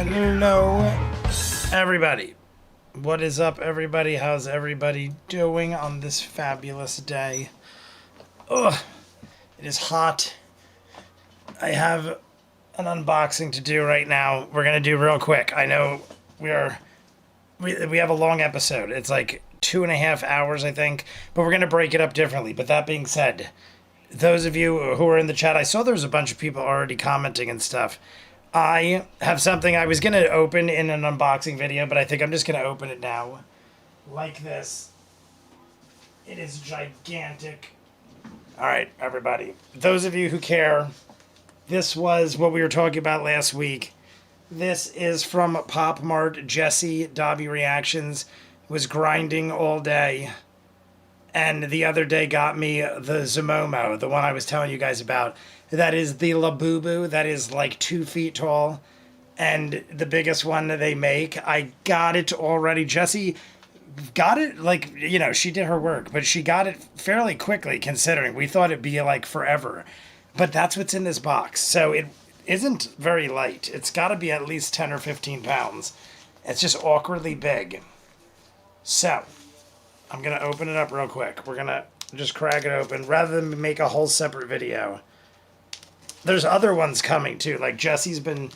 Hello, everybody. What is up, everybody? How's everybody doing on this fabulous day? Ugh, it is hot. I have an unboxing to do right now. We're gonna do real quick. I know we have a long episode. It's like 2.5 hours, I think, but we're gonna break it up differently. But that being said, those of you who are in the chat, I saw there was a bunch of people already commenting and stuff. I have something I was going to open in an unboxing video, but I think I'm just going to open it now. Like this. It is gigantic. Alright, everybody. Those of you who care, this was what we were talking about last week. This is from Pop Mart. Jesse, Dobby Reactions, was grinding all day. And the other day got me the Zamomo, the one I was telling you guys about. That is the Labubu, that is like 2 feet tall. And the biggest one that they make. I got it already. Jessie got it, like, you know, she did her work. But she got it fairly quickly, considering. We thought it'd be like forever. But that's what's in this box. So it isn't very light. It's got to be at least 10 or 15 pounds. It's just awkwardly big. So I'm going to open it up real quick. We're going to just crack it open rather than make a whole separate video. There's other ones coming too. Like Jessie's been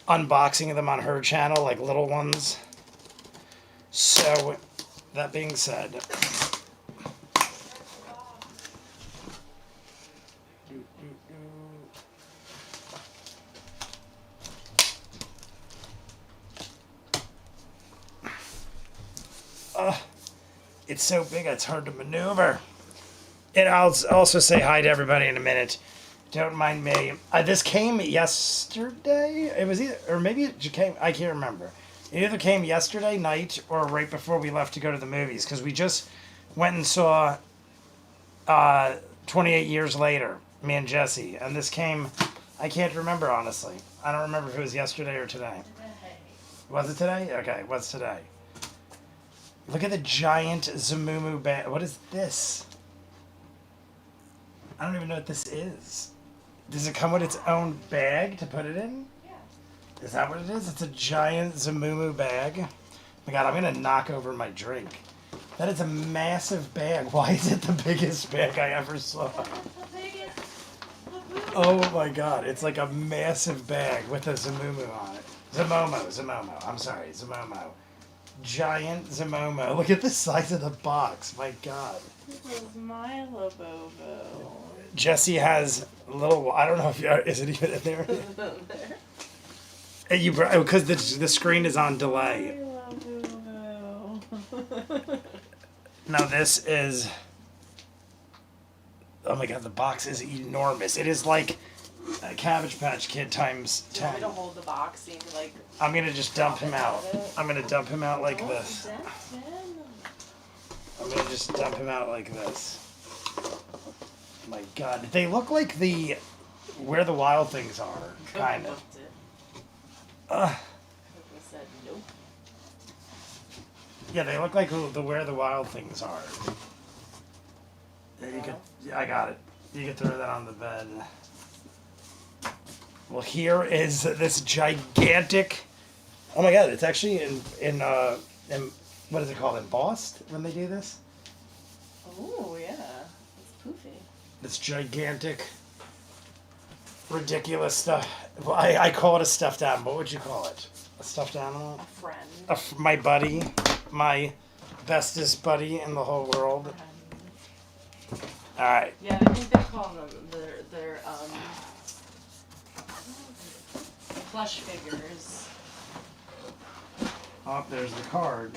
unboxing them on her channel, like little ones. So that being said, it's so big it's hard to maneuver. And I'll also say hi to everybody in a minute. Don't mind me. This came yesterday. It was either, or maybe it came, I can't remember. It either came yesterday night or right before we left to go to the movies. Because we just went and saw 28 Years Later, me and Jesse. And this came, I can't remember honestly. I don't remember if it was yesterday or today. Was it today? Okay, what's today? Look at the giant Zamumu bag. What is this? I don't even know what this is. Does it come with its own bag to put it in? Yeah. Is that what it is? It's a giant Zamumu bag. Oh my god, I'm going to knock over my drink. That is a massive bag. Why is it the biggest bag I ever saw? Oh my god, it's like a massive bag with a Zamumu on it. Zamomo. I'm sorry, Zamomo. Giant Zamomo. Look at the size of the box. My god. This is my Labobo. Jesse has a little. I don't know if is it even in there. And you because the screen is on delay. Now this is. Oh my god, the box is enormous. It is like a Cabbage Patch Kid times 10. Do you want me to hold the box so you can, like, I'm gonna just dump him out. I'm gonna dump him out like this. I'm gonna just dump him out like this. My god, they look like the Where the Wild Things Are, kind of. Yeah, they look like the Where the Wild Things Are. You could, yeah, I got it. You could throw that on the bed. Well, here is this gigantic. Oh my god, it's actually in what is it called? Embossed when they do this? Oh yeah, it's poofy. This gigantic, ridiculous stuff. Well, I call it a stuffed animal. What would you call it? A stuffed animal? A friend. My buddy. My bestest buddy in the whole world. Alright. Yeah, I think they call them their plush figures. Oh, there's the card.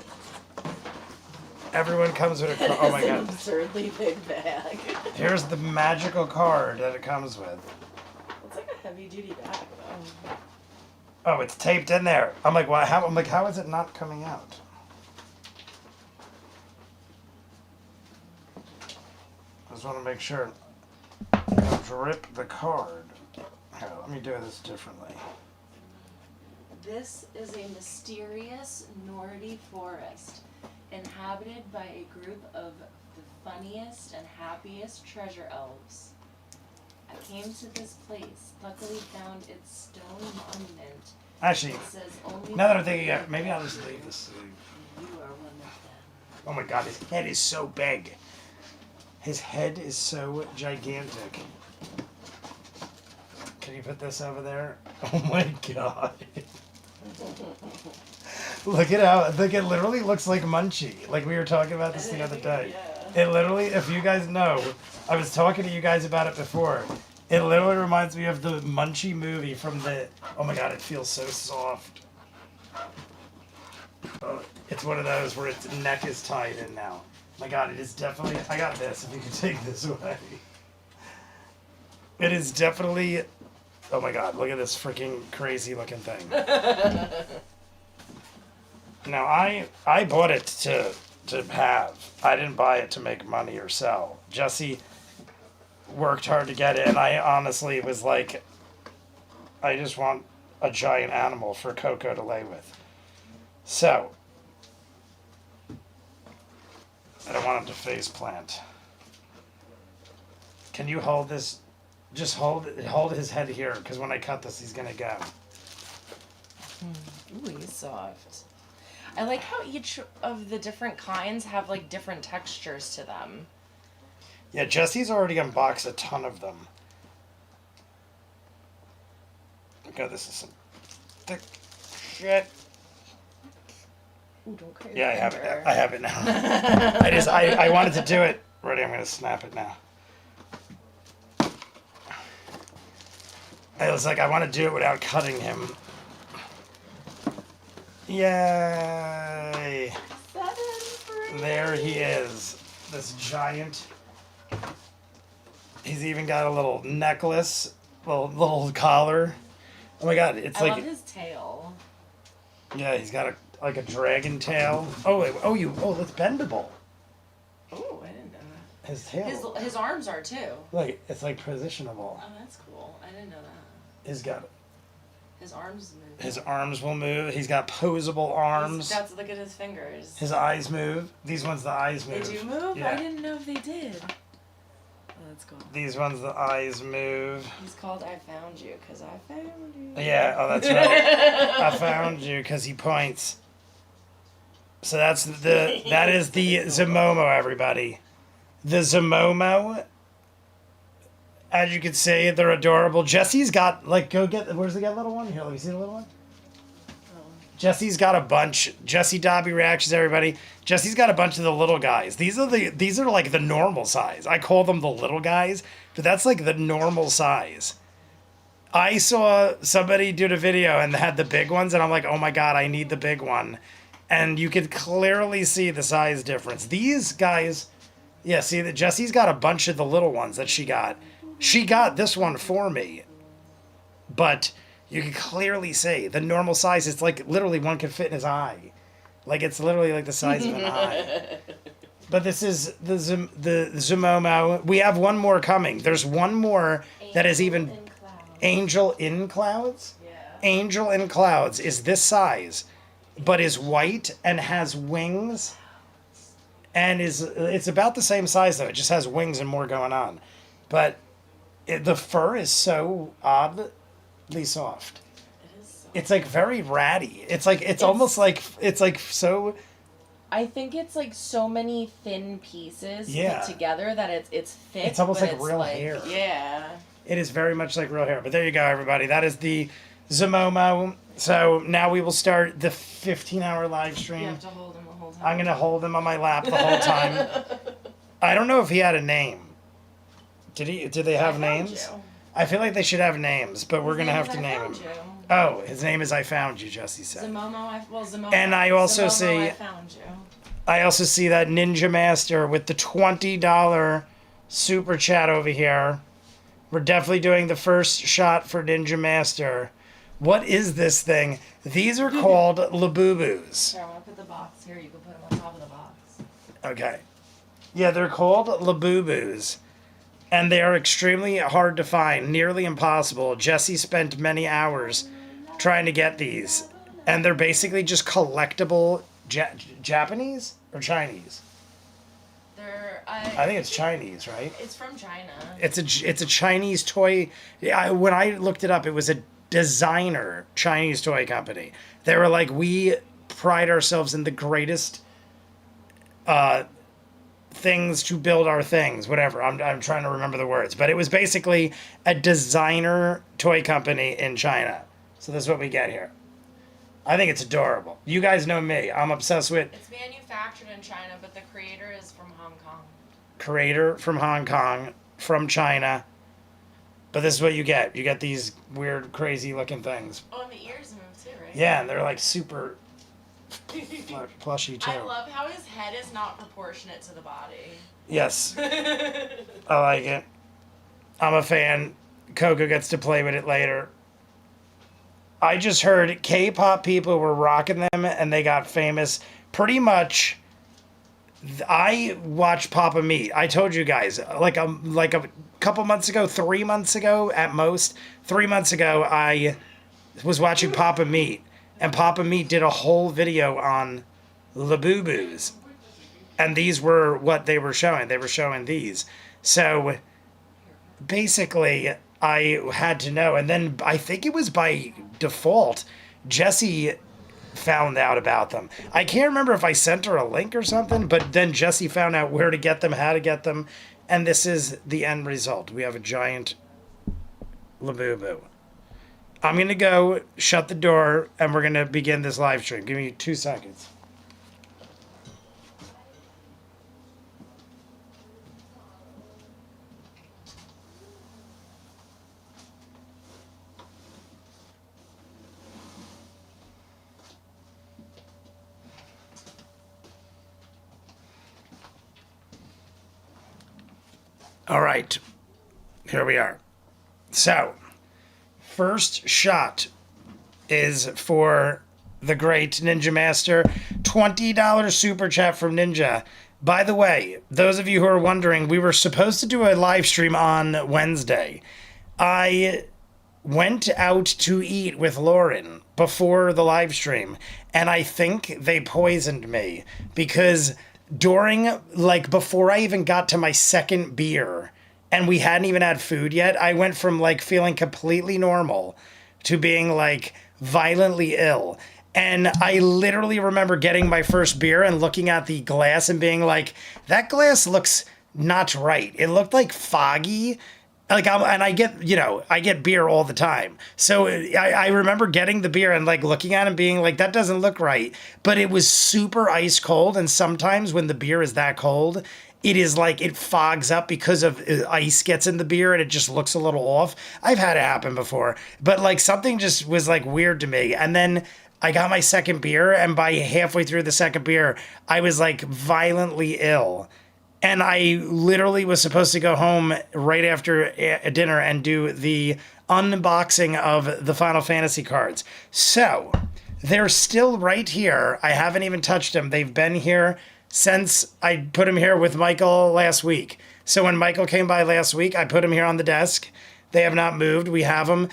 Everyone comes with a card. Oh my god. An absurdly big bag. Here's the magical card that it comes with. It's like a heavy duty bag though. Oh, it's taped in there. I'm like, why? How? I'm like, how is it not coming out? I just want to make sure. Rip the card. Here, let me do this differently. This is a mysterious Nordy forest inhabited by a group of the funniest and happiest treasure elves. I came to this place, luckily found its stone monument Actually, It says only now that I'm thinking, maybe I'll just leave this. you are one of them. Oh my god, his head is so big. His head is so gigantic. Can you put this over there? Oh my god. Look at how, like, it literally looks like Munchie. Like we were talking about this the other day. It literally, if you guys know, I was talking to you guys about it before. It literally reminds me of the Munchie movie from the, oh my god, it feels so soft. It's one of those where its neck is tied in now. My god, it is definitely, I got this, if you can take this away. It is definitely, oh my god, look at this freaking crazy looking thing. Now, I bought it to have. I didn't buy it to make money or sell. Jesse worked hard to get it, and I honestly was like, I just want a giant animal for Coco to lay with. So, I don't want him to face plant. Can you hold this? Just hold his head here, because when I cut this, he's gonna go. Ooh, he's soft. I like how each of the different kinds have like different textures to them. Yeah, Jesse's already unboxed a ton of them. God, this is some thick shit. Ooh, don't crack Yeah, your finger. I have it now. I wanted to do it. Ready, I'm gonna snap it now. I was like, I want to do it without cutting him. Yay! There he is. This giant. He's even got a little necklace, little collar. Oh my god, it's I like, love his tail. yeah, he's got like a dragon tail. Oh wait, it's bendable. Oh, I didn't know that. His tail. His arms are too. Like, it's like positionable. Oh, that's cool. I didn't know that. He's got, His arms move. his arms will move. He's got posable arms. That's look at his fingers. His eyes move. These ones, the eyes They move. do move? Yeah. I didn't know if they did. Oh, that's cool. These ones, the eyes move. He's called I Found You because I found you. Yeah, oh, that's right. I found you because he points. So that is the Zamomo, everybody. The Zamomo. As you can see, they're adorable. Jesse's got, like, where's the little one? Here, let me see the little one. Jesse's got a bunch. Jesse Dobby reactions, everybody. Jesse's got a bunch of the little guys. These are like the normal size. I call them the little guys, but that's like the normal size. I saw somebody do the video and had the big ones, and I'm like, oh my god, I need the big one. And you could clearly see the size difference. These guys, yeah, see that Jesse's got a bunch of the little ones that she got. She got this one for me, but you can clearly see the normal size. It's like literally one could fit in his eye. Like, it's literally like the size of an eye. But this is the Zamomo. We have one more coming. There's one more that is even... Angel in Clouds? Yeah. Angel in Clouds is this size, but is white and has wings. And it's about the same size, though. It just has wings and more going on. But the fur is so oddly soft. It is so It's like very ratty. It's almost like so. I think it's like so many thin pieces Yeah. put together that it's thick. It's almost but like real hair. Yeah. It is very much like real hair. But there you go, everybody. That is the Zamomo. So now we will start the 15-hour live You stream. have to hold him the whole time. I'm going to hold him on my lap the whole time. I don't know if he had a name. Did they have names? You. I feel like they should have names, but we're going to have to name him. You. Oh, his name is I Found You, Jesse said. Zamomo, And I also Zamomo, see- I found you. I also see that Ninja Master with the $20 super chat over here. We're definitely doing the first shot for Ninja Master. What is this thing? These are called Labubus. Here, I'm gonna put the box here. You can put them on top of the box. Okay. Yeah, they're called Labubus. And they are extremely hard to find, nearly impossible. Jesse spent many hours trying to get these. And they're basically just collectible Japanese or Chinese? I think it's Chinese, right? It's from China. It's a Chinese toy. When I looked it up, it was a designer Chinese toy company. They were like, we pride ourselves in the greatest things to build our things, whatever. I'm trying to remember the words, but it was basically a designer toy company in China. So that's what we get here. I think it's adorable. You guys know me. I'm obsessed with... It's manufactured in China, but the creator is from Hong Kong. Creator from Hong Kong, from China. But this is what you get. You get these weird, crazy looking things. Oh, and the ears move too, right? Yeah, and they're like super plushy too. I love how his head is not proportionate to the body. Yes. I like it. I'm a fan. Coco gets to play with it later. I just heard K-pop people were rocking them and they got famous. Pretty much, I watched Papa Meat. I told you guys, like a couple months ago, 3 months ago at most, 3 months ago, I was watching Papa Meat. And Papa Meat did a whole video on Labubu's. And these were what they were showing. They were showing these. So basically, I had to know. And then I think it was by default, Jessie found out about them. I can't remember if I sent her a link or something, but then Jessie found out where to get them, how to get them. And this is the end result. We have a giant Labubu. I'm going to go shut the door and we're going to begin this live stream. Give me 2 seconds. All right. Here we are. So, first shot is for the great Ninja Master. $20 super chat from Ninja. By the way, those of you who are wondering, we were supposed to do a live stream on Wednesday. I went out to eat with Lauren before the live stream, and I think they poisoned me because before I even got to my second beer, and we hadn't even had food yet, I went from feeling completely normal to being violently ill. And I literally remember getting my first beer and looking at the glass and being like, that glass looks not right. It looked foggy. I get beer all the time. So I remember getting the beer and looking at it and being like, that doesn't look right. But it was super ice cold. And sometimes when the beer is that cold, it is it fogs up because of ice gets in the beer and it just looks a little off. I've had it happen before, but something just was weird to me. And then I got my second beer, and by halfway through the second beer, I was violently ill. And I literally was supposed to go home right after dinner and do the unboxing of the Final Fantasy cards. So they're still right here. I haven't even touched them. They've been here since I put them here with Michael last week. So when Michael came by last week, I put them here on the desk. They have not moved. We have them.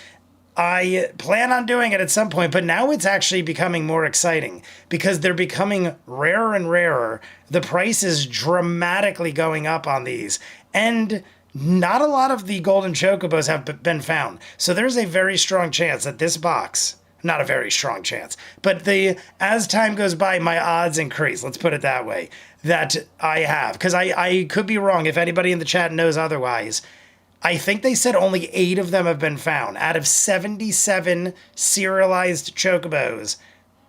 I plan on doing it at some point, but now it's actually becoming more exciting because they're becoming rarer and rarer. The price is dramatically going up on these, and not a lot of the golden chocobos have been found. So there's a very strong chance that this box, not a very strong chance, but as time goes by, my odds increase. Let's put it that way, that I have, because I could be wrong. If anybody in the chat knows otherwise, I think they said only 8 of them have been found. Out of 77 serialized chocobos,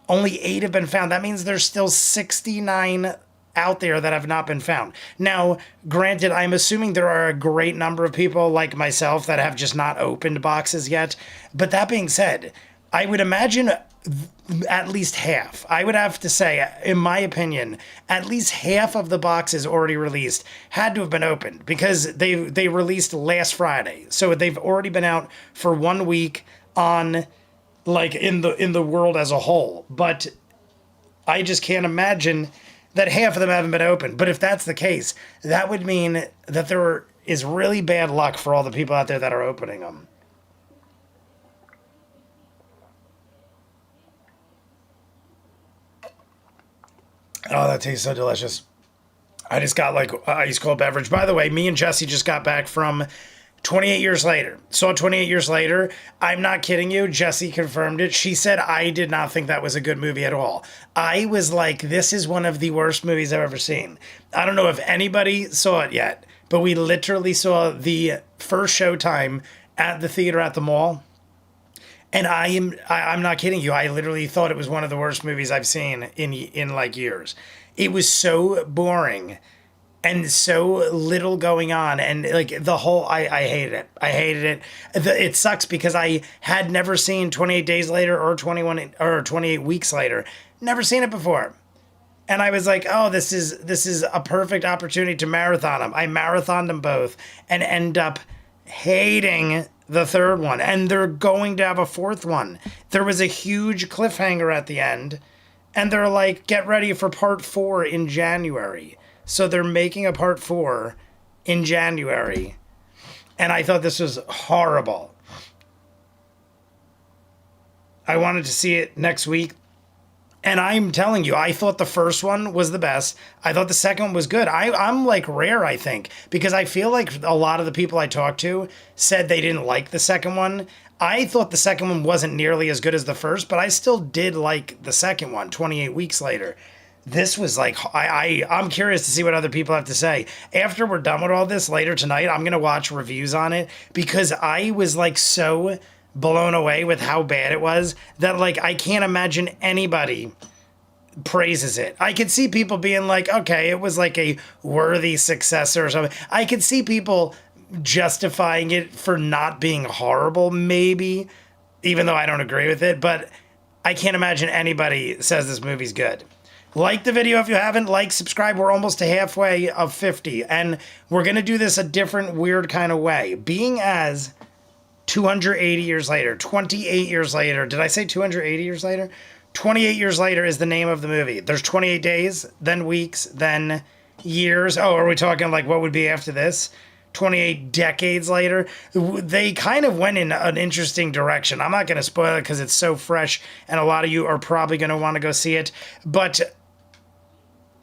only 8 have been found. That means there's still 69 out there that have not been found. Now, granted, I'm assuming there are a great number of people like myself that have just not opened boxes yet. But that being said, I would imagine at least half. I would have to say, in my opinion, at least half of the boxes already released had to have been opened because they released last Friday. So they've already been out for 1 week on in the world as a whole. But I just can't imagine that half of them haven't been opened. But if that's the case, that would mean that there is really bad luck for all the people out there that are opening them. Oh, that tastes so delicious. I just got ice cold beverage. By the way, me and Jesse just got back from 28 years later. Saw 28 years later. I'm not kidding you. Jessie confirmed it. She said, I did not think that was a good movie at all. I was like, this is one of the worst movies I've ever seen. I don't know if anybody saw it yet, but we literally saw the first showtime at the theater at the mall. And I'm not kidding you. I literally thought it was one of the worst movies I've seen in like years. It was so boring and so little going on, and like the whole, I hated it. I hated it. It sucks because I had never seen 28 Days Later or 28 Weeks Later. Never seen it before. And I was like, oh, this is a perfect opportunity to marathon them. I marathoned them both and end up hating the third one. And they're going to have a fourth one. There was a huge cliffhanger at the end. And they're like, get ready for part 4 in January. So they're making a part 4 in January. And I thought this was horrible. I wanted to see it next week. And I'm telling you, I thought the first one was the best. I thought the second one was good. I'm like rare, I think, because I feel like a lot of the people I talked to said they didn't like the second one. I thought the second one wasn't nearly as good as the first, but I still did like the second one, 28 Weeks Later. This was like, I'm curious to see what other people have to say. After we're done with all this later tonight, I'm going to watch reviews on it because I was like so blown away with how bad it was that like I can't imagine anybody praises it. I could see people being like, okay, it was like a worthy successor or something. I could see people justifying it for not being horrible, maybe, even though I don't agree with it, but I can't imagine anybody says this movie's good. Like the video if you haven't. Like, subscribe. We're almost to halfway of 50. And we're going to do this a different, weird kind of way. Being as 280 years later, 28 years later. Did I say 280 years later? 28 years later is the name of the movie. There's 28 days, then weeks, then years. Oh, are we talking like what would be after this? 28 decades later. They kind of went in an interesting direction. I'm not going to spoil it because it's so fresh and a lot of you are probably going to want to go see it. But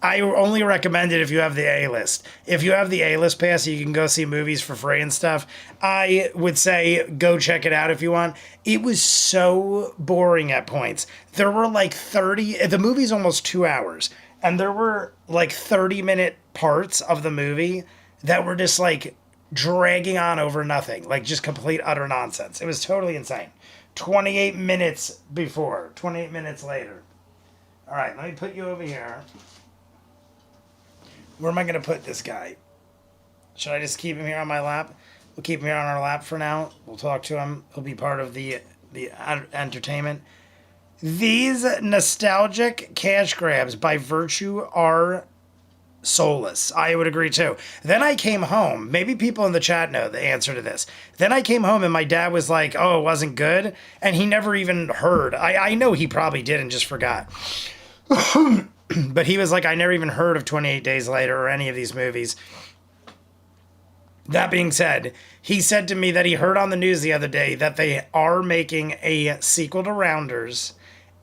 I only recommend it if you have the A-list. If you have the A-list pass, you can go see movies for free and stuff. I would say go check it out if you want. It was so boring at points. There were like the movie's almost 2 hours, and there were like 30-minute parts of the movie that were just like dragging on over nothing, like just complete utter nonsense. It was totally insane. 28 minutes before, 28 minutes later. All right, let me put you over here. Where am I going to put this guy? Should I just keep him here on my lap? We'll keep him here on our lap for now. We'll talk to him. He'll be part of the entertainment. These nostalgic cash grabs by virtue are soulless. I would agree too. Then I came home. Maybe people in the chat know the answer to this. Then I came home and my dad was like, oh, it wasn't good. And he never even heard. I know he probably did and just forgot. But he was like, I never even heard of 28 Days Later or any of these movies. That being said, he said to me that he heard on the news the other day that they are making a sequel to Rounders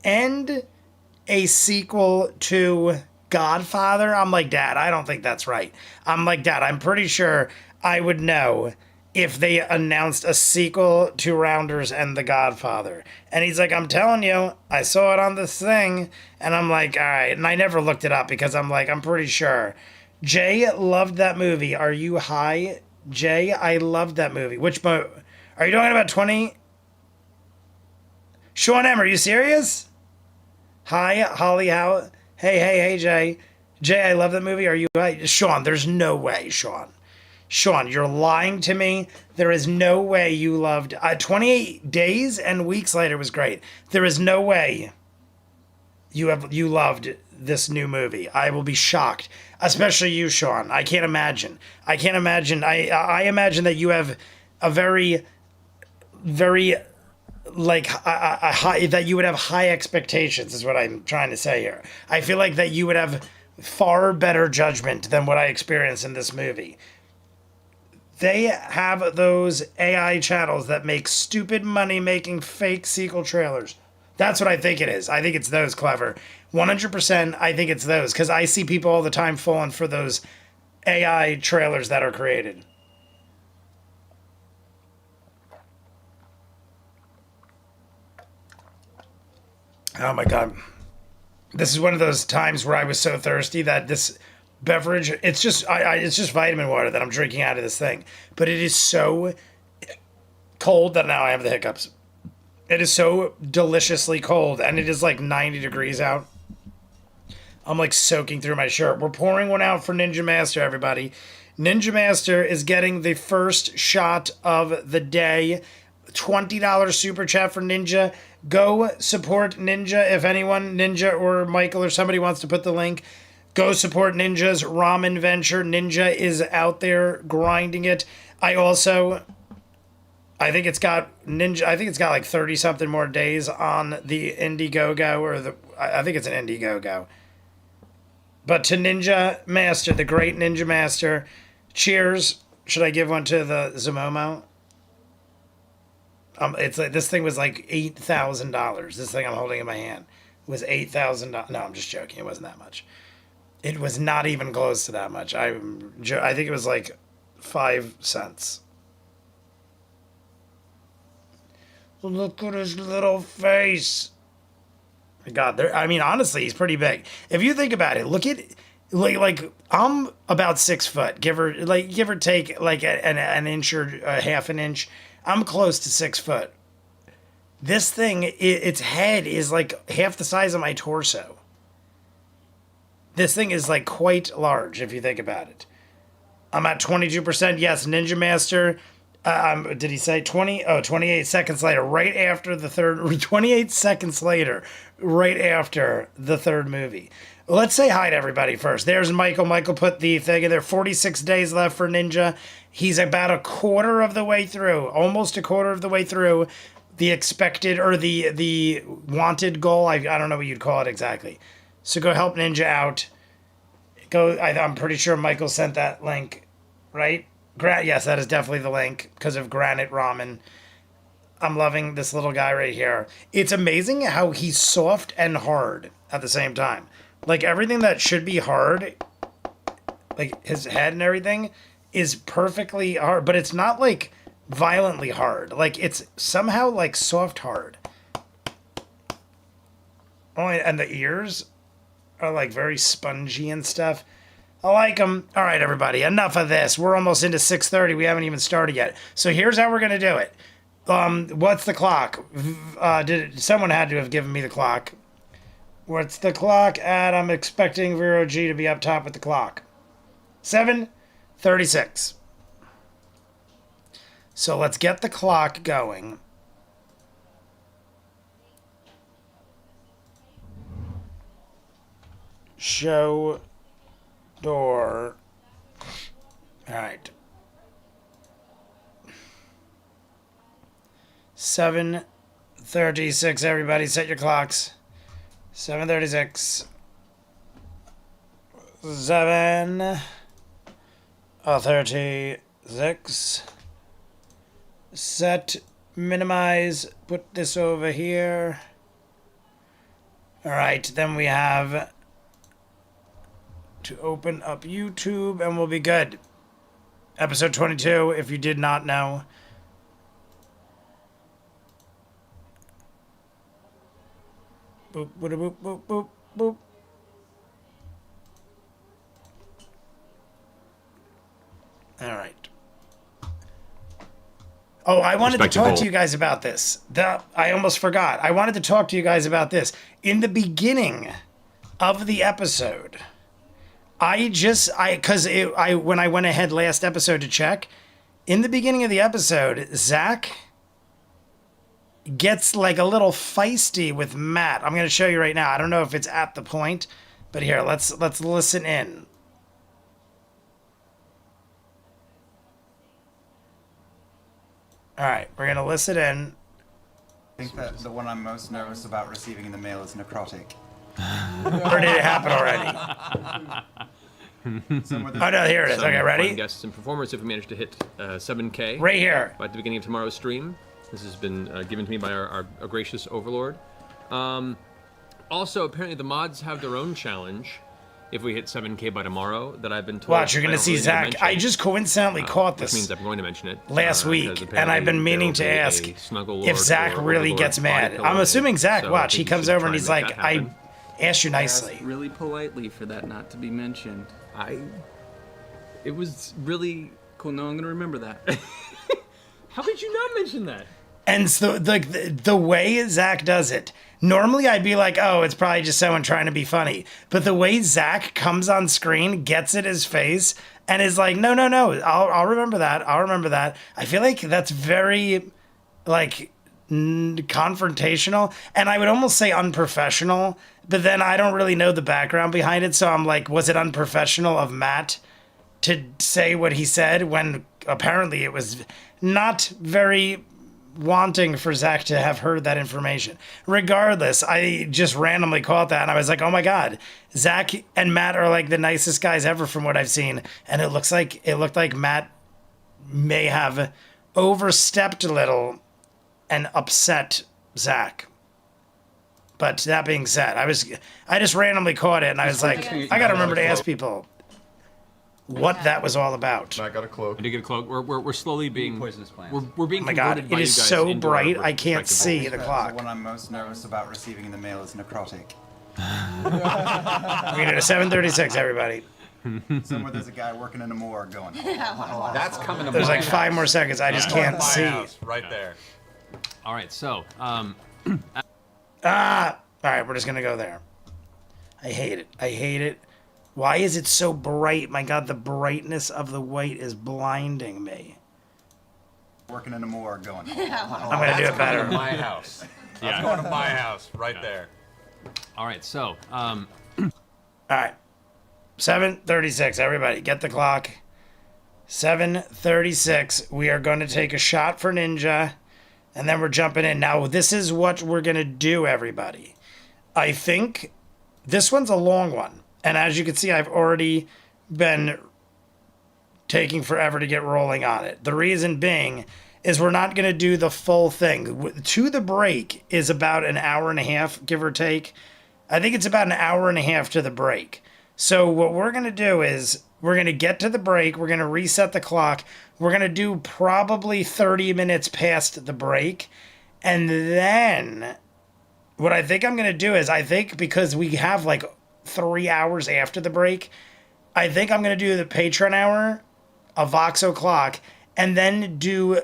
and a sequel to Godfather. I'm like, Dad, I don't think that's right. I'm like, Dad, I'm pretty sure I would know if they announced a sequel to Rounders and The Godfather. And he's like, I'm telling you, I saw it on this thing. And I'm like, all right. And I never looked it up because I'm like, I'm pretty sure. Jay loved that movie. Are you high? Jay, I loved that movie. Which are you talking about 20? Sean M, are you serious? Hi, Holly, how? Hey, Jay. Jay, I love that movie. Are you high? Sean, there's no way, Sean. Sean, you're lying to me. There is no way you loved 28 Days and Weeks Later was great. There is no way you loved this new movie. I will be shocked, especially you, Sean. I can't imagine. I imagine that you have a very, very like a high, that you would have high expectations is what I'm trying to say here. I feel like that you would have far better judgment than what I experienced in this movie. They have those AI channels that make stupid money-making fake sequel trailers. That's what I think it is. I think it's those, Clever. 100% I think it's those, because I see people all the time falling for those AI trailers that are created. Oh my god. This is one of those times where I was so thirsty that this beverage, it's just it's just vitamin water that I'm drinking out of this thing. But it is so cold that now I have the hiccups. It is so deliciously cold, and it is like 90 degrees out. I'm like soaking through my shirt. We're pouring one out for Ninja Master, everybody. Ninja Master is getting the first shot of the day. $20 super chat for Ninja. Go support Ninja. If anyone, Ninja or Michael or somebody wants to put the link, go support Ninja's ramen venture. Ninja is out there grinding it. I think it's got like 30 something more days on the Indiegogo, or I think it's an Indiegogo. But to Ninja Master, the great Ninja Master, cheers. Should I give one to the Zamomo? It's like this thing was like $8,000. This thing I'm holding in my hand was $8,000. No, I'm just joking. It wasn't that much. It was not even close to that much. I think it was like 5 cents. Look at his little face. My God, honestly, he's pretty big. If you think about it, look at like I'm about 6 foot, give or take like an inch or a half an inch. I'm close to 6 foot. This thing, its head is like half the size of my torso. This thing is like quite large if you think about it. I'm at 22%. Yes, Ninja Master. Did he say 20? Oh, 28 seconds later, right after the third, 28 seconds later, right after the third movie. Let's say hi to everybody first. There's Michael. Michael put the thing in there. 46 days left for Ninja. He's about a quarter of the way through, almost a quarter of the way through the expected or the wanted goal. I don't know what you'd call it exactly. So go help Ninja out. I'm pretty sure Michael sent that link, right? Yes, that is definitely the link because of Granite Ramen. I'm loving this little guy right here. It's amazing how he's soft and hard at the same time. Like everything that should be hard, like his head and everything, is perfectly hard, but it's not like violently hard. Like it's somehow like soft hard. Oh, and the ears are like very spongy and stuff. I like them. All right, everybody, enough of this. We're almost into 6:30. We haven't even started yet. So here's how we're gonna do it. What's the clock? Someone had to have given me the clock. What's the clock at? I'm expecting Vero G to be up top with the clock. 7:36. So let's get the clock going. Show door. All right. 7:36. Everybody, set your clocks. 7:36. 7:36. Set. Minimize. Put this over here. All right. Then we have to open up YouTube and we'll be good. Episode 22, if you did not know. Boop, boop, boop, boop, boop, boop. All right. Oh, I wanted to talk to you guys about this. I almost forgot. I wanted to talk to you guys about this. In the beginning of the episode, when I went ahead last episode to check, in the beginning of the episode, Zach gets like a little feisty with Matt. I'm going to show you right now. I don't know if it's at the point, but here, let's listen in. All right, we're going to listen in. I think that the one I'm most nervous about receiving in the mail is necrotic. Or did it happen already? Oh no, here it is. Okay, ready? Guests and performers, if we manage to hit 7K. Right here. At the beginning of tomorrow's stream. This has been given to me by our gracious overlord. Also, apparently the mods have their own challenge. if we hit 7K by tomorrow, that I've been told. Watch, you're I gonna don't see really need to Zach. mention, I just coincidentally caught which means this I'm going to mention it last 'cause week, and I've been apparently meaning to there will ask be a Snuggle if Lord Zach or really Overlord gets body mad. pillow I'm day, assuming Zach. so I Watch, think he you comes should over try and he's make like, that "I happen. asked you I asked nicely." really politely for that not to be mentioned. It was really. Cool, no, I'm gonna remember that. How could you not mention that? And so, like, the way Zach does it, normally I'd be like, oh, it's probably just someone trying to be funny. But the way Zach comes on screen, gets in his face, and is like, no, I'll remember that. I'll remember that. I feel like that's very, like, confrontational. And I would almost say unprofessional. But then I don't really know the background behind it. So I'm like, was it unprofessional of Matt to say what he said when apparently it was not very wanting for Zach to have heard that information. Regardless, I just randomly caught that and I was like, oh my God, Zach and Matt are like the nicest guys ever from what I've seen. And it looked like Matt may have overstepped a little and upset Zach. But that being said, I just randomly caught it and I was like, I gotta remember to ask people what that was all about. I got a cloak. I did get a cloak. We're slowly being Poisonous plants. we're being Oh my God, converted it by is you guys so into our bright, I can't respective see roles. the The clock. one I'm most nervous about receiving in the mail is necrotic. We're gonna do 7:36, everybody. Somewhere there's a guy working in a morgue going, That's coming to There's my like 5 more seconds. I just can't my see. house, right there. All right, so All right, we're just gonna go there. I hate it. Why is it so bright? My God, the brightness of the white is blinding me. working in a morgue going, I'm gonna do it better. My house. That's going to my house, right there. all right, so All right, 7:36. Everybody, get the clock. 7:36. We are going to take a shot for Ninja, and then we're jumping in. Now, this is what we're gonna do, everybody. I think this one's a long one. And as you can see, I've already been taking forever to get rolling on it. The reason being is we're not going to do the full thing. To the break is about an hour and a half, give or take. I think it's about an hour and a half to the break. So what we're going to do is we're going to get to the break. We're going to reset the clock. We're going to do probably 30 minutes past the break. And then what I think I'm going to do is I think because we have like 3 hours after the break, I think I'm going to do the Patreon hour, a Vox o'clock, and then do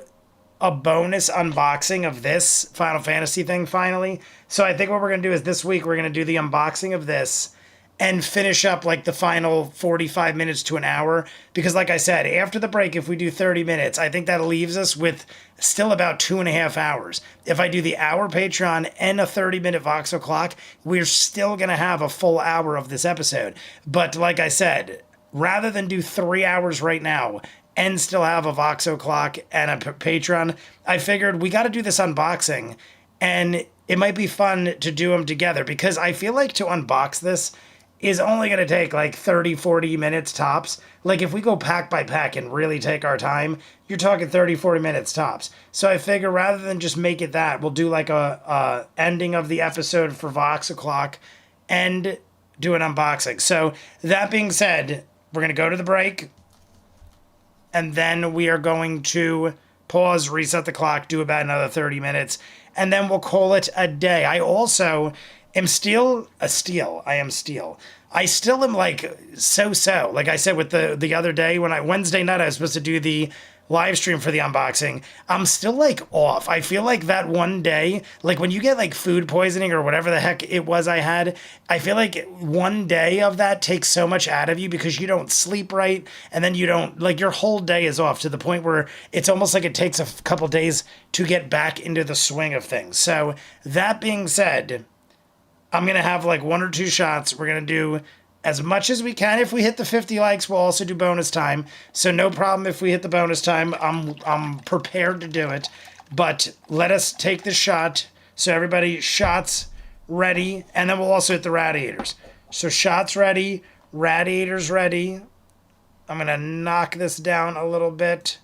a bonus unboxing of this Final Fantasy thing finally. So I think what we're going to do is this week we're going to do the unboxing of this and finish up like the final 45 minutes to an hour. Because like I said, after the break, if we do 30 minutes, I think that leaves us with still about 2.5 hours. If I do the hour Patreon and a 30-minute Vox o'clock, we're still going to have a full hour of this episode. But like I said, rather than do 3 hours right now and still have a Vox o'clock and a Patreon, I figured we got to do this unboxing. And it might be fun to do them together because I feel like to unbox this is only going to take like 30, 40 minutes tops. Like if we go pack by pack and really take our time, you're talking 30, 40 minutes tops. So I figure rather than just make it that, we'll do like a ending of the episode for Vox o'clock and do an unboxing. So that being said, we're going to go to the break and then we are going to pause, reset the clock, do about another 30 minutes, and then we'll call it a day. I also am still I still am like so. Like I said with the other day when Wednesday night I was supposed to do the live stream for the unboxing, I'm still like off. I feel like that one day, like when you get like food poisoning or whatever the heck it was I had, I feel like one day of that takes so much out of you because you don't sleep right and then you don't, like your whole day is off to the point where it's almost like it takes a couple days to get back into the swing of things. So that being said, I'm going to have like 1 or 2 shots. We're going to do as much as we can. If we hit the 50 likes, we'll also do bonus time. So no problem if we hit the bonus time. I'm prepared to do it. But let us take the shot. So everybody, shots ready. And then we'll also hit the radiators. So shots ready, radiators ready. I'm going to knock this down a little bit.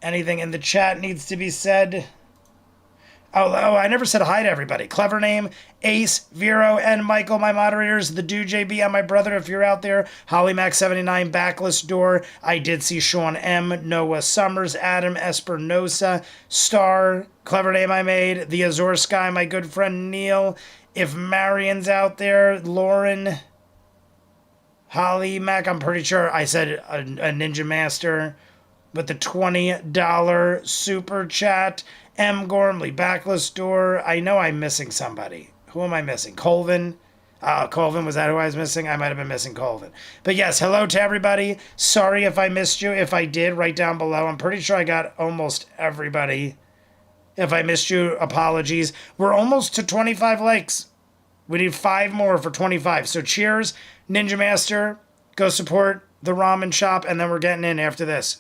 Anything in the chat needs to be said? Oh, I never said hi to everybody. Clever name, Ace, Vero, and Michael, my moderators. The Dude JB, and my brother, if you're out there. HollyMac79, Backless Door. I did see Sean M, Noah Summers, Adam Espernosa, Star, clever name I made. The Azor Sky, my good friend Neil. If Marion's out there, Lauren, Holly Mac, I'm pretty sure I said a Ninja Master with the $20 super chat. M. Gormley, Backless Door. I know I'm missing somebody. Who am I missing? Colvin. Colvin, was that who I was missing? I might have been missing Colvin. But yes, hello to everybody. Sorry if I missed you. If I did, write down below. I'm pretty sure I got almost everybody. If I missed you, apologies. We're almost to 25 likes. We need 5 more for 25. So cheers, Ninja Master. Go support the ramen shop, and then we're getting in after this.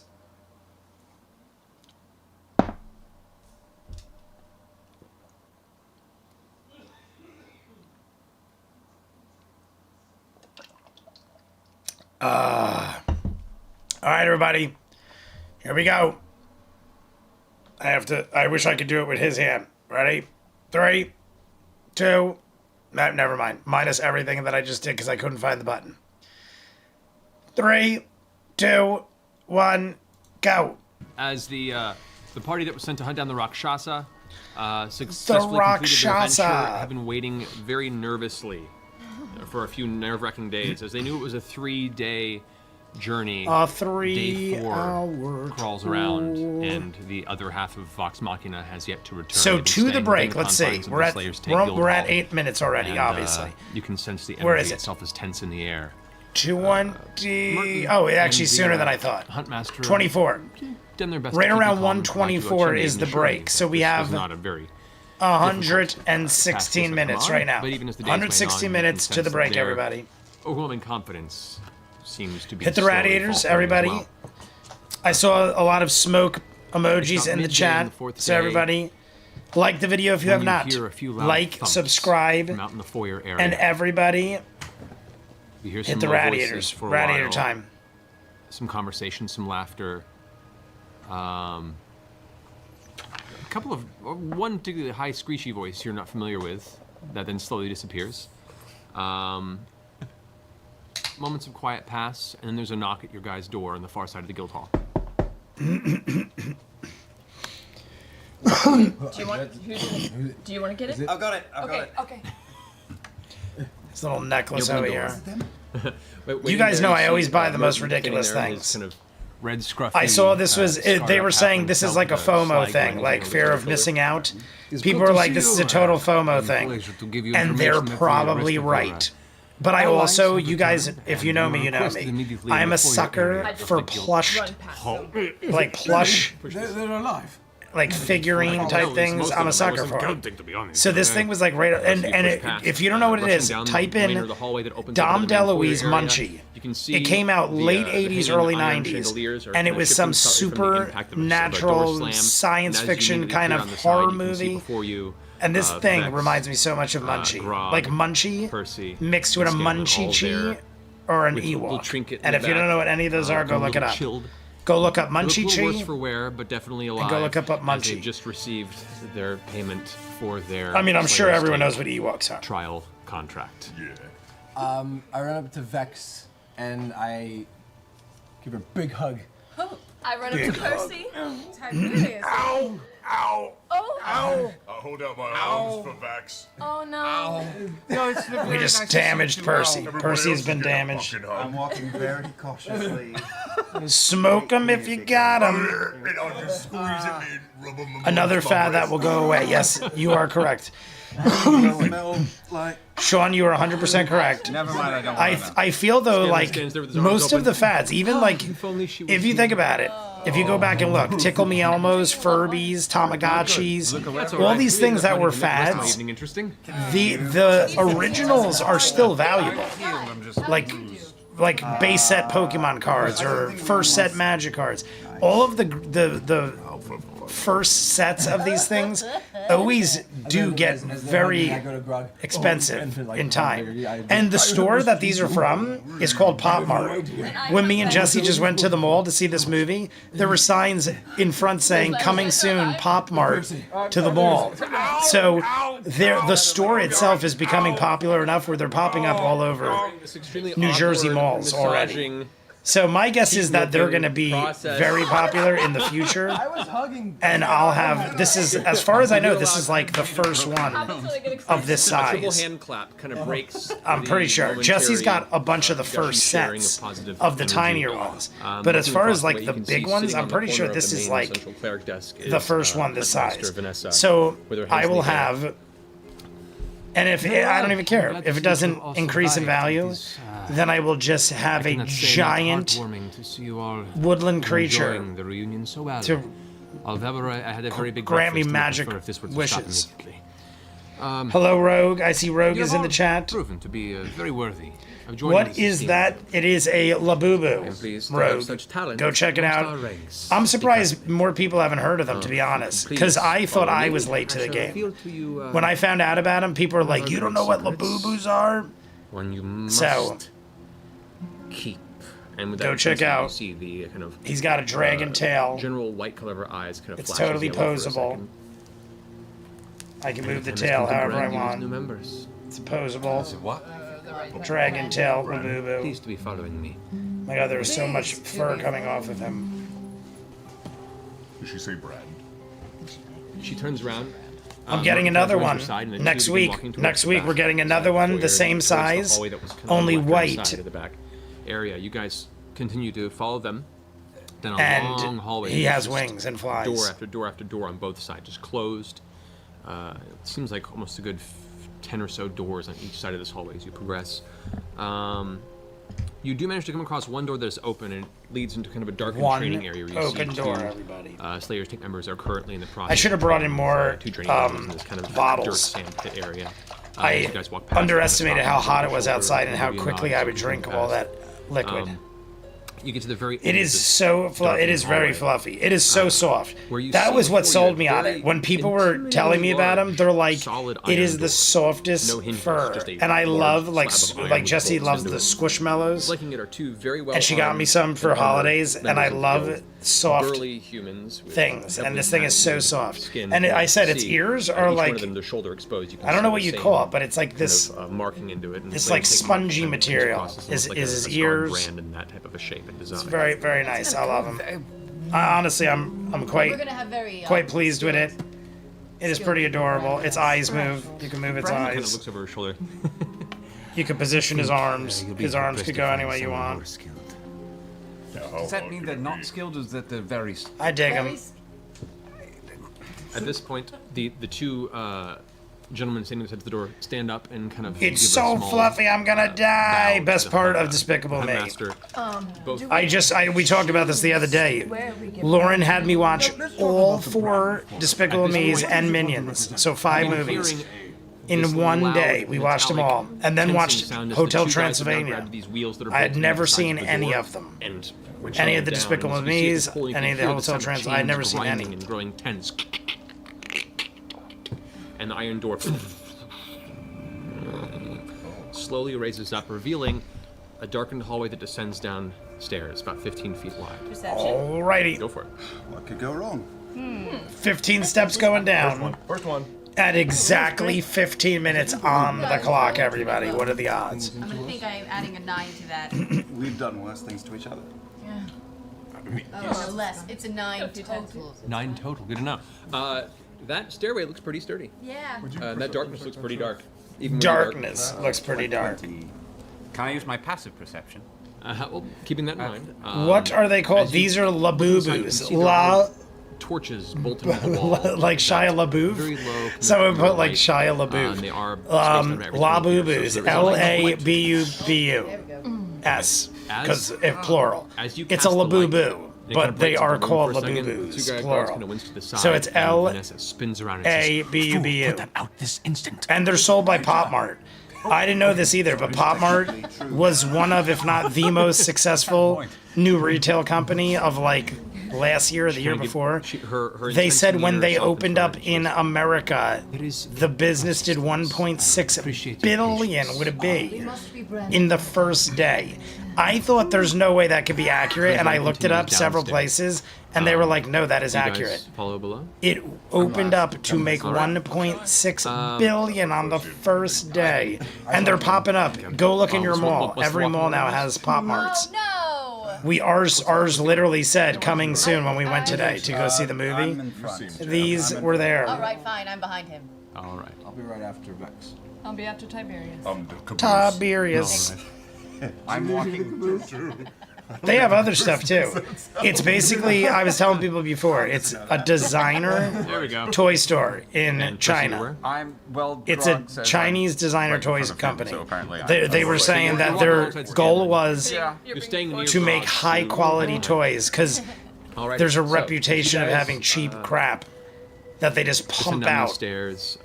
All right, everybody. Here we go. I wish I could do it with his hand. Ready? 3, 2, never mind. Minus everything that I just did because I couldn't find the button. 3, 2, 1, go. As the party that was sent to hunt down the Rakshasa successfully completed their Rakshasa. venture, have been waiting very nervously for a few nerve-wracking days, as they knew it was a 3-day journey. A Day 4 3-hour crawls around, and the other half of Vox Machina has yet to return. So They've been to the staying break, within the let's see. confines of We're the at Slayer's Take we're at Guildhall. 8 minutes already, And, obviously. you can sense the Where energy is it? itself is tense in the air. 20. Oh, actually sooner than I thought. Huntmaster 24. done their best Right to keep around you calm and provide you a 124 chimney is the and assure you break. So that we this have was not a very 116 difficult minutes task right now. but even as the days went 160 on, you minutes can to the sense break, their everybody. Overwhelming confidence seems to be Hit the slowly radiators, faltering as everybody. well. I saw a lot of smoke emojis It's in the about midday on chat. the fourth So day. everybody, like the video if you When have not. hear a few loud Like, thumps subscribe, from out in the foyer area. and everybody You hear hit some the low radiators. voices for a Radiator while, time. some conversation, some laughter. A couple of one particularly high screechy voice you're not familiar with that then slowly disappears. Moments of quiet pass, and then there's a knock at your guy's door on the far side of the guild hall. Do you want to get it? I've got it. I've got it. Okay. This little necklace You open over the here. But You guys know I see, always buy the Merton most sitting ridiculous there in his things. Kind of red scruffy, I saw this was, they scarred were up saying halfling this is self like a with FOMO slag thing, going like over fear the of shoulder. missing out. It's People good are to like, see this is you. a total FOMO It's a thing. pleasure to give you And they're information that for the rest probably of your right. life. But I Allies also, have you guys, returned, if you and know you me, are you know requested me. immediately I am a before your sucker area. for plush, like plush, They're alive. like figurine type things. I'm a sucker for it. So this thing was like right, and if you don't know what it is, type in Dom DeLuise Munchie. It came out late 80s, early 90s, and it was some supernatural science fiction kind of horror movie. And this thing reminds me so much of Munchie. Like Munchie Percy, mixed with a Munchie-Chi or an Ewok. And if you don't know what any of those are, go look it up. Go look up Munchie worse Munchie-Chi. for wear, but definitely alive. go look up as Munchie. They've just received their payment for their. I mean, I'm sure Slayer's everyone Take knows what Ewoks are. trial contract. I run up to Vex and I give her a big hug. I run up to Percy. Tiberius. Ow! Ow! Oh. Ow! I'll hold out my arms for Vax. Oh no. We just damaged Percy. Percy has been damaged. I'm walking very cautiously. Smoke him if you got him. And I'll just squeeze him in, rub him Another amongst my fad that breasts. will go away. Yes, you are correct. Smell like. Sean, you are 100% correct. Never mind, I don't want to know. I feel though like stands there with his arms most of open. the fads, even like If only she was if you think about it, if you go back and look, Tickle Me Elmos, Furbies, Tamagotchis, all these things that were fads, Evening interesting. the originals are still valuable. Like base set Pokemon cards or first set Magic cards. All of the first sets of these things always do get very expensive in time. And the store that these are from is called Pop Mart. When me and Jesse just went to the mall to see this movie, there were signs in front saying "Coming soon, Pop Mart" to the mall. So the store itself is becoming popular enough where they're popping up all over New Jersey malls already. So my guess is that they're going to be very popular in the future. And I'll have, this is, as far as I know, this is like the first one of this A triple size. hand clap kind of breaks. I'm pretty sure. Jesse's got a bunch of the first sets of the tinier ones. But as far as like the big ones, I'm pretty sure this is like the first one this size. So I will have, and if I don't even care if it doesn't increase in value, then I will just have a giant woodland creature to grant me magic wishes. Hello, Rogue. I see Rogue is in the chat. Proven to be very worthy. What is that? It is a Labubu, Rogue. Go check it out. I'm surprised more people haven't heard of them, to be honest, because I thought I was late to the game. When I found out about them, people were like, "You don't know what Labubus are?" One you must keep. And with Go check out. See the kind of He's got a dragon tail. general white color of her eyes kind of It's flashes totally yellow for a posable. second. I can move the And tail it's been however I brand new want. new members. It's posable. What? Dragon tail Labubu. Pleased to be following me. My God, there was so much fur coming off of him. Did she say brand? She turns around. I'm getting another one Side, and the two next begin week. walking towards Next the week back we're getting side another of the one, foyer, the same towards size, hallway that was kind of only on the left-hand white. side of the back area. You guys continue to follow them. Then a And long hallway. he has just wings and flies. Door after door after door on both sides, just closed. It seems like almost a good 10 or so doors on each side of this hallway as you progress. You do manage to come across one door that is open and it leads into kind of a darkened One training area. Where you open see door, two, everybody. Slayer's Take members are currently in the process. I should have brought in more two training areas in this kind of dirt bottles. sand pit area. As I you guys walk past, underestimated you how stop hot and it was shoulder, outside and how give you a quickly nod I as would you drink move all past. that liquid. You get to the very It end is of this so it is very hallway. fluffy. It is so soft. where you That see was what before sold you me on very it. When people were telling me about them, they're like, solid "It is iron the door. softest No hinges, fur." just a And I large love slab of iron like with Jesse bolts loves into the it. squishmallows, Flanking it are two very well and she got me some for holidays, and I love soft burly humans with things. And heavily this thing is so packed soft. skin And I said its see, ears each are one like, of them, their shoulder exposed. You can I don't see know the what you same call it, but it's like kind this. of, marking into it. And It's Slayer's like Take spongy comes material. across as Is like his a scarred ears? brand in that type of a shape and design. It's very, very nice. I love them. Honestly, I'm We're quite gonna have very quite pleased with it. It is pretty adorable. Its eyes move. You can move its Brandon kind of eyes. looks over her shoulder. You can position his arms. His arms could go any way you want. Does that mean they're not skilled, or is that they're very... I dig him. At this point, the two gentlemen standing outside the door stand up and kind of. It's give a so small, fluffy, I'm gonna die. bow to Best the part Hun- of Despicable Me. Hunmaster. Both We talked about this the other day. Lauren had me watch all 4 Despicable Me's and Minions, so 5 movies. In one day, we watched them all, and then watched Hotel Transylvania. I had never seen any of them. Any of the Despicable Me's, any of the Hotel Transylvania. I had never seen any. And growing tense. And the iron door slowly raises up, revealing a darkened hallway that descends downstairs, about 15 feet wide. Alrighty. Go for it. What could go wrong? 15 steps going down. First one. At exactly 15 minutes on the clock, everybody. What are the odds? I'm gonna think I'm adding a 9 to that. We've done worse things to each other. Oh, less. It's a 9 total. 9 total. Good enough. That stairway looks pretty sturdy. Yeah. That darkness looks pretty dark. Even with Darkness looks pretty dark. Can I use my passive perception? Well, keeping that in mind. What are they called? as you These are look inside, you can Labubus. see there are torches bolted to the wall. Like Shia LaBeouf? Very low. Someone put like light. Shia LaBeouf. They are spaced out everything here, Labubus. so there is a light. Labubu-S. Because As- if plural. As you It's a cast the light, Labubu. and it kind But of they breaks are up the room called for a second. The Labubus. two guards Plural. kind of wince to the side, So it's and L Vanessa spins around and says, A-B-U-B-U. Put them out this instant. And they're sold by Pop Mart. I didn't know this either, but Pop Mart was one of, if not the most successful new retail company of like last year or the year Trying to get- before. her They intense said when demeanor, they self opened up encouraged in was- America, the business did 1.6 billion, would it be, in the first day. I thought there's no way that could be accurate, and I looked it up several places, and they were like, no, that is You guys accurate. follow below? It opened up to make 1.6 billion on the first day, and they're popping up. Go look in your mall. Every mall now has Pop Marts. Oh Ours literally said coming soon when we went today to go see the I'm movie. in front. These were no! there. Alright, fine, I'm behind him. All right. I'll be right after Vex. I'll be after Tiberius. The caboose. Tiberius. I'm walking. They have other stuff too. It's basically, I was telling people before, it's a designer There we go. toy store in And China. China. I'm well. It's a Grog says Chinese designer right in toys front of him, company. so apparently They were saying that their goal was You're staying near to make Grog high to- quality toys because All right. there's a so, reputation of guys, having cheap crap that they just listen pump down the out stairs.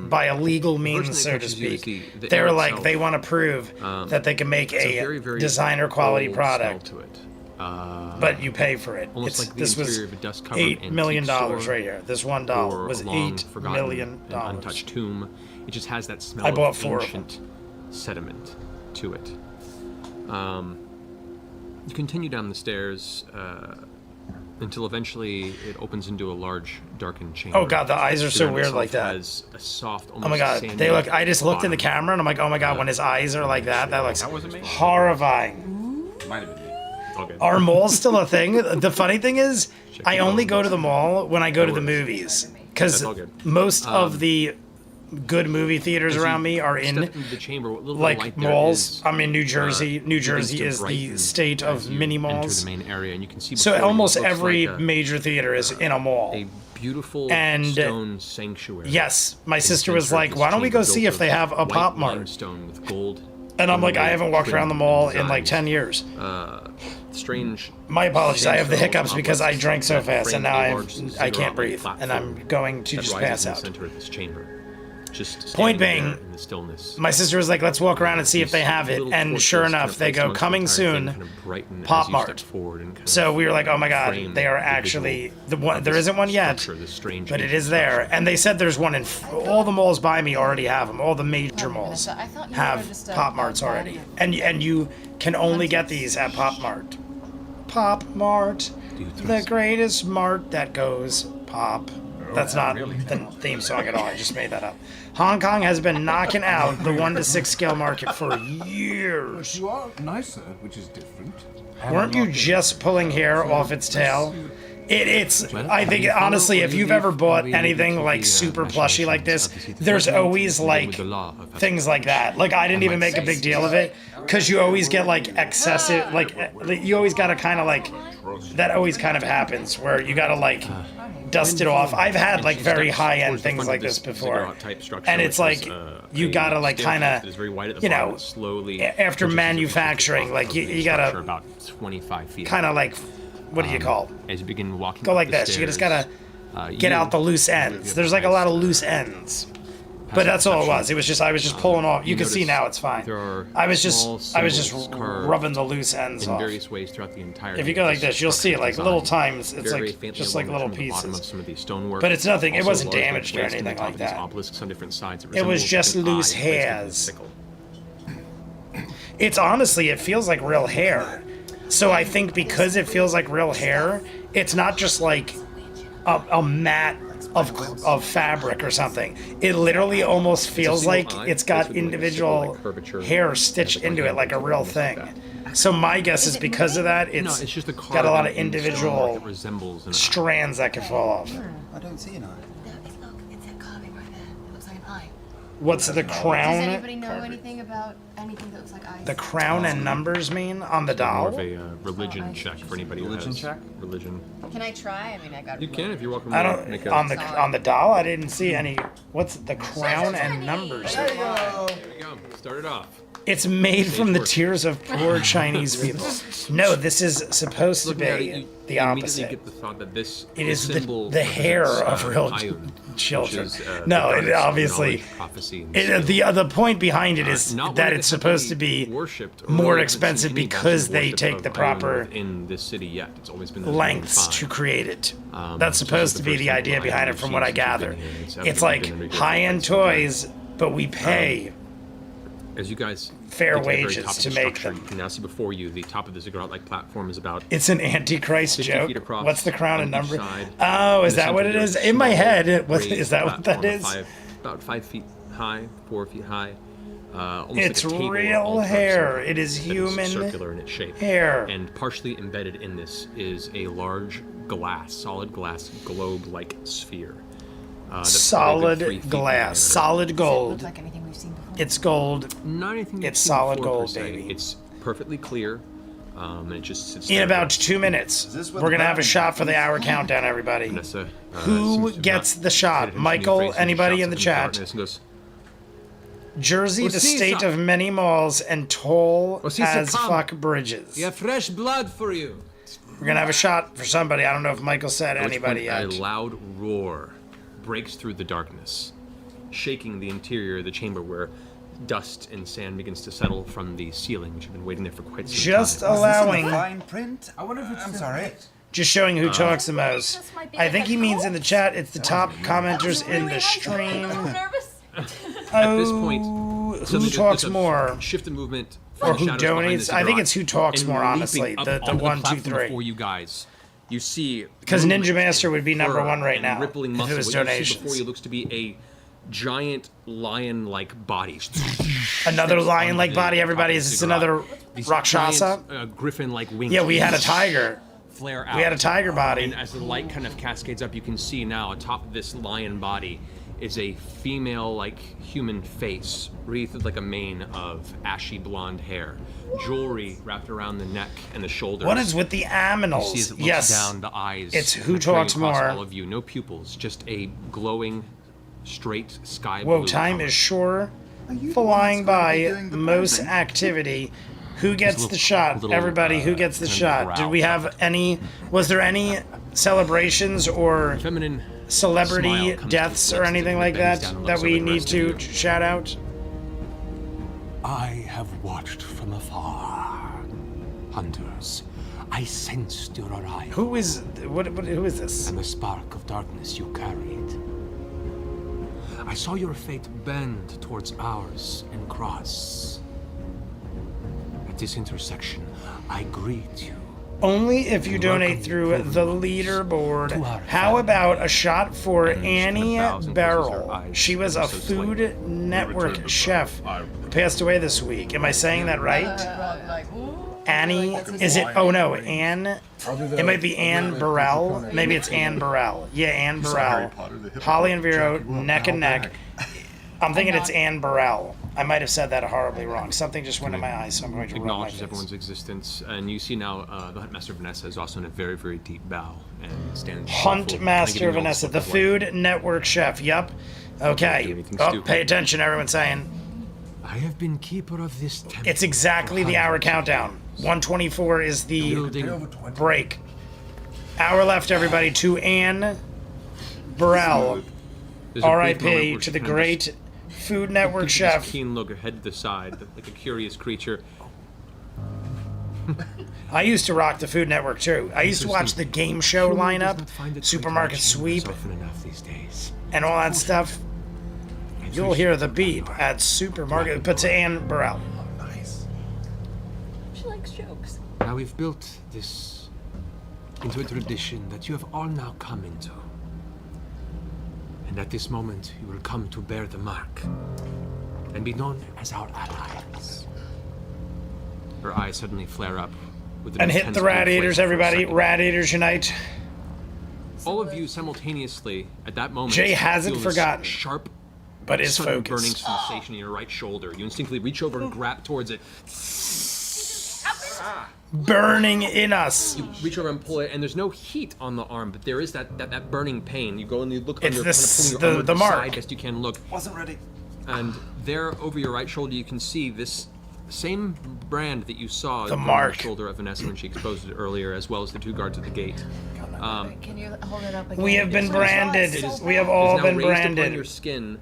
by illegal person means, that so to catches you is speak. the They're air like, itself. they want to prove that they can make it's a very, very designer quality old product, smell to it. but you pay for it. Almost like the This was interior of a dust-covered $8 million antique store right here. This one doll or was a long, $8 forgotten million. and untouched tomb. It just has that smell I bought of 4 of ancient sediment to it. You continue down the stairs until eventually it opens into a large, darkened chamber. Oh god, the eyes are so Within weird itself like that. Has a soft, Oh my god, they look. I just looked in the camera and I'm like, oh my god, when his eyes are like that, that looks horrifying. Might have been me. It's all good. Are malls still a thing? The funny thing is, I only go to the mall when I go to the movies because That's all good. most of the good movie theaters As you around me are step in into the chamber, what little bit of like light there malls. is, I'm in New Jersey. New begins Jersey to is the brighten state as of you mini enter malls. the main area, and you can see So before you almost what looks every like major theater is in a mall. a beautiful And, stone sanctuary. Yes, my in the sister was center of like, this "Why don't we go chamber see built if they of have a white Pop Mart?" limestone with gold. And I'm like, "I inlaid haven't walked around the mall in like 10 designs. years." Strange. My apologies. I have the sandstone hiccups because I obelisks drank so that fast, and frame now a large I ziggurat-like can't breathe, and I'm platform going to that just rises pass in the out. center of this chamber. Just Point standing there being, in the stillness. My sister was like, "Let's walk around and see if they have it," Little and torches sure kind enough, of they placed go, amongst the "Coming entire thing soon." kind of brighten as Pop you Mart. step forward and kind So of we were like, "Oh my god, frame they are the actually visual the one." of There this isn't one yet, structure, this strange but it ancient is there. structure. And they said there's one in all the malls by me already have them. All the major malls I thought you were have just, Pop Marts already, and you can only get these at Pop Mart. Pop Mart, the greatest mart that goes pop. That's not the theme song at all. I just made that up. Hong Kong has been knocking out the 1 to 6 scale market for years. You are nicer, which is different. Weren't you just pulling hair off its tail? It's. I think honestly, if you've ever bought anything like super plushy like this, there's always like things like that. Like I didn't even make a big deal of it because you always get like excessive. Like you always gotta kind of like. That always kind of happens where you gotta like dust it off. I've had like very high end things like this before, and it's like you gotta like kind of, you know, after manufacturing, like you gotta about 25 feet. kind of like, what do you call? As you begin walking Go up like the this. You just stairs, gotta get out the loose ends. There's like a lot of loose ends. But that's all it was. It was just I was just pulling off. You can see now it's fine. There are I was just symbols carved rubbing the loose ends in off. various ways throughout the entire. If you go like this, you'll see it like little times. It's Very like faintly just like illumined little from the bottom of pieces. some of these stonework. But it's nothing. It Also wasn't large, damaged or placed in the anything top like of these that. obelisks on different sides. It was resembles just an loose eye placed within a hairs. sickle. It's honestly, it feels like real hair. So I think because it feels like real hair, it's not just like a mat of fabric or something. It literally almost feels single like eye it's got placed with, like, a individual sickle-like curvature hair stitched into it like a real thing. So my guess is because of that, No, it's it's just a got a lot of carving in stonework individual that resembles an eye. strands that could fall off. I don't see an eye. Look, it's that carving right there. It looks like an eye. What's the Does crown? anybody know anything about anything that looks like eyes? The crown and numbers mean on the More doll? of a religion check for anybody who Religion has check? religion. Can I try? I mean, I got. You can if you're welcome. I to make don't a, on the doll. I didn't see any. What's the crown and numbers? There we go. Start it off. It's made Stage from the work. tears of poor Chinese people. No, this is supposed to Looking at it, be you the immediately opposite. get the thought that this It is symbol the hair represents, of real Ayun, children. which is, No, the it goddess of obviously. knowledge, prophecy, and The point behind it is not that one it's that supposed to heavily be worshipped or more really haven't expensive seen any because they worship take of the Ayun proper in this city yet. It's always been this lengths one to find. create it. That's That's supposed to be the idea behind it, from what I gather. It's like high-end toys, but we pay As you guys fair get to the very wages top of to the make structure, them. You can now see before you the top of the ziggurat-like platform is about It's an Antichrist 50 joke. feet across What's the crown and on each number? side. Oh, is In the that what center it there is? a In my small head, raised is that what that platform is? about 5 feet high, 4 feet high. Almost It's like a table or real altar of hair. some kind It is that human circular in its shape. hair. And partially embedded in this is a large solid glass globe-like sphere. That's probably 3 Solid feet glass, diameter. solid gold. Look like anything we've seen before. It's gold. Not anything you've It's seen solid before, per gold, se. baby. It's perfectly clear, and it just sits In there. about 2 minutes, this what we're the gonna have a crown shot for the hour countdown, everybody. Vanessa, Who seems to gets not the shot? pay attention to Michael, your phrase. He anybody shouts in the up chat? darkness and goes, Jersey, the Osisa. state of many malls and toll Osisa, as come. fuck bridges. We have fresh blood for you. We're gonna have a shot for somebody. I don't know if Michael said At which anybody point, yet. a loud roar breaks through the darkness, shaking the interior of the chamber where dust and sand begins to settle from the ceiling, which have been waiting there for quite some Just time. allowing, Fine print. I wonder if it's I'm in sorry. print. just showing who talks the most. This might be I like think a he means in the cult. chat. It's the top commenters in the I'm stream. nervous. At this point, Who suddenly talks there's a more? Shift in movement. Or from who shadows behind the donates? I think ziggurat, it's who talks and more, leaping honestly. up The onto 1, 2, platform 3. Before you guys, you see 'Cause Ninja movement Master would be and number fur 1 right and now, Rippling if it muscle. was What you see donations. before you looks to be a giant lion-like body. Another Steps lion-like onto the body, top everybody. of Is the this ziggurat. another These Rakshasa? giant, griffin-like wings. Yeah, we had a tiger. Flare out. We had a tiger body. And as the light kind of cascades up, you can see now atop this lion body is a female-like human face, wreathed with like a mane of ashy blonde hair, jewelry wrapped around the neck and the shoulders. What is with the You see aminals? as it looks Yes. down, the eyes. It's who penetrating talks across more. All of you, no pupils, just a glowing, straight sky Whoa, blue time color. is sure you the flying one that's gonna be by. doing the Most branding? activity. Who gets little- the shot? little, Everybody, who gets the kind of shot? growl. Did we have any? Was there any celebrations or Feminine celebrity smile comes to deaths his or lips anything as he like bends that down and that looks we over the need rest of you. to shout out? I have watched from afar. Hunters, I sensed your arrival Who is who is this? and the spark of darkness you carried. I saw your fate bend towards ours and cross. At this intersection, I greet you. Only if you donate through the leaderboard. How about a shot for Annie Barrel? She was a Food Network chef who passed away this week. Am I saying that right? Annie, is it? Oh no, Anne. It might be Anne Burrell. Maybe it's Anne Burrell. Yeah, Anne Burrell. Holly and Vero neck and neck. I'm thinking it's Anne Burrell. I might have said that horribly wrong. Something just went in my eyes, so I'm going to rub my Acknowledges face. everyone's existence, and you see now the Huntmaster Vanessa is also in a very, very deep bow and stands. Huntmaster Vanessa, the Food Network chef. Yup. Okay. anything Oh, stupid. pay attention, everyone's saying. I have been keeper of this temple. It's exactly the hour countdown. 124 is the Building break. Hour left, everybody, to Anne Burrell. R.I.P. to the great Food Network chef. Keen look, head to the side, like a curious creature. I used to rock the Food Network too. I used to watch the game show Human does lineup, not find its way to Supermarket our Sweep, chambers often enough these days. and all that stuff. You'll hear the beep at Supermarket. But to Anne Burrell. She likes jokes. Now we've built this into a tradition that you have all now come into. And at this moment, you will come to bear the mark and be known as our allies. Her eyes suddenly flare up with an And hit intense the blue Radiators, flame for a everybody. second. Radiators unite. All of you simultaneously at that moment. Jay hasn't feel this forgotten, Sharp, but is sudden burning focused. sensation in your right shoulder. You instinctively reach over and grab towards it. Burning in us. You reach over and pull it, and there's no heat on the arm, but there is that burning pain. You go and you look It's under, this- kind of pulling your arm the to the mark. side best you can look. Wasn't ready. And there, over your right shoulder, you can see this Same brand that you saw The on mark. the shoulder of Vanessa when she exposed it earlier, as well as the 2 guards at the gate. Can you hold it up again? We have been branded. We have It all is now been raised upon branded. your skin,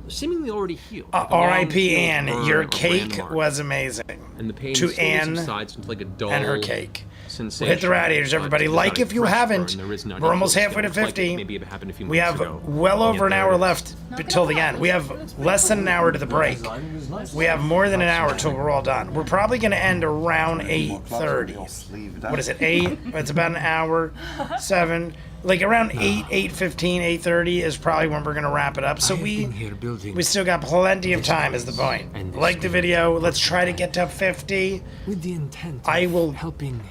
seemingly already healed. Like a R.I.P. long, Anne. burn Your or cake brand mark. was amazing. And the pain to slowly Anne subsides into like a dull and her cake. sensation. Hit the radiators, but everybody. it's Like not a if you fresh haven't. burn. There is none. We're It almost feels halfway to like it 50. maybe it happened a few We months have ago. well And over yet an there hour it is. left till the end. We have less than an hour to the break. We have more than an hour till we're all done. We're probably going to end around 8:30. What is it? 8? It's about an hour. 7. Like around 8, 8:15, 8:30 is probably when we're going to wrap it up. So we still got plenty of time is the point. Like the video. Let's try to get to 50. With the intent I of will helping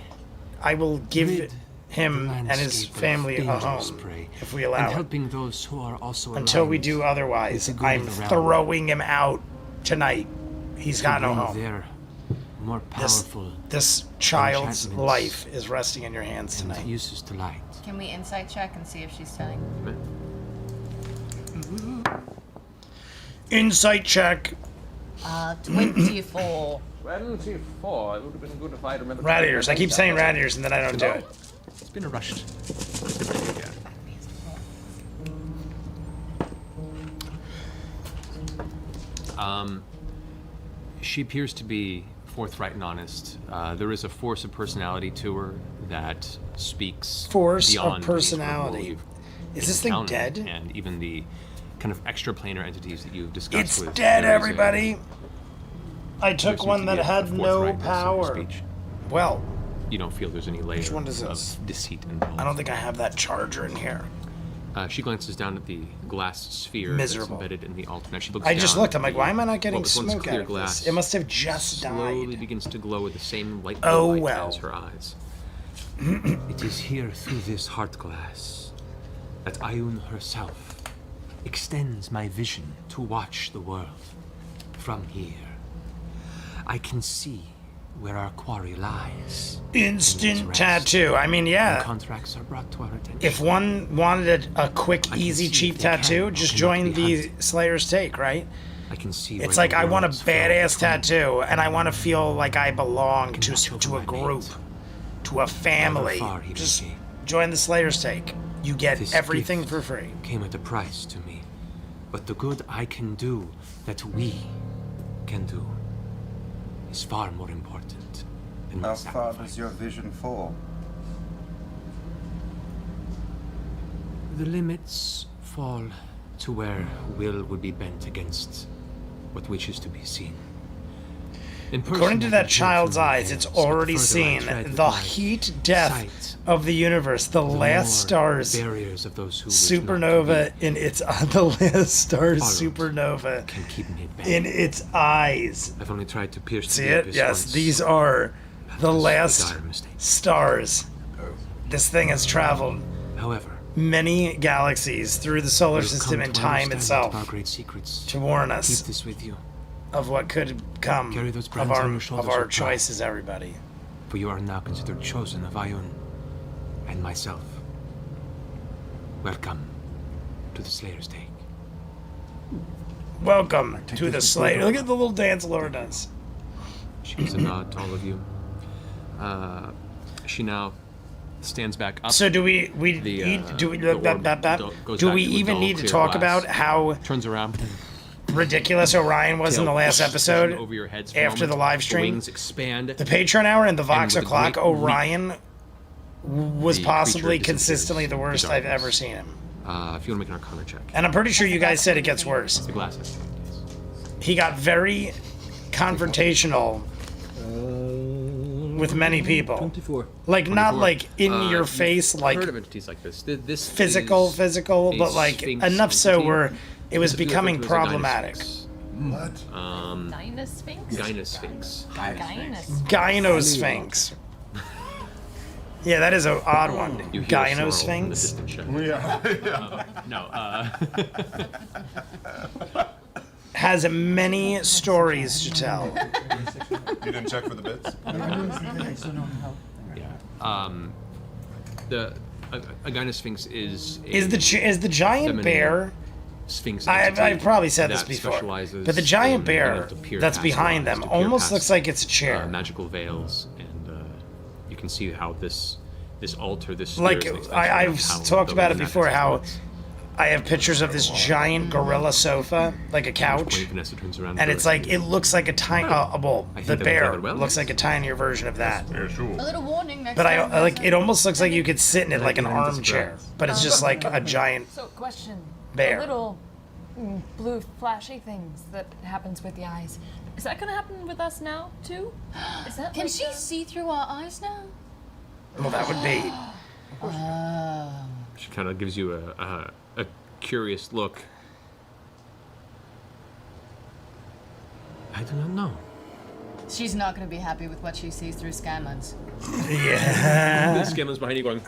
give him and his family a home if we allow and it. helping those who are also Until we aligned do otherwise, with the good I'm of the realm. throwing him out tonight. He's got no bring home. their more powerful This child's enchantments life is resting in your hands and tonight. uses to light. Can we insight check and see if she's telling? Insight check. 24. 24. It would have been good if I had remembered. Radiators. I keep saying radiators and then I don't do it. It's been a rushed. She appears to be forthright and honest. There is a force of personality to her that speaks Force of beyond the personality. verbal you've Is this thing encountered dead? And even the kind of extraplanar entities that you've discussed It's with. dead, there is everybody. I there took seems one to that be a had no forthrightness in her power. speech. Well, You don't feel there's any layer one is this? of deceit involved. I don't think I have that charger in here. She glances down at the glass sphere Miserable. that's embedded in the altar. Now she looks I just down looked. I'm at like, why am I not getting this one's smoke clear out of glass. this? It must have just Slowly died. begins to glow with the same light Oh, light well. as her eyes. It is here through this heart glass that Ayun herself extends my vision to watch the world. From here, I can see where our quarry lies. Instant tattoo. I mean, yeah. When contracts are brought to our attention. If one wanted a quick, I can easy, see cheap if they can tattoo, or just cannot join be the hunted. Slayer's Take, right? I can see It's where like the I want a worlds fall badass between. tattoo, and I want to feel like I belong to watch over to a my group, mate. to a family. far he may Just be. join the Slayer's Take. You get This everything gift for free. Came at a price to me, but the good I can do, that we can do, is far more important than my How far sacrifice. does your vision fall? The limits fall to where will would be bent against what wishes to be seen. In person, According to I that can hear child's through my eyes, it's veils, but already further I seen tread with the my heat death sight, of the universe, the the last more stars barriers of those who wish not to supernova be in its the last stars followed supernova can keep me at bay. in its eyes. I've only tried to pierce See the it? abyss Yes, once. these are the That was a last dire mistake. stars. This thing has traveled However, many galaxies through the solar you've system come and to time understand itself our great secrets. to warn Keep us this with you, of what could come Carry those of brands on your shoulders our with pride. choices, everybody. for you are now considered chosen of Ayun and myself. Welcome to the Slayer's Take. Welcome to the Slayer. Look at the little dance Laura does. She gives a nod to all of you. She now stands back up. So do we The, eat, do we the orb goes do back a even dull, need to clear talk glass. about how Turns around. ridiculous Orion was in the last episode over your heads for a after the moment. live The stream? wings expand. The Patreon hour and the Vox with a o'clock, great leap, Orion was the possibly creature disappears consistently the into worst I've darkness. ever seen him. If you want to make an Arcana check. And I'm pretty sure you guys said it gets worse. The glasses. He got very confrontational with many people. 24. Like, not 24. like in your You've face, like heard of entities like this. This physical, is physical, a but like sphinx enough so entity. where it was If you ever becoming think of it as a problematic. gynosphinx. Dynasphinx? Gynosphinx. Gynosphinx. Gynosphinx. Yeah, that is an odd one. You hear a snarl from the Gynosphinx. distant shadow. No, Has many stories to tell. You didn't check for the bits? a gynosphinx is Is the giant feminine bear sphinx I've entity probably said this that before, specializes but the giant in bear being able to peer that's past behind walls, them to peer almost past, looks like it's a chair. magical veils, and you can see how this altar, this Like, sphere is an extension I've of how talked the about it Lunatic before, how was. I have pictures of this giant gorilla sofa, like a couch, Point Vanessa turns around and to it's her. like, it looks like a tiny, well, I think the that bear gathered well. looks like a tinier version of that. Yeah, sure. A little warning next But time. I like, it almost looks like you could sit in it like an Like an armchair, but it's just like a giant So, question. bear. The little blue flashy things that happens with the eyes. Is that gonna happen with us now too? Is that Can like she see through our eyes now? Well, that would be. She kind of gives you a curious look. I do not know. She's not going to be happy with what she sees through Scanlan's. Yeah. The Scanlan's behind you going,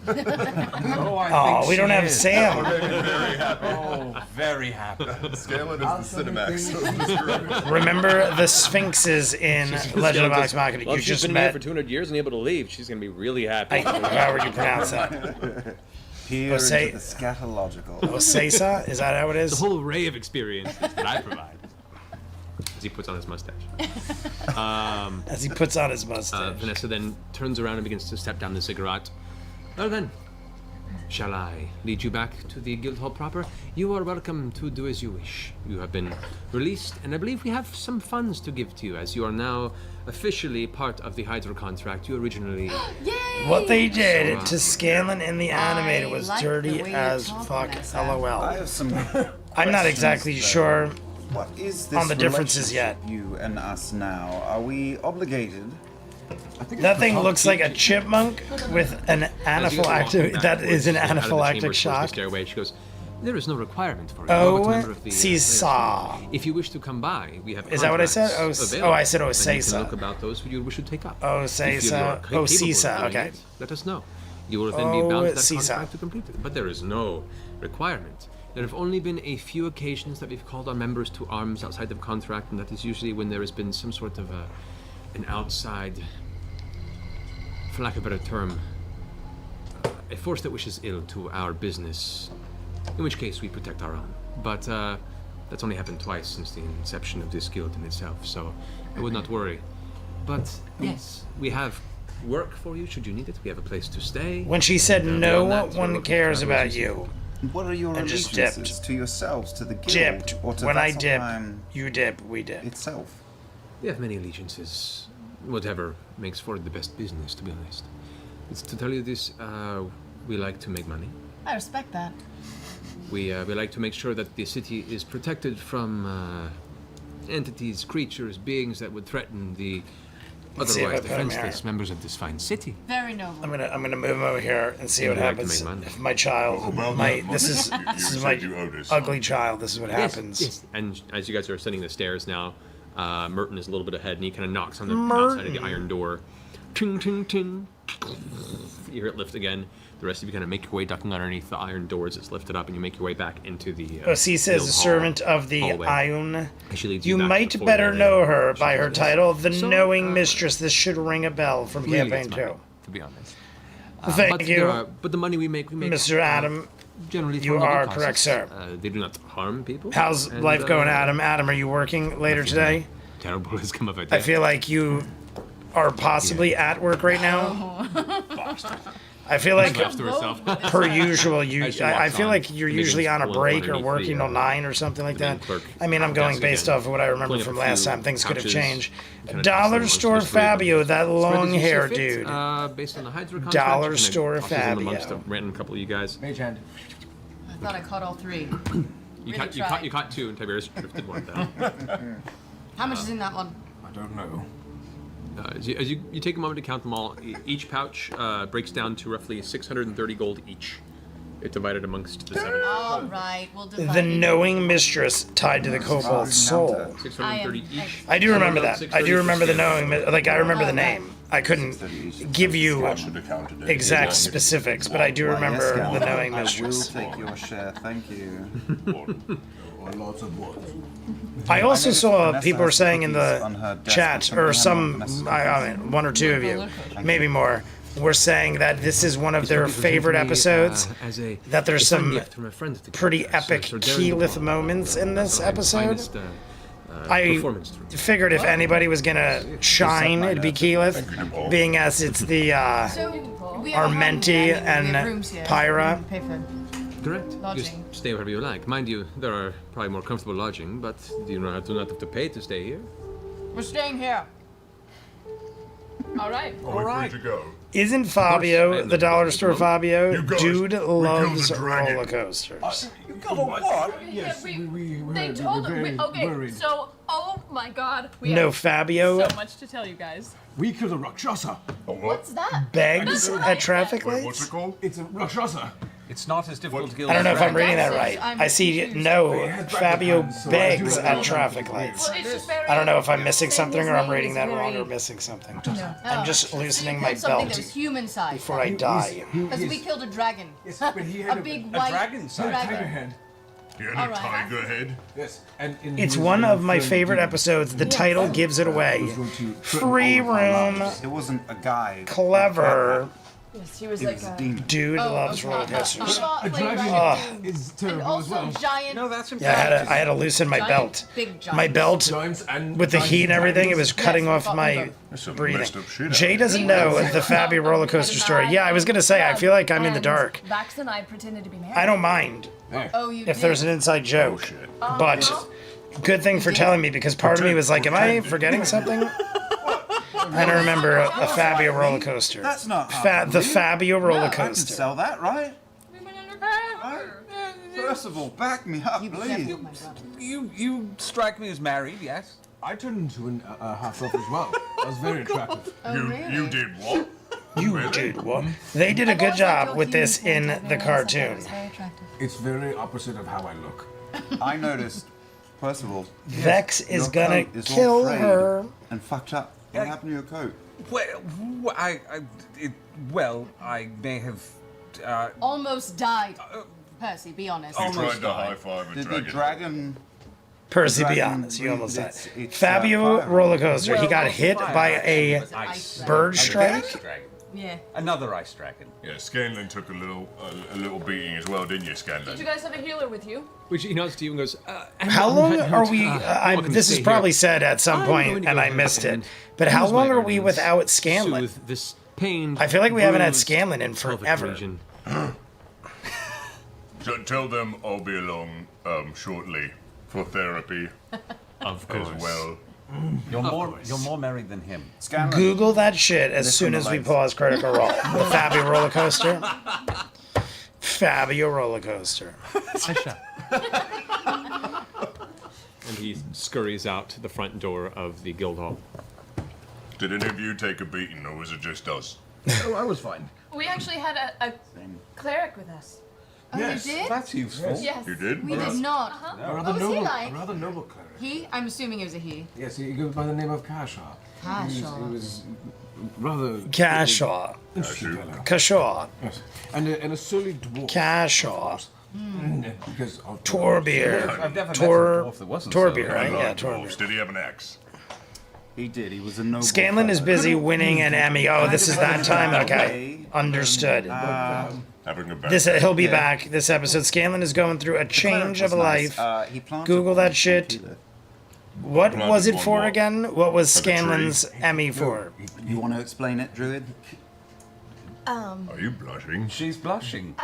Oh, we don't have Sam. Very happy. Oh, very happy. Scanlan is the Cinemax of this group. Remember the Sphinxes in Legend of Vox Machina? well, You she's just been here met. for 200 years and able to leave. She's going to be really happy. However you pronounce that. Peer Osei- into the scatological. Osesa? Is that how it The is? whole array of experiences that I provide. As he puts on his mustache. As he puts on his mustache. Vanessa then turns around and begins to step down the ziggurat. Well then, shall I lead you back to the guild hall proper? You are welcome to do as you wish. You have been released, and I believe we have some funds to give to you, as you are now officially part of the Hydra contract you originally... What they did to Scanlan in the animated was like the dirty way you're as talking, fuck. Vanessa. I LOL. have some. I'm not exactly sure What is this on the differences yet. relationship, you and us now? Are we obligated? That thing looks like a chipmunk with an As you guys are walking anaphylactic. That is an backwards out of the chamber anaphylactic towards the shock. stairway, she goes, there is no requirement for you. Oh, Robert's a member of the, seesaw. players. If you wish to come by, we have Is that what I said? contracts Oh, available, I said and you Osesa. can look about those you wish to take up. Osesa. If you are capable of Osisa, doing okay. it, let us know. You will then be bound to that Osisa. contract to complete it. But there is no requirement. There have only been a few occasions that we've called our members to arms outside of contract, and that is usually when there has been some sort of an outside, for lack of a better term, a force that wishes ill to our business, in which case we protect our own. But that's only happened twice since the inception of this guild in itself, so I would not worry. But yes, we have work for you should you need it. We have a place to stay. When she said And, no beyond that, one you're cares welcome to about travel you. What are your And just allegiances dipped. to yourselves, to the guild, Dipped. or to When I dip, Vasselheim you dip, we dip. itself? We have many allegiances. Whatever makes for the best business, to be honest. It's to tell you this, we like to make money. I respect that. We like to make sure that the city is protected from entities, creatures, beings that would threaten the Let's see if I otherwise put 'em here. defenseless members of this fine city. Very noble. I'm gonna move him over here and see Would what you like to happens make money? if my child, about my that this is money? this You is my said you owed us. ugly child. This is what happens. Yes. And as you guys are ascending the stairs now, Merton is a little bit ahead, and he kind of knocks on the outside of the iron door. Ting, ting, ting. You hear it lift again. The rest of you kind of make your way ducking underneath the iron door as it's lifted up, and you make your way back into the. Osisa is a servant of the Ion. You might better know her by her title, the Knowing Mistress. This should ring a bell from campaign 2. To be honest. Thank but you, but the money we make Mr. Adam. generally You for noble are causes. correct, sir. They do not harm people. How's and, life going, Adam? Adam, are you working later today? Terrible has come of it. I feel like you are possibly at work right now. I feel like, She laughs to herself. per usual, you. As she I walks feel on, like you're Megan's usually on a pulling break or underneath working the, till 9 or something like the main that. clerk I mean, I'm going desk based again, off of what I remember pulling up from a last few time. Things could have pouches, changed. kinda Dollar tossing Store most of the three of them. Fabio, that Spread long as you see hair fit, dude. Based on the Hydra contract, Dollar kinda Store tosses them amongst Fabio. a random couple of you guys. Mage hand. I thought I caught all three. You Really caught tried. you caught two, and Tiberius drifted one down. How much is in that one? I don't know. As you take a moment to count them all, each pouch breaks down to roughly 630 gold each. It's divided amongst the 7. All right, we'll divide The it. Knowing Mistress tied to the Kobold Soul. 630 each. I do remember that. I do 630 remember the for Knowing. Like I remember the name. I couldn't give you I should have counted it. exact specifics, but I do Why, remember yes, the Scanlan, Knowing I will Mistress. take your share, thank you. Lots of what? I also noticed saw Vanessa people were has the saying in cookies on the her desk chat, with or something on some, them. I mean, one or two of you, maybe more, were saying that this is one of their favorite episodes. That there's some pretty epic Keyleth moments in this episode. I figured if anybody was gonna shine, it'd be Keyleth, being as it's the Armente and Pyrah. Correct. Lodging. Just stay wherever you like. Mind you, there are probably more comfortable lodging, but do not have to pay to stay here. We're staying here. All right. All right. To go. Isn't Fabio the dollar store Fabio? You guys, Dude loves the dragon. roller coasters. You got a what? Yes, we they heard, told we were them. very Okay, worried. so oh my God, we No have Fabio so much to tell you guys. We killed a Rakshasa. A what? What's that? begs That's what I at traffic Wait, what's lights. it called? It's a Rakshasa. It's not as difficult to kill. I don't know if I'm reading that That's right. it. I see no Fabio begs at traffic lights. Well, it's just very. I don't know if I'm missing something or I'm reading that wrong or missing something. I'm just loosening my Something belt that was human sized. before I die. Because we killed a dragon. Yes, but he had A big a white dragon-sized dragon. tiger head. You had a Alright. tiger head? Yes, and It's one of my favorite episodes. The title gives it away. Free room, It wasn't a guy. clever. Yes, he was It like was a a. demon. Dude loves roller coasters. Thought A flavor dragon and is terrible as also well. giant. No, that's Yeah, I had to loosen my belt. Big giant. My belt, Giants and with the giants heat and everything, it was dragons. cutting Yes, off my That's some breathing. messed up shit. Jay doesn't know the Fabio roller coaster story. Yeah, I was gonna say, I feel like I'm in the dark. Vax and I pretended to be married. I don't mind Oh, you if did. there's an inside joke, but good thing for telling me, because part of me was like, am I forgetting something? I don't remember a Fabio roller coaster. That's not hard. The Fabio roller I can coaster. sell that, right? We went undercover. First of all, back me up, You please. killed my brother. You strike me as married, yes. I turned into a half-elf as well. I was very attractive. Oh, really? You did what? You did what? They did a good job with this in the cartoon. Very attractive. It's very opposite of how I look. I noticed, first of all, Vex is your gonna coat is all kill frayed her. and fucked up. What happened to your coat? Well, I may have. Almost died. Percy, be honest. You Almost tried to high five a Did dragon. the dragon? Percy, be Dragon honest, you almost died. it's, Fabio fire. roller coaster. He got Well, hit fire by actually a was ice. bird A strike. ice dragon. Yeah. Another ice dragon. Yeah, Scanlan took a little beating as well, didn't you, Scanlan? Did you guys have a healer with you? Which, Steven goes, How long are we? This is probably said at some point, and I missed it. But how long are we without Scanlan? Soothe this pain. I feel like we haven't had bruised Scanlan in pelvic forever. region. So tell them I'll be along shortly for therapy Of as course. well. You're more married than him. Scanlan. Google that shit as Listen soon to as we lights. pause Critical Role. The Fabio roller coaster. Fabio roller coaster. And he scurries out the front door of the guild hall. Did any of you take a beating, or was it just us? Oh, I was fine. We actually had a cleric with us. Oh, Yes. you did? That's useful. Yes. You did? We did not. A rather What was he noble, like? a rather noble cleric. He? I'm assuming it was a he. Yes, he goes by the name of Kasha. Kasha. He was rather Kashaw. interesting fellow. Kashaw. Yes, and a surly dwarf. Kashaw. Because of Torbeer. I've never met a Tor. dwarf that wasn't Torbeer, so. right? I Yeah, love dwarves. Torbeer. Did he have an axe? He did. He was a noble. Scanlan is fellow. busy winning an Emmy. Oh, this is that time? Okay. Understood. Having a bad He'll be back this episode. Scanlan is going through a change of life. He planted Google that one shit. too, though. What was it one for more. again? What was For the tree. Scanlan's Emmy for? You want to explain it, Druid? Are you blushing? She's blushing.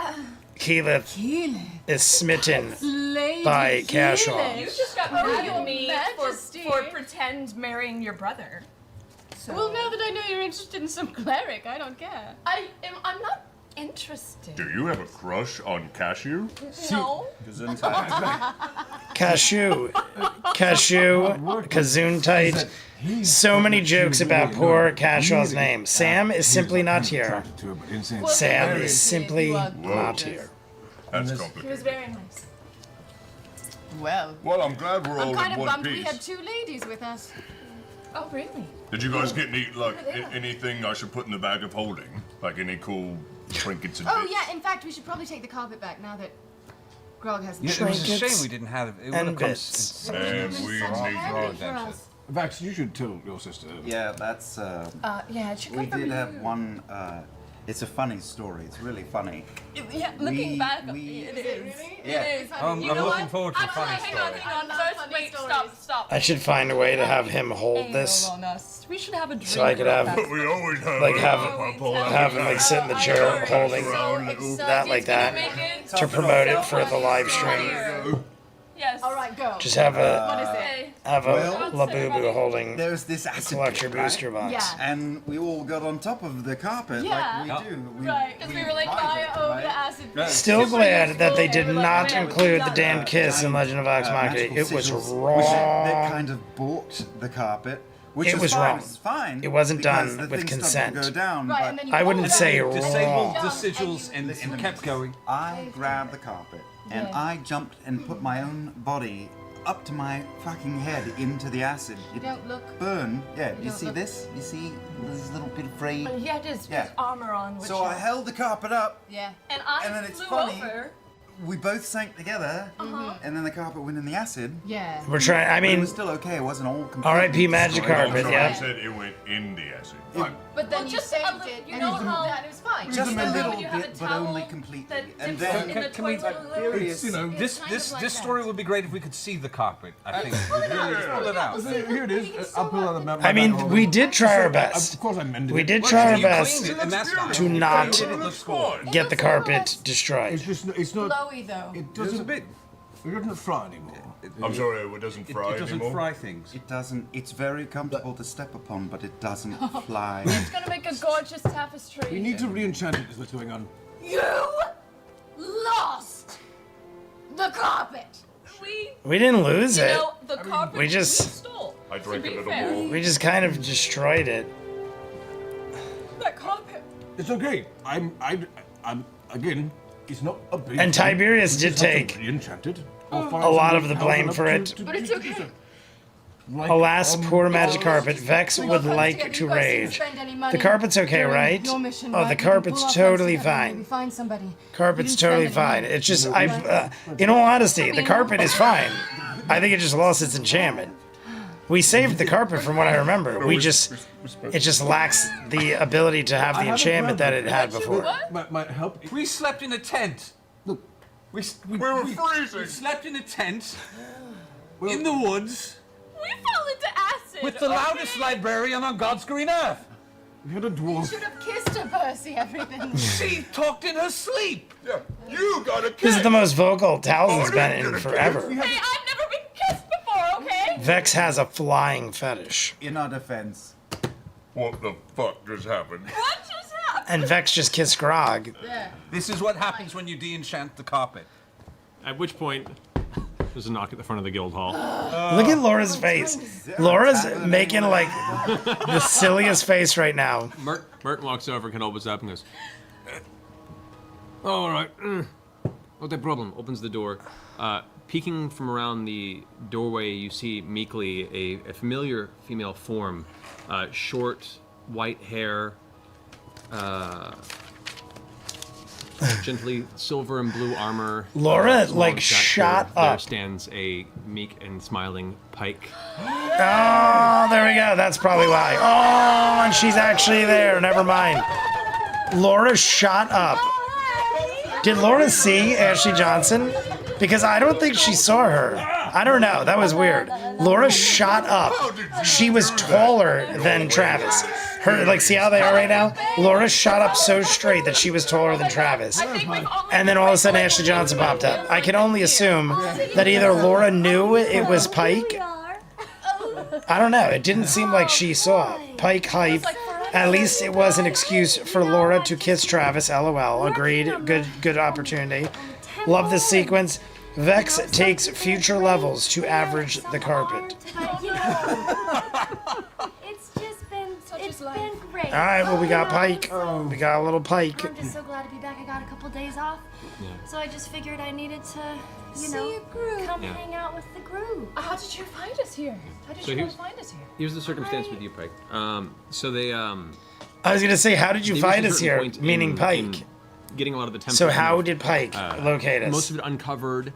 Keyleth is smitten Lady by You Kashaw. just got mad Your at me Majesty. for pretend marrying your brother. So. Well, now that I know you're interested in some cleric, I don't care. I'm not interested. Do you have a crush on Cashew? No. Cashew. Kazoon-tight. So many jokes about poor Cashaw's name. Sam is simply not here. Sam is simply not here. That's He was complicated. very nice. Well, Well, I'm glad we're all I'm kind in of one bummed we piece. had two ladies with us. Oh, really? Did you guys get any anything I should put in the bag of holding? Like any cool trinkets and Oh bits? yeah, in fact, we should probably take the carpet back now that Grog has the Yeah, it was a Trinkets shame we didn't have it. It would and have come bits. And we need adventure. Vax, you should tell your sister. Yeah, that's. Yeah, it should come We from did you. have one It's a funny story. It's really funny. Yeah, looking back, it is. Yeah. It is. I'm You know looking what? forward to the funny Hang story. on. First, wait, stop. I should find a way to have him hold this, On us. We should have a drink. so I could have But we always have like a have him like sit in the chair holding that like that to promote it for the live stream. Yes. All right, go. Just have a What is it? Labubu holding There's this acid collect your pit, right? booster box. Yeah. And we all got on top of the carpet Yeah. like we do. Right, because we were like fire over the acid. pit. Still glad that they did not include the damned kiss in Legend of Vox Machina. magical It was sigils, wrong. Which they kind of bought the carpet. Which It was fine. wrong. It's fine. It wasn't because done the with thing started to consent. Go down, Right, but and then you I wouldn't pulled say it. wrong. Disabled the Listen sigils to me. and kept going. I grabbed the carpet and Yeah. I jumped and put my own body up to my fucking head into the acid. It Don't look. burned. Yeah, you don't see look- this? You see this little bit of frayed? He had his Yeah. armor on. Which So I held the carpet up, Yeah. And I and then it's flew funny. over. We both sank together, and then the carpet went in the acid. Yeah. We're trying. I But it mean, was still okay. It wasn't all completely R.I.P. Magic destroyed. Carpet. I Yeah. said it went in the acid. But then you saved it. You know how that is fine. Just a You know little when you have a bit, but towel only completely. that And dips then in the Can we- toilet a little? Furious. You know, It's kind of like this that. story would be great if we could see the carpet. I think. Pull it out. Just pull it out. Here it is. I'll pull out the map. I mean, we did try our best. Of course, I mended We it. did try our You best cleaned it, and that's fine. to not It looks good. get the carpet destroyed. It's just. It's not. Glowy though. It Just a doesn't. bit. It doesn't fry anymore. I'm sorry, it doesn't fry It doesn't anymore. fry things. It doesn't. It's very comfortable to step upon, but it doesn't fly. It's gonna make a gorgeous tapestry. We need to re-enchant it. Is what's going on. You lost the carpet. We didn't lose You it. know the carpet we just- stole. I drank a To be little fair. more. We just kind of destroyed it. That carpet. It's okay. I'm. Again, it's not a big. And thing. Tiberius We did just have to take re-enchant it. a lot of the blame for it. But it's okay. Alas, poor magic carpet. Vex would like to rage. The carpet's okay, right? Oh, the carpet's totally fine. Find somebody. Carpet's totally fine. It's just, in all honesty, the carpet is fine. I think it just lost its enchantment. We saved the carpet from what I remember. It just lacks the ability to have the enchantment that it had before. Might help. We slept in a tent. Look, We were freezing. We slept in a tent in the woods We fell into acid. with the loudest librarian on God's green earth. we had a dwarf. Should have kissed her, Percy. Everything. She talked in her sleep. Yeah, you got a kiss. This is the most vocal Tal'dorei been in Hey, forever. Hey, I've never been kissed before. Okay. Vex has a flying fetish. In our defense, What the fuck just happened? What just happened? And Vex just kissed Grog. Yeah. This is what happens when you de-enchant the carpet. At which point, there's a knock at the front of the guild hall. Look at Laura's face. Laura's making like the silliest face right now. Mert walks over, kind of opens up and goes, all right, what the problem? Opens the door. Peeking from around the doorway, you see meekly a familiar female form. Short, white hair, gently silver and blue armor. Laura, small like, stature. shot There up. stands a meek and smiling Pike. Oh, there we go. That's probably why. Oh, and she's actually there. Never mind. Laura shot up. Did Laura see Ashley Johnson? Because I don't think she saw her. I don't know. That was weird. Laura shot up. She was taller than Travis. Her, like, see how they are right now? Laura shot up so straight that she was taller than Travis. And then all of a sudden Ashley Johnson popped up. I can only assume that either Laura knew it was Pike. I don't know. It didn't seem like she saw Pike hype. At least it was an excuse for Laura to kiss Travis. LOL. Agreed. Good opportunity. Love this sequence. Vex takes future levels to average the carpet. It's just been, it's been great. All right, well, we got Pike. We got a little Pike. I'm just so glad to be back. I got a couple days off. So I just figured I needed to, you know, come hang out with the group. How did you find us here? How did So you here's- find us here? Here's the circumstance with you, Pike. So they I was gonna say, how did you they find reached a us certain here? point Meaning in Pike. getting a lot of the template. So how did Pike locate us? Most of it uncovered,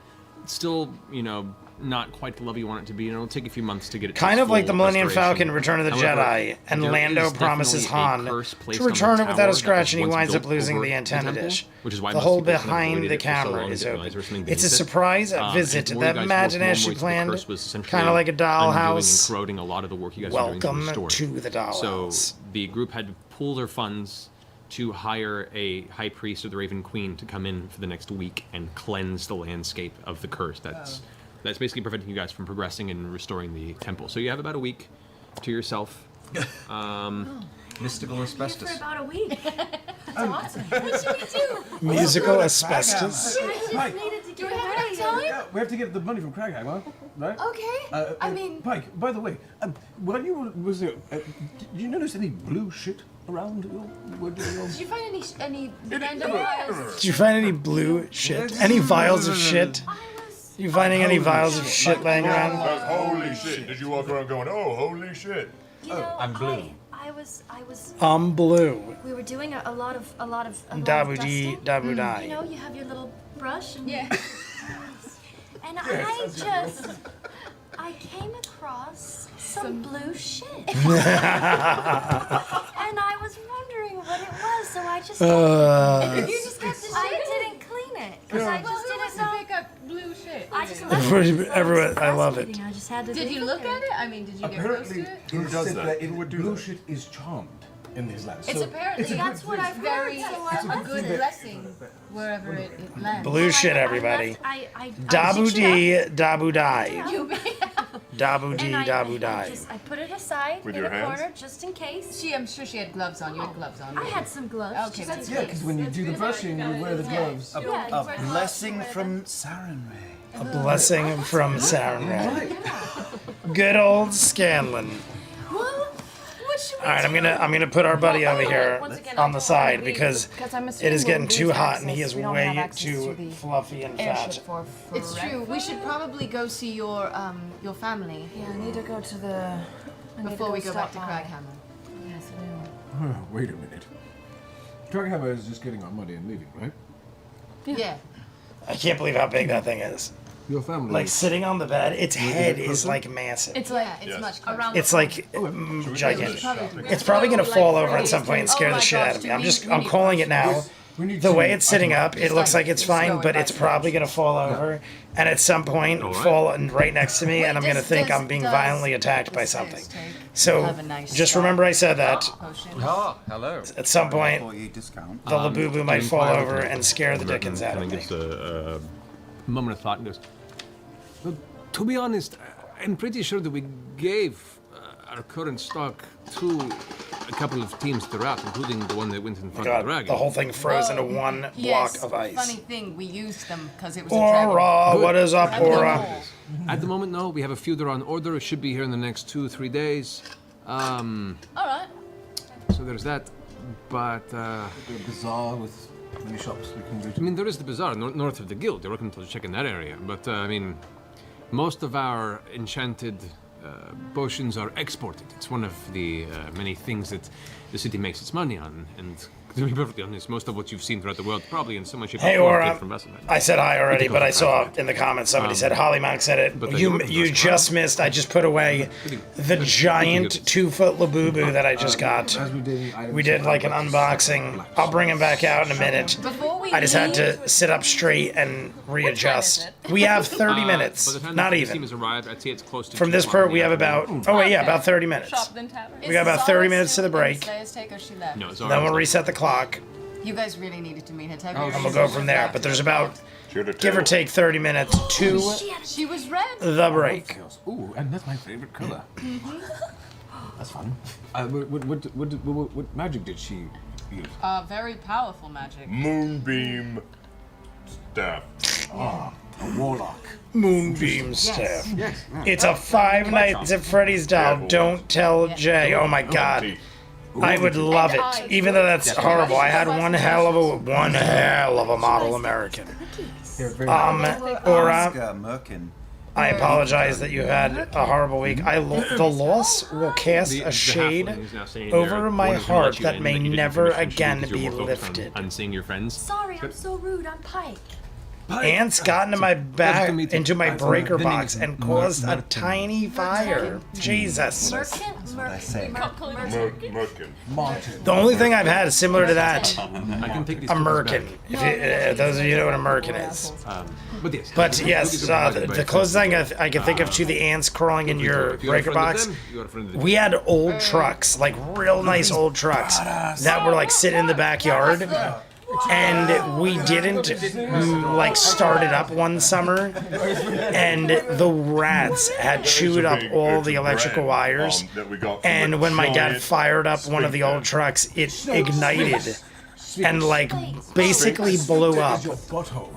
still, you know, not quite the level you want it to be, and it'll take a few months to get it. Kind to of like full the Millennium restoration. Falcon, Return of the However, Jedi, and there Lando is promises definitely a Han curse placed to on the return it without a tower scratch, that and he was winds once up losing built the over antenna temple, dish. which is why The most hole people have behind avoided the it for so camera long is that they realize open. there's something It's a beneath it. surprise And visit more that you guys Matt and work, more Ashley the planned, curse was essentially kind of like a undoing dollhouse. and corroding a lot of the work you guys were doing to Welcome restore it. to the dollhouse. So the group had to pool their funds to hire a high priest of the Raven Queen to come in for the next week and cleanse the landscape of the curse. That's basically preventing you guys from progressing and restoring the temple. So you have about a week to yourself. Mystical asbestos. For about a week. That's awesome. What should we do? Musical asbestos. I just needed to Do get we have enough time? Yeah, we have to get the money from Craghammer, right? Okay. I mean, Pike. By the way, while you was there, did you notice any blue shit around? did you find any random vials? Did you find any blue shit? Any vials of shit? You finding any vials of shit laying around? Holy shit! Did you walk around going, "Oh, holy shit"? You know, I'm blue. I was. I'm blue. We were doing a lot of Dabu dee, dusting. dabu You die. know, you have your little brush and Yeah. and I came across some blue shit. And I was wondering what it was, so I just You just kept the shit. I didn't clean it because I just didn't know. Pick up blue shit. I just left it. Everyone, I love it. I just had to. Did you look at it? I mean, did you get close to Apparently, it? who does said that? that Who would do blue that? shit is charmed in these lands. It's So apparently it's a That's good what thing. I've very heard. So I a good blessing wherever it lands. Blue shit, everybody. Dabu dee, dabu die. Dabu dee, dabu die. I put it aside With in your a hands? corner just in case. I'm sure she had gloves on. You had gloves on. I had some gloves. Okay, just that's in Yeah, case. because when you do the brushing, you wear the gloves. A blessing from Sarenrae. A blessing from Sarenrae. Good old Scanlan. Well, what should we All right, I'm gonna put our buddy over here on the side because it is getting too hot and he is way too fluffy and fat. It's true. We should probably go see your family Yeah, I need to go to the. before we go back to Craghammer. Yes, I will. Wait a minute. Craghammer is just getting our money and leaving, right? Yeah. I can't believe how big that thing is. Your family. Like sitting on the bed, its head is like massive. It's like it's much around. It's like gigantic. It's probably gonna fall over at some point and scare the shit out of me. I'm calling it now. The way it's sitting up, it looks like it's fine, but it's probably gonna fall over and at some point fall right next to me, and I'm gonna think I'm being violently attacked by something. So just remember I said that. Oh, hello. At some point, For you discount. the Labubu might fall over and scare the dickens out of me. Gives a moment of thought and goes, Well, to be honest, I'm pretty sure that we gave our current stock to a couple of teams throughout, including the one that went in front of the God, dragon. the whole thing froze into one block of ice. Funny thing, we used them because it was Aura, what is up, Aura? At the moment, no. We have a few that are on order. It should be here in the next 2-3 days. All right. So there's that. But, The bazaar with many shops we can go to. I mean, there is the bazaar north of the guild. You're welcome to check in that area. But, I mean, most of our enchanted potions are exported. It's one of the many things that the city makes its money on. And to be perfectly honest, most of what you've seen throughout the world probably in some way, shape, Hey, or form Aura. came from Vesselheim. I said hi already, but I saw in the comments somebody said Hollymonk said it. but they You wouldn't you rush just missed. I just put away the giant 2-foot Labubu that I just got. As We did like an unboxing. I'll bring him back out in a minute. Before we I just had to sit up straight and readjust. We have 30 by minutes, the time not the team even. has arrived, I'd say it's close to From this 2 part, o'clock we in have the about afternoon. about 30 minutes. We got about 30 minutes to the break. Take or she left? No, it's Then we'll alright. reset the clock, You guys really needed to meet her. Tell and we'll go from there. But there's about give or take 30 minutes to She was red. the break. Ooh, and that's my favorite color. That's fun. What magic did she use? Very powerful magic. Moonbeam staff. A warlock. Moonbeam staff. It's a Five Nights at Freddy's doll. Don't tell Jay. Oh my god. I would love it, even though that's horrible. I had one hell of a model American. Aura, Merkin. I apologize that you had a horrible week. The loss will cast a shade halfling is now sitting over there my wanting to heart let you that in, may but you didn't never permission to again because you're be more focused on lifted. Unseeing your friends. Sorry, I'm so rude. I'm Pike. ants got into my breaker box and caused a tiny fire. Jesus. The only thing I've had is similar to that. I can take these A merkin. If those of you know what a merkin is. But yes, the closest thing I can think of to the ants crawling in your breaker box, we had old trucks, like real nice old trucks, that were like sitting in the backyard. And we didn't like start it up one summer, and the rats had chewed up all the electrical wires. And when my dad fired up one of the old trucks, it ignited and like basically blew up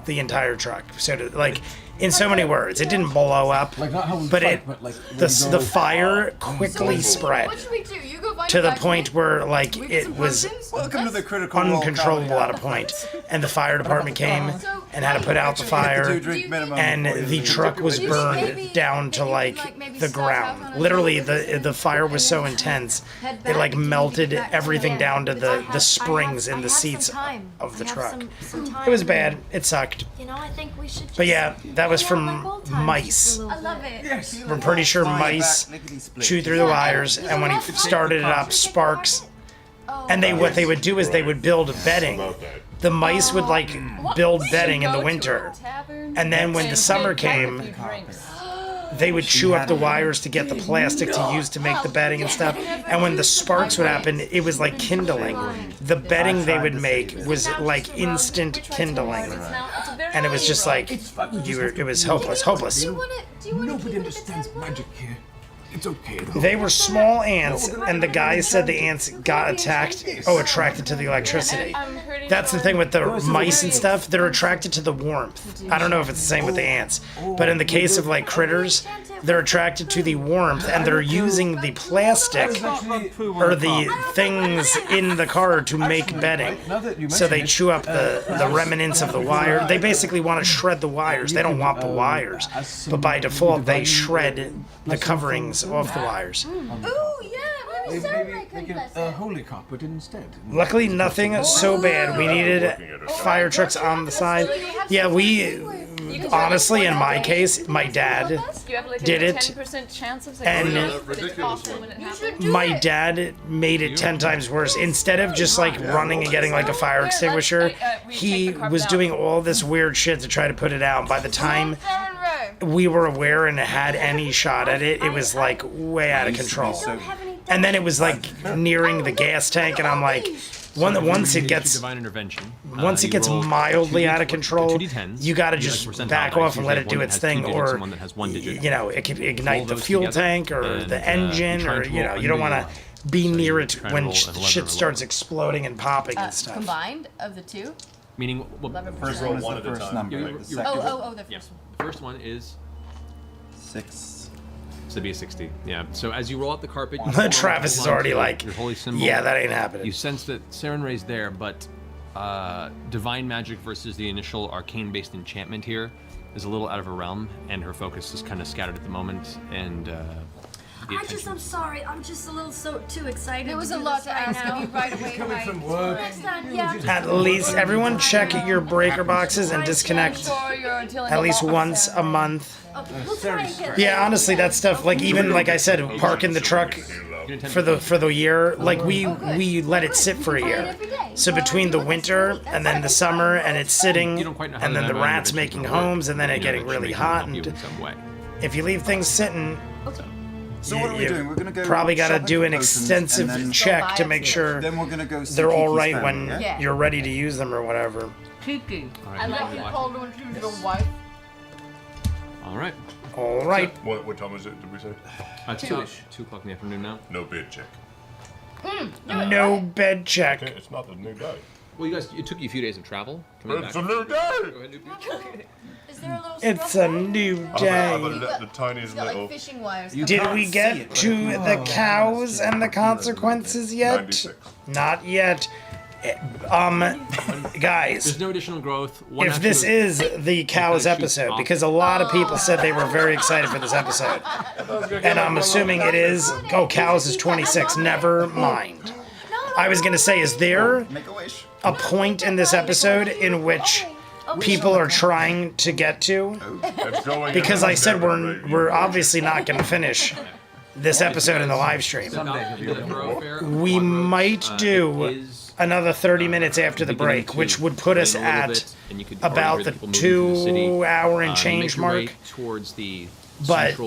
the entire truck. So like, in so many words, it didn't blow up, but the fire quickly spread to the point where like it was uncontrollable at a point, and the fire department came and had to put out the fire, and the truck was burned down to like the ground. Literally, the fire was so intense it like melted everything down to the springs in the seats of the truck. It was bad. It sucked. You know, I think we should. But yeah, that was from mice. I love it. Yes. We're pretty sure mice chew through the wires, and when he started it up, sparks. And what they would do is they would build bedding. The mice would like build bedding in the winter, and then when the summer came, they would chew up the wires to get the plastic to use to make the bedding and stuff. And when the sparks would happen, it was like kindling. The bedding they would make was like instant kindling, and it was just like it was hopeless. Nobody understands magic here. It's okay though. They were small ants, and the guy said the ants got attracted to the electricity. That's the thing with the mice and stuff, they're attracted to the warmth. I don't know if it's the same with the ants, but in the case of like critters, they're attracted to the warmth, and they're using the plastic or the things in the car to make bedding. So they chew up the remnants of the wire. They basically want to shred the wires. They don't want the wires, but by default they shred the coverings off the wires. Ooh, yeah, maybe Maybe they get a holy copper instead. Luckily, nothing so bad. We needed fire trucks on the side. Yeah, honestly, in my case, my dad did it, and my dad made it 10 times worse. Instead of just like running and getting like a fire extinguisher, he was doing all this weird shit to try to put it out. By the time we were aware and had any shot at it, it was like way out of control. And then it was like nearing the gas tank, and I'm like, once it gets mildly out of control, you gotta just back off and let it do its thing, or you know, it could ignite the fuel tank or the engine, or you know, you don't want to be near it when shit starts exploding and popping and stuff. Combined of the two? Meaning, first one is the first number. The first one. The first one is 6. So it'd be a 60. Yeah. So as you roll out the carpet, Travis is already like, your holy symbol. Yeah, that ain't happening. You sense that Sarenrae's there, but divine magic versus the initial arcane-based enchantment here is a little out of her realm, and her focus is kind of scattered at the moment. And I'm sorry. I'm just a little too excited. There was a lot to ask of you right away. Coming from work. At least everyone check your breaker boxes and disconnect at least once a month. Yeah, honestly, that stuff, like even like I said, parking the truck for the year, like we let it sit for a year. So between the winter and then the summer, and it's sitting, and then the rats making homes, and then it getting really hot, and if you leave things sitting, so what are we doing? We're gonna go probably got to do an extensive check to make sure they're all right when you're ready to use them or whatever. Kiki. I let you call her when she was your wife. all right. All right. What time is it? Did we say? It's about 2 o'clock in the afternoon now. No bid check. No bed check. Okay, it's not the new day. Well, you guys, it took you a few days of travel. It's a new day. It's a new day. The tiniest little. Did we get to the cows and the consequences yet? 96. Not yet. Guys, there's no additional growth. If this is the cows episode, because a lot of people said they were very excited for this episode, and I'm assuming it is. Oh, cows is 26. Never mind. I was gonna say, is there a point in this episode in which people are trying to get to. Because I said we're obviously not going to finish this episode in the live stream. We might do another 30 minutes after the break, which would put us at about the 2 hour and change mark. But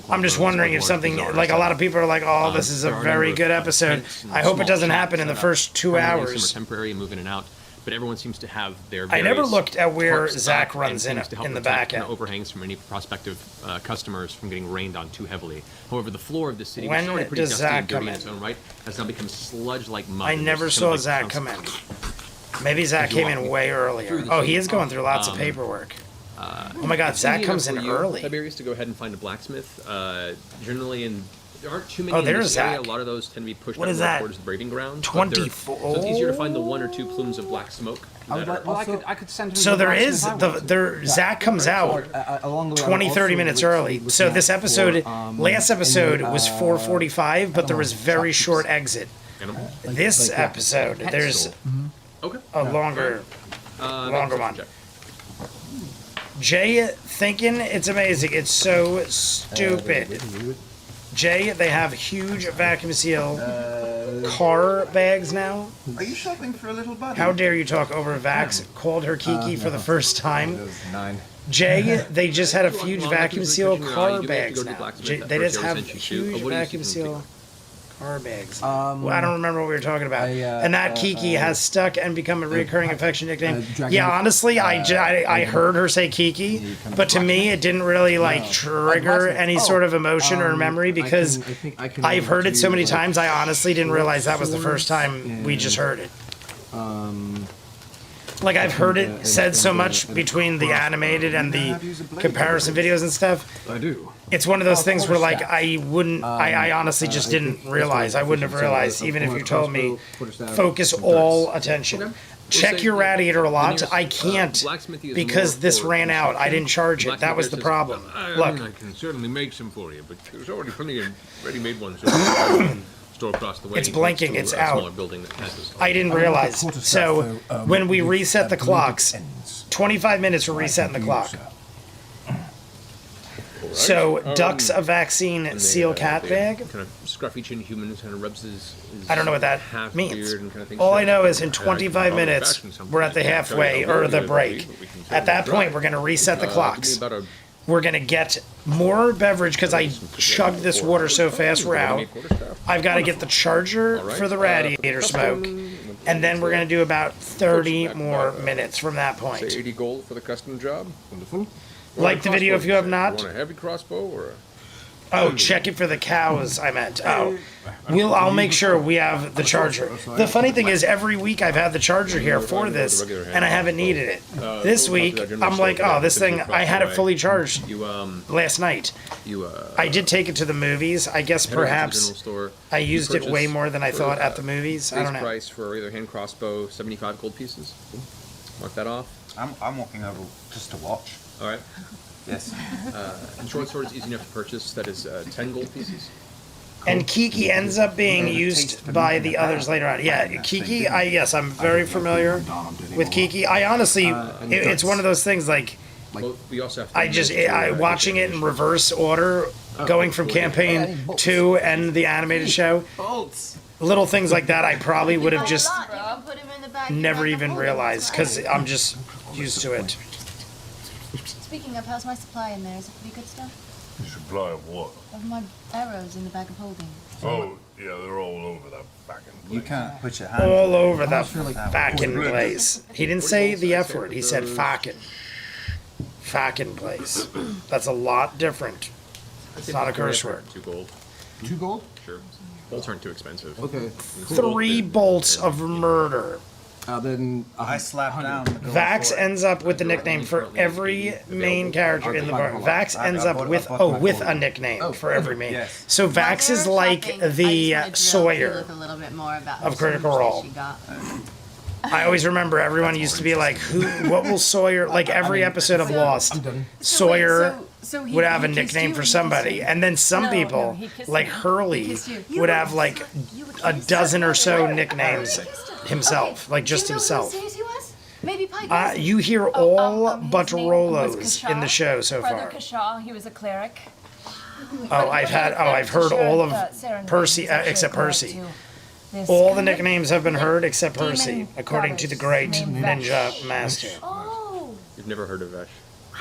I'm just wondering if something, like a lot of people are like, oh, this is a very good episode. I hope it doesn't happen in the first 2 hours. Temporary, moving in and out. But everyone seems to have their. I never looked at where Zach runs in the back end. Overhangs from any prospective customers from getting rained on too heavily. However, the floor of the city, when which is already pretty does dusty Zach and dirty come in in? its own right, has now become sludge-like mud. I never saw Zach come in. Maybe Zach came in way earlier. Oh, he is going through lots of paperwork. Oh my God, Zach comes in early. Tiberius to go ahead and find a blacksmith. Generally, there aren't too many. Oh, in there's this area. Zach. A lot of those tend to be pushed What up is more that? towards the braving ground. 24. So it's easier to find the 1 or 2 plumes of black smoke. I could send him So to there blacksmith is I wanted to. Zach comes out Along the way, 20, I'm 30 also minutes looking early. at So this episode, last in episode the, was 4:45, but there was very short exit. This episode, there's a longer one. Jay thinking it's amazing. It's so stupid. Jay, they have huge vacuum seal car bags now. Are you shopping for a little buddy? How dare you talk over Vax? Called her Kiki for the first time. Nine. Jay, they just had a huge vacuum seal car you may have to bags go to the now. blacksmith They that just first have year sent you to. huge What do you vacuum see from seal car bags. Well, I don't remember what we were talking about. And that Kiki has stuck and become a recurring affection nickname. Yeah, honestly, I heard her say Kiki, but to me, it didn't really like trigger any sort of emotion or memory because I've heard it so many times. I honestly didn't realize that was the first time we just heard it. Like I've heard it said so much between the animated and the comparison videos and stuff. I do. It's one of those things where like I honestly just didn't realize. I wouldn't have realized even if you told me focus all attention. Check your radiator a lot. I can't because this ran out. I didn't charge it. That was the problem. Look. I can certainly make some for you, but there's already plenty of ready-made ones. Store across the way. It's blinking. It's out. Smaller building that has this. I didn't realize. So when we reset the clocks, 25 minutes we're resetting the clock. So ducks a vaccine seal cat bag. Kind of scruffy chin human kind of rubs his I don't know what that half means. beard and kind of things. All I know is in 25 minutes we're at the halfway or the break. At that point we're gonna reset the clocks. We're gonna get more beverage because I chugged this water so fast we're out. I've got to get the charger for the radiator smoke, and then we're gonna do about 30 more minutes from that point. Say 80 gold for the custom job. Wonderful. Like the video if you have not. Want a heavy crossbow or? Oh, check it for the cows, I meant. Oh. I'll make sure we have the charger. The funny thing is, every week I've had the charger here for this, and I haven't needed it. This week, I'm like, oh, this thing, I had it fully charged last night. I did take it to the movies. I guess perhaps I used it way more than I thought at the movies. I don't know. Price for either hand crossbow, 75 gold pieces. Mark that off. I'm walking over just to watch. All right. Yes. Short sword is easy enough to purchase. That is 10 gold pieces. And Kiki ends up being used by the others later on. Yeah, Kiki, yes, I'm very familiar with Kiki. I honestly, it's one of those things like, Well, we also have I watching it in reverse order, going from campaign 2 and the animated show. Little things like that I probably would have just never even realized because I'm just used to it. Speaking of, how's my supply in there? Is it pretty good stuff? Supply of what? Of my arrows in the bag of holding. Oh, yeah, they're all over that back in place. You can't put your hand All over that fucking place. He didn't say the F word. He said fucking. Fucking place. That's a lot different. It's not a curse word. 2 gold. 2 gold? Sure. Bolts aren't too expensive. Okay. 3 bolts of murder. Then I slap down. Vax ends up with the nickname for every main character in the bar. Vax ends up with a nickname for every main. Yes. So Vax is like the Sawyer of Critical Role. I always remember everyone used to be like, what will Sawyer, like every episode of Lost, Sawyer would have a nickname for somebody. And then some people, like Hurley, would have like a dozen or so nicknames himself, like just himself. Maybe Pike. You hear all but his name Rolos was in the Kashaw. show so Brother far. Kashaw, he was a cleric. Oh, I've heard all of Percy except Percy. All the nicknames have been heard except Percy, according to the great ninja master. Oh, You've never heard of Vesh?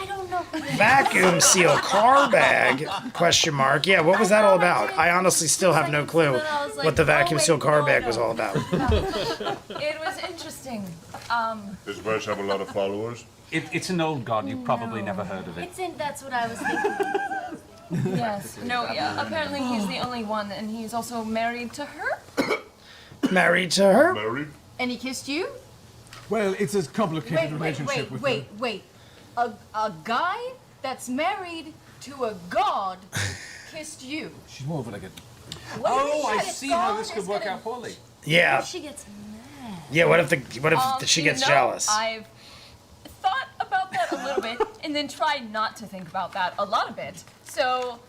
I don't know. Vacuum seal car bag? Question mark. Yeah, what was that all about? I honestly still have no clue what the vacuum seal car bag was all about. It was interesting. Does Vesh have a lot of followers? It's an old god. You've probably never heard of it. That's what I was thinking. Yes. No, yeah. Apparently he's the only one, and he's also married to her. Married to her? Married? And he kissed you? Well, it's a complicated relationship with her. Wait. A guy that's married to a god kissed you. She's more of like a... Oh, I see how this could work out poorly. Yeah. She gets mad. Yeah, what if she gets jealous? I've thought about that a little bit, and then tried not to think about that a lot of bit. So,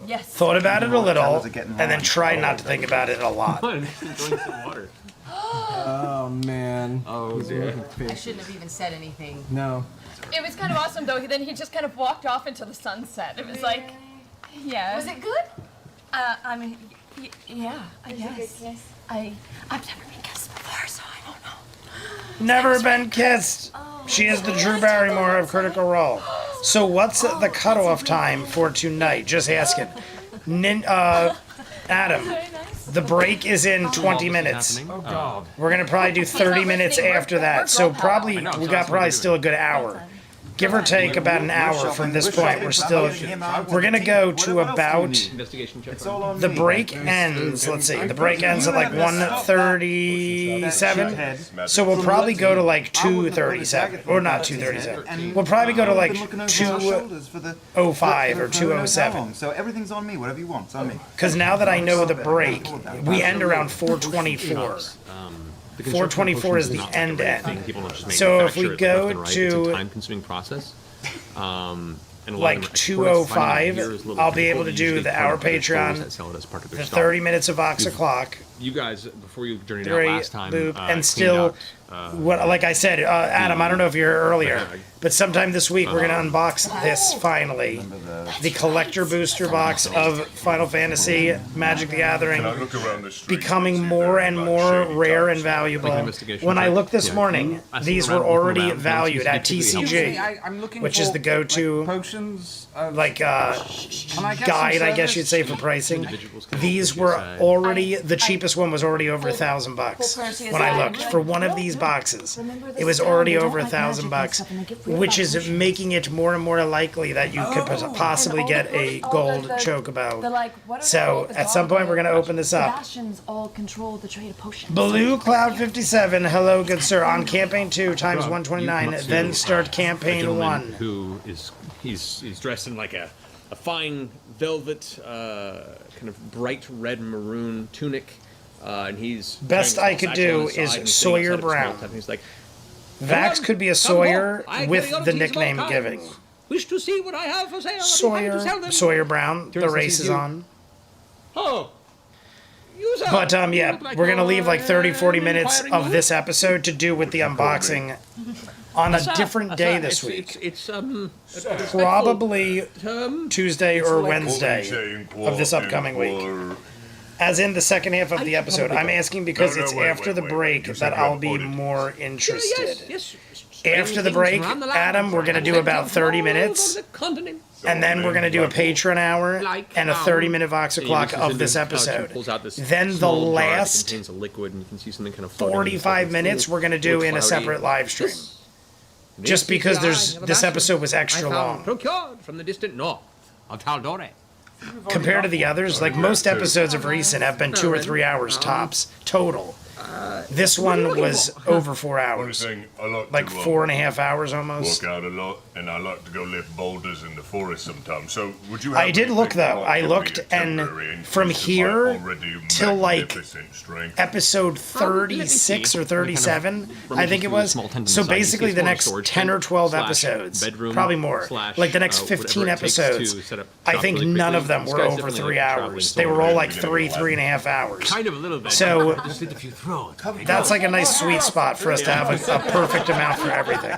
yes. Thought about it a little, Fellas are getting and then wrong. tried not to think about it a lot. Enjoying some water. Oh, man. Oh, dear. I shouldn't have even said anything. No. It was kind of awesome, though. Then he just kind of walked off into the sunset. It was like, yeah. Was it good? I mean, yeah, I guess. I've never been kissed before, so I don't know. Never been kissed. She is the Drew Barrymore of Critical Role. So what's the cutoff time for tonight? Just asking. Adam, the break is in 20 minutes. Oh God. We're gonna probably do 30 minutes after that. So probably we got probably still a good hour. Give or take about an hour from this point. We're gonna go to about, Investigation check. It's all on the me. break ends, let's see, the break ends at like 1:37. So we'll probably go to like 2:37, or not 2:37. We'll probably go to like 2:05 or 2:07. So everything's on me. Whatever you want, it's on me. Because now that I know the break, we end around 4:24. 4:24 is the end. So if we go it's a to time-consuming process. And like 2:05, I'll be able to do the hour Patreon, the 30 minutes of Vox o'clock. You guys, before you journeyed out last time, and still, what like I said, Adam, I don't know if you heard earlier, but sometime this week we're gonna unbox this finally, the collector booster box of Final Fantasy Magic the Gathering, becoming more and more rare and valuable. When I looked this morning, these were already valued at TCG, which is the go-to potions. like guide, I guess you'd say, for pricing. These were already, the cheapest one was already over $1,000 when I looked for one of these boxes. It was already over $1,000, which is making it more and more likely that you could possibly get a gold chocobo. So at some point we're gonna open this up. all control the trade of potions. Blue Cloud 57, hello good sir. On campaign 2 times 129, then start campaign 1. Who is he's dressed in like a fine velvet kind of bright red maroon tunic, and he's Best I could do is Sawyer Brown. And he's like, Vax could be a Sawyer with the nickname giving. Wish to see what I have for sale. Sawyer Brown, the race is on. Oh. But yeah, we're gonna leave like 30-40 minutes of this episode to do with the unboxing on a different day this week. It's Probably Tuesday or Wednesday of this upcoming week. As in the second half of the episode. I'm asking because it's after the break that I'll be more interested. After the break, Adam, we're going to do about 30 minutes, and then we're going to do a Patreon hour and a 30-minute Vox o'clock of this episode. Then the last 45 minutes we're going to do in a separate live stream. Just because this episode was extra long. Procured from the distant north of Tal'dorei. Compared to the others, like most episodes of recent have been 2 or 3 hours tops total. This one was over 4 hours, like 4.5 hours almost. Walk out a lot, and I like to go lift boulders in the forest sometimes. So would you? I did look though. I looked, and from here till like episode 36 or 37, I think it was. So basically, the next 10 or 12 episodes, probably more, like the next 15 episodes, I think none of them were over 3 hours. They were all like 3.5 hours. Kind of a little bit. So That's like a nice sweet spot for us to have a perfect amount for everything.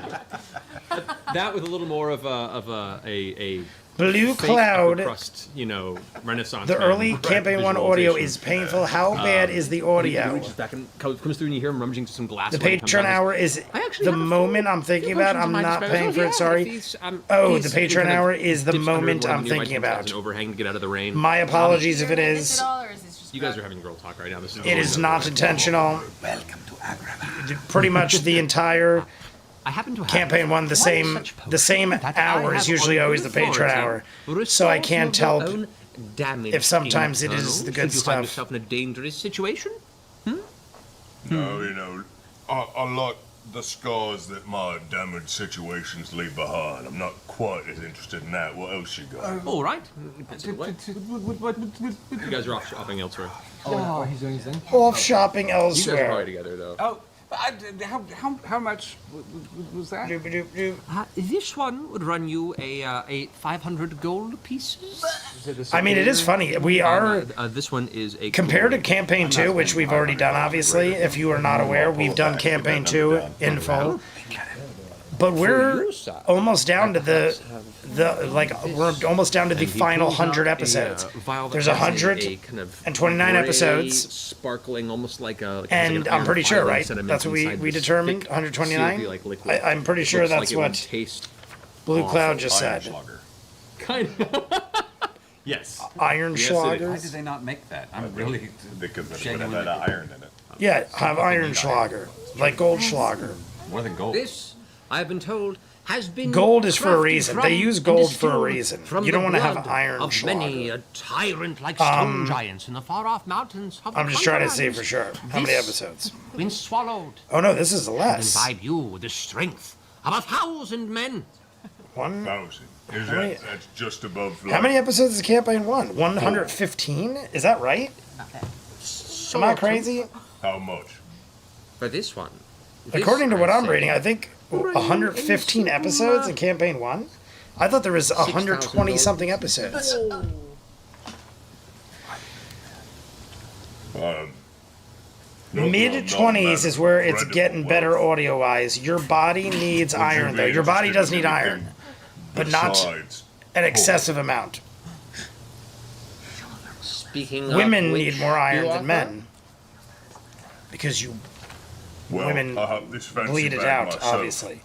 That with a little more of a Blue fake Cloud. upper crust, Renaissance. The man early Campaign 1 audio is painful. How bad is the He audio? reaches back and comes through, and you hear him rummaging through some glass. The when he comes Patreon down. hour is the moment I'm thinking about. I'm not paying for it, sorry. He's The Patreon hour is the dips moment under one I'm of the thinking nearby about. as an overhang to get out of the rain. My apologies if it is. You guys are having girl talk right now. This is It is not intentional. Pretty much the entire Campaign 1, the same hour is usually always the Patreon hour. So I can't help if sometimes it is the good Should you find stuff. yourself in a dangerous situation? No, I like the scars that my damaged situations leave behind. I'm not quite as interested in that. What else you got? All right. You guys are off shopping elsewhere. Oh, he's doing his thing. Off shopping You guys are elsewhere. probably together though. Oh, how much was that? This one would run you a 500 gold pieces. I mean, it is funny. We are This one is a compared to Campaign 2, which we've already done, obviously. If you are not aware, we've done Campaign 2 in full. But we're almost down to we're almost down to the final 100 episodes. There's 129 episodes. Sparkling, almost like a. And I'm pretty sure, right? That's what we determined, 129? I'm pretty sure that's what Blue Cloud just said. Kind of. Yes. Iron Why Schlagers? did they not make that? I'm really because it would genuinely have had iron in it. Yeah, have Iron Schlager, like Gold Schlager. More than gold. This, I've been told, has been Gold is for a crafted reason. from They use and gold for a distilled reason. from You don't the want to have blood Iron of many Schlager. a tyrant like stone giants in the far-off mountains of the I'm just trying to see Continent. for sure. How many This, episodes? When swallowed, Oh no, this is will less. imbibe you with the strength of 1,000 men. 1,000. Is How many- that that's just above? How many episodes is Campaign 1? 115? Is that right? Am I crazy? How much? For this one. According to what I'm say, reading, I think 115 episodes in Campaign 1? I thought there was 120 something episodes. Mid 20s is where it's getting better audio wise. Your body needs iron though. Your body does need iron, but not an excessive amount. Speaking of Women which, need more iron you than offer? men because you women this fancy bleed it bag out, myself. obviously.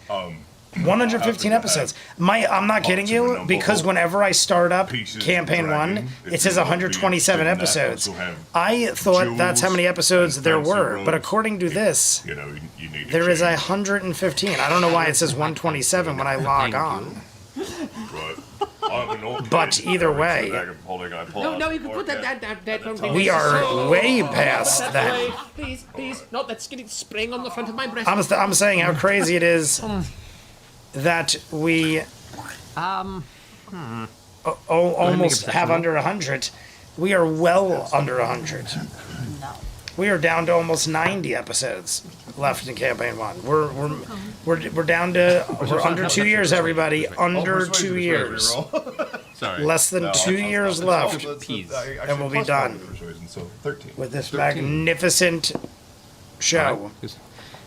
115 episodes. I'm not kidding you, because whenever I start up Campaign 1, it says 127 episodes. I thought that's how many episodes there were, but according to this, there is 115. I don't know why it says 127 when I log on. But either way, No, you can put that. we are way past that. Please, not that skinny spring on the front of my breast. I'm saying how crazy it is that we almost have under 100. We are well under 100. We are down to almost 90 episodes left in Campaign 1. We're down to we're under 2 years, everybody. Under 2 years. Sorry. Less than 2 years left, and we'll be done So 13. with this 13. magnificent show.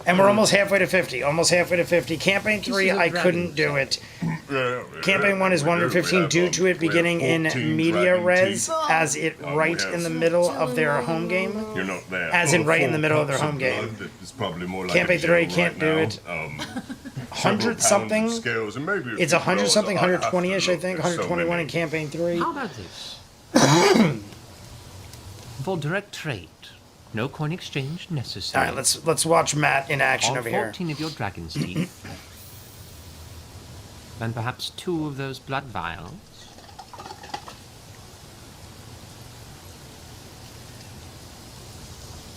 And we're almost halfway to 50. Almost halfway to 50. Campaign 3, I couldn't do it. Campaign 1 is 115 due to it beginning in media res, as it right in the middle of their home game. You're not there. As in right in the middle of their home game. It's probably more like Campaign a 3 gel can't do right it. now. 100 something. Scales and maybe It's 100 something, 120-ish, I think. 121 in Campaign 3. How about this? For direct trade, no coin exchange necessary. All right, let's watch Matt in action All over here. 14 of your dragon's teeth. And perhaps 2 of those blood vials.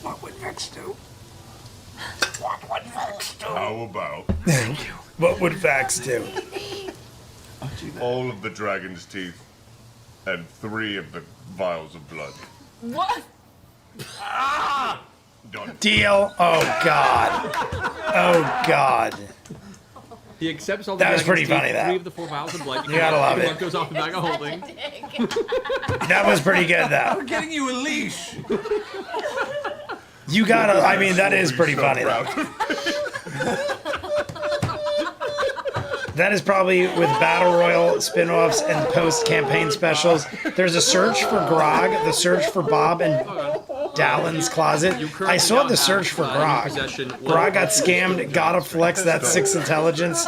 What would Vex do? What would Vex do? How about What would Vax do? all of the dragon's teeth and 3 of the vials of blood? What? Done. Deal. Oh God. Oh God. He accepts all the That was dragon's pretty funny, teeth, that. 3 of the 4 vials of blood. You gotta love The it. blood goes off the bag of holding. That was pretty good, though. We're getting you a leash. You gotta, I mean, that is pretty funny. That is probably with Battle Royale spin-offs and post-campaign specials. There's a search for Grog, the search for Bob, and Dallin's closet. I saw the search for Grog. Grog got scammed, gotta flex that 6 intelligence.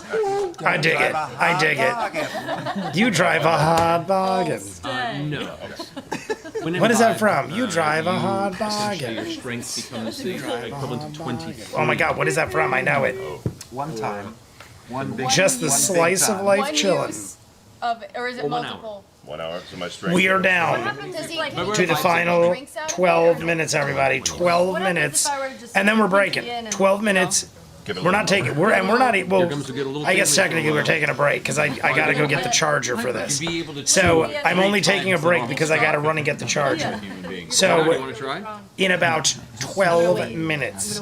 I dig it. I dig it. You drive a hard bargain. No. What is that from? You drive a hard bargain. Your strength becomes the equivalent to 20. Oh my god, what is that from? I know it. One time. One big Just the one slice big of time. life One chilling. use of, or is it multiple? 1 hour, so my strength. We are What down happens is he to the final 12 minutes, everybody. 12 minutes. And then we're breaking. 12 minutes. We're not taking, we're not, well, I guess technically we're taking a break because I gotta go get the charger for this. So I'm only taking a break because I gotta run and get the charger. So in about 12 minutes,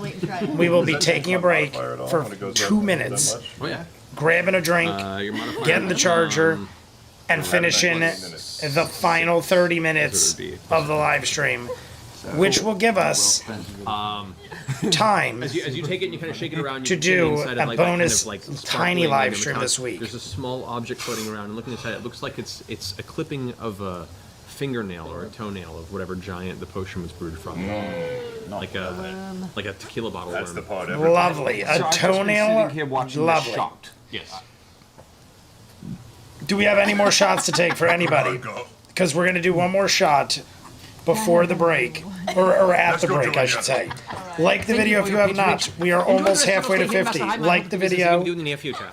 we will be taking a break for 2 minutes, grabbing a drink, getting the charger, and finishing the final 30 minutes of the live stream, which will give us time As you take it and you kind of shake it around, to you can see do inside a of, like, that bonus kind of, like, tiny sparkling live stream animatronic. this week. There's a small object floating around, and looking inside, it looks like it's a clipping of a fingernail or a toenail of whatever giant the potion was brewed from. Like a tequila bottle. That's worm. the part. Lovely. A toenail. Lovely. Yes. Do we have any more shots to take for anybody? Because we're going to do one more shot before the break, or at the break, I should say. Like the video if you have not. We are almost halfway to 50. Like the video. Do in the near future.